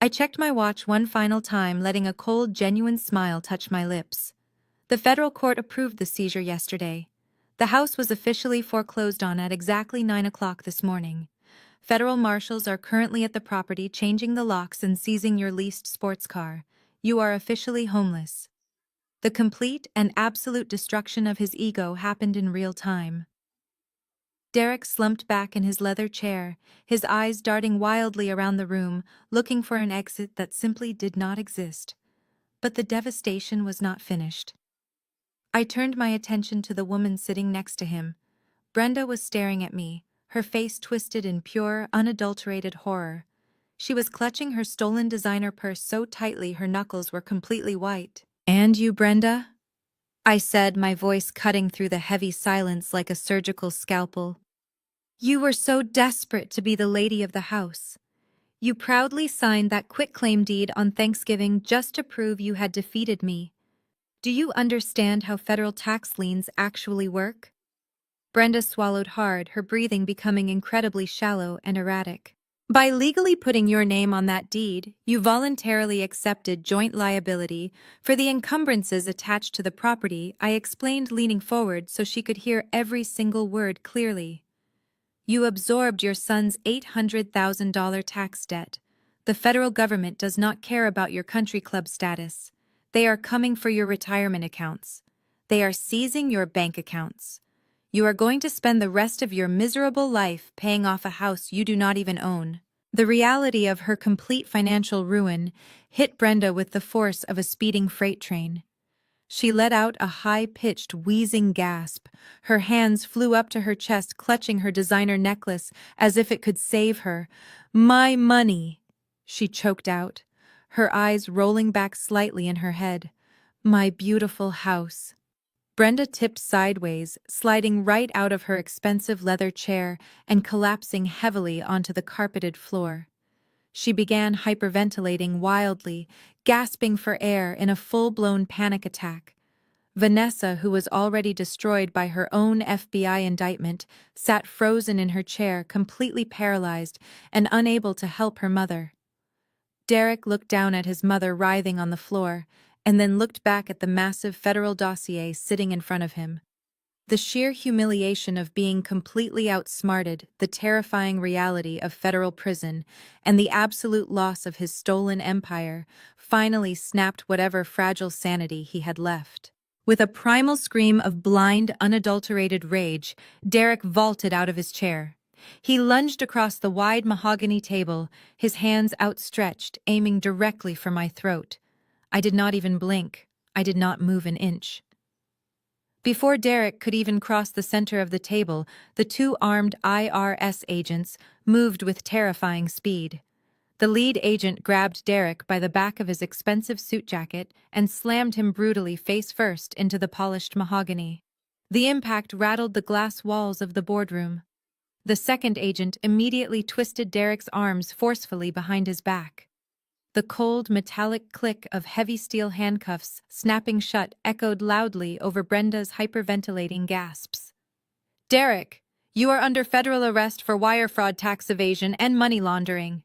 I checked my watch one final time, letting a cold, genuine smile touch my lips. The federal court approved the seizure yesterday. The house was officially foreclosed on at exactly 9 o'clock this morning. Federal marshals are currently at the property changing the locks and seizing your leased sports car. You are officially homeless. The complete and absolute destruction of his ego happened in real time. Derek slumped back in his leather chair, his eyes darting wildly around the room, looking for an exit that simply did not exist. But the devastation was not finished. I turned my attention to the woman sitting next to him. Brenda was staring at me, her face twisted in pure, unadulterated horror. She was clutching her stolen designer purse so tightly her knuckles were completely white. "And you, Brenda?" I said, my voice cutting through the heavy silence like a surgical scalpel. "You were so desperate to be the lady of the house. You proudly signed that quitclaim deed on Thanksgiving just to prove you had defeated me. Do you understand how federal tax liens actually work?" Brenda swallowed hard, her breathing becoming incredibly shallow and erratic. "By legally putting your name on that deed, you voluntarily accepted joint liability for the encumbrances attached to the property," I explained, leaning forward so she could hear every single word clearly. "You absorbed your son's $800,000 tax debt. The federal government does not care about your country club status. They are coming for your retirement accounts. They are seizing your bank accounts. You are going to spend the rest of your miserable life paying off a house you do not even own." The reality of her complete financial ruin hit Brenda with the force of a speeding freight train. She let out a high-pitched, wheezing gasp. Her hands flew up to her chest, clutching her designer necklace as if it could save her. "My money," she choked out, her eyes rolling back slightly in her head. "My beautiful house." Brenda tipped sideways, sliding right out of her expensive leather chair and collapsing heavily onto the carpeted floor. She began hyperventilating wildly, gasping for air in a full-blown panic attack. Vanessa, who was already destroyed by her own FBI indictment, sat frozen in her chair, completely paralyzed and unable to help her mother. Derek looked down at his mother writhing on the floor, and then looked back at the massive federal dossier sitting in front of him. The sheer humiliation of being completely outsmarted, the terrifying reality of federal prison, and the absolute loss of his stolen empire finally snapped whatever fragile sanity he had left. With a primal scream of blind, unadulterated rage, Derek vaulted out of his chair. He lunged across the wide mahogany table, his hands outstretched, aiming directly for my throat. I did not even blink. I did not move an inch. Before Derek could even cross the center of the table, the 2 armed IRS agents moved with terrifying speed. The lead agent grabbed Derek by the back of his expensive suit jacket and slammed him brutally face first into the polished mahogany. The impact rattled the glass walls of the boardroom. The second agent immediately twisted Derek's arms forcefully behind his back. The cold, metallic click of heavy steel handcuffs snapping shut echoed loudly over Brenda's hyperventilating gasps. "Derek, you are under federal arrest for wire fraud, tax evasion, and money laundering,"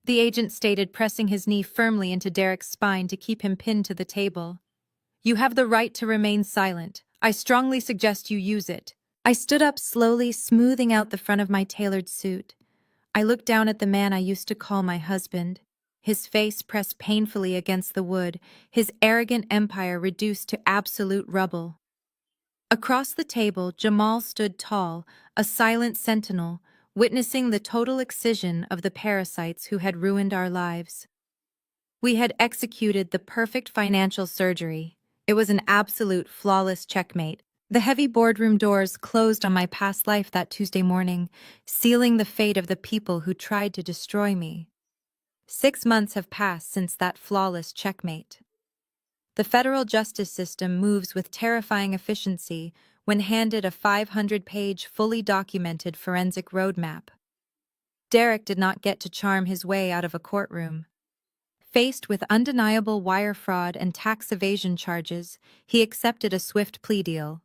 the agent stated, pressing his knee firmly into Derek's spine to keep him pinned to the table. "You have the right to remain silent. I strongly suggest you use it." I stood up slowly, smoothing out the front of my tailored suit. I looked down at the man I used to call my husband. his face pressed painfully against the wood, his arrogant empire reduced to absolute rubble. Across the table, Jamal stood tall, a silent sentinel, witnessing the total excision of the parasites who had ruined our lives. We had executed the perfect financial surgery. It was an absolute flawless checkmate. The heavy boardroom doors closed on my past life that Tuesday morning, sealing the fate of the people who tried to destroy me. 6 months have passed since that flawless checkmate. The federal justice system moves with terrifying efficiency when handed a 500-page, fully documented forensic roadmap. Derek did not get to charm his way out of a courtroom. Faced with undeniable wire fraud and tax evasion charges, he accepted a swift plea deal.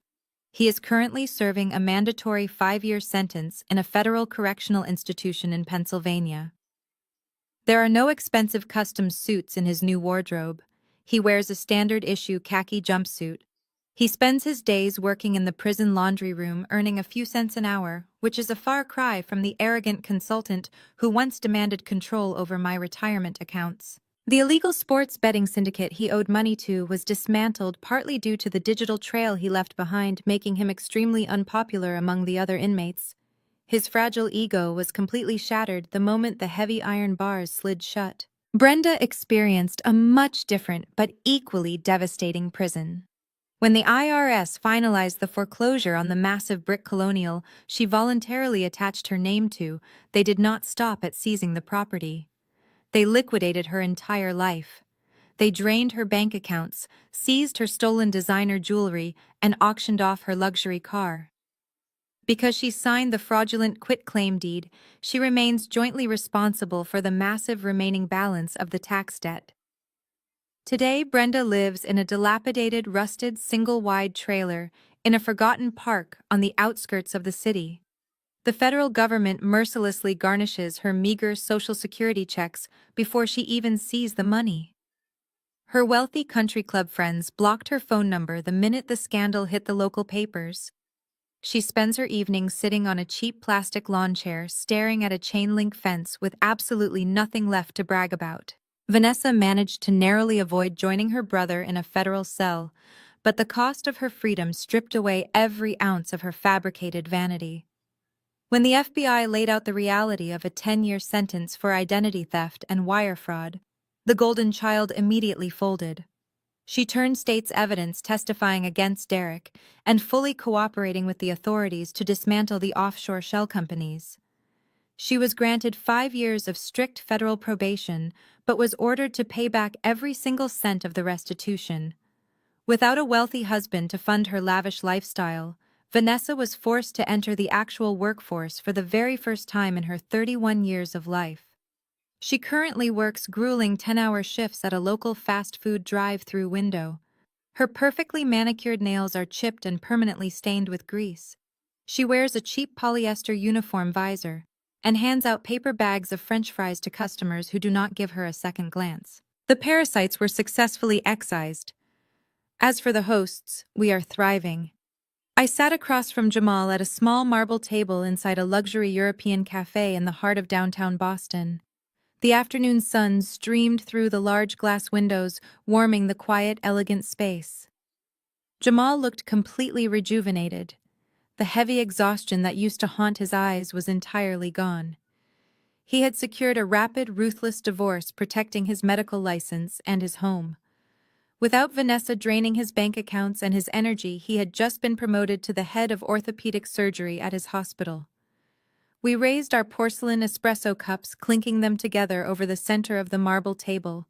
He is currently serving a mandatory 5-year sentence in a federal correctional institution in Pennsylvania. There are no expensive custom suits in his new wardrobe. He wears a standard-issue khaki jumpsuit. He spends his days working in the prison laundry room, earning a few cents an hour, which is a far cry from the arrogant consultant who once demanded control over my retirement accounts. The illegal sports betting syndicate he owed money to was dismantled partly due to the digital trail he left behind, making him extremely unpopular among the other inmates. His fragile ego was completely shattered the moment the heavy iron bars slid shut. Brenda experienced a much different but equally devastating prison. When the IRS finalized the foreclosure on the massive brick colonial she voluntarily attached her name to, they did not stop at seizing the property. They liquidated her entire life. They drained her bank accounts, seized her stolen designer jewelry, and auctioned off her luxury car. Because she signed the fraudulent quitclaim deed, she remains jointly responsible for the massive remaining balance of the tax debt. Today, Brenda lives in a dilapidated, rusted, single-wide trailer in a forgotten park on the outskirts of the city. The federal government mercilessly garnishes her meager Social Security checks before she even sees the money. Her wealthy country club friends blocked her phone number the minute the scandal hit the local papers. She spends her evenings sitting on a cheap plastic lawn chair staring at a chain-link fence with absolutely nothing left to brag about. Vanessa managed to narrowly avoid joining her brother in a federal cell, but the cost of her freedom stripped away every ounce of her fabricated vanity. When the FBI laid out the reality of a 10-year sentence for identity theft and wire fraud, the golden child immediately folded. She turned state's evidence testifying against Derek and fully cooperating with the authorities to dismantle the offshore shell companies. She was granted 5 years of strict federal probation, but was ordered to pay back every single cent of the restitution. Without a wealthy husband to fund her lavish lifestyle, Vanessa was forced to enter the actual workforce for the very first time in her 31 years of life. She currently works grueling 10-hour shifts at a local fast food drive-through window. Her perfectly manicured nails are chipped and permanently stained with grease. She wears a cheap polyester uniform visor and hands out paper bags of French fries to customers who do not give her a second glance. The parasites were successfully excised. As for the hosts, we are thriving. I sat across from Jamal at a small marble table inside a luxury European cafe in the heart of downtown Boston. The afternoon sun streamed through the large glass windows, warming the quiet, elegant space. Jamal looked completely rejuvenated. The heavy exhaustion that used to haunt his eyes was entirely gone. He had secured a rapid, ruthless divorce, protecting his medical license and his home. Without Vanessa draining his bank accounts and his energy, he had just been promoted to the head of orthopedic surgery at his hospital. We raised our porcelain espresso cups, clinking them together over the center of the marble table.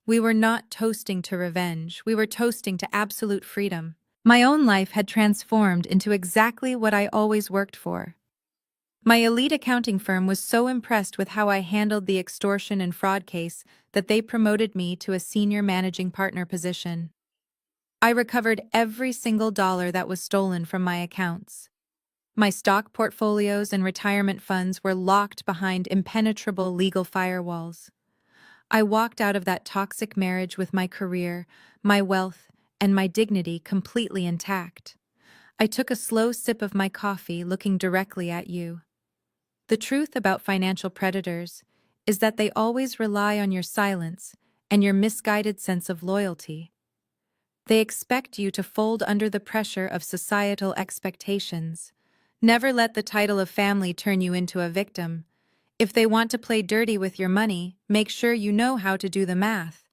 We were not toasting to revenge, we were toasting to absolute freedom. My own life had transformed into exactly what I always worked for. My elite accounting firm was so impressed with how I handled the extortion and fraud case that they promoted me to a senior managing partner position. I recovered every single dollar that was stolen from my accounts. My stock portfolios and retirement funds were locked behind impenetrable legal firewalls. I walked out of that toxic marriage with my career, my wealth, and my dignity completely intact. I took a slow sip of my coffee, looking directly at you. The truth about financial predators is that they always rely on your silence and your misguided sense of loyalty. They expect you to fold under the pressure of societal expectations. Never let the title of family turn you into a victim. If they want to play dirty with your money, make sure you know how to do the math.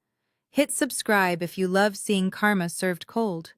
Hit subscribe if you love seeing karma served cold.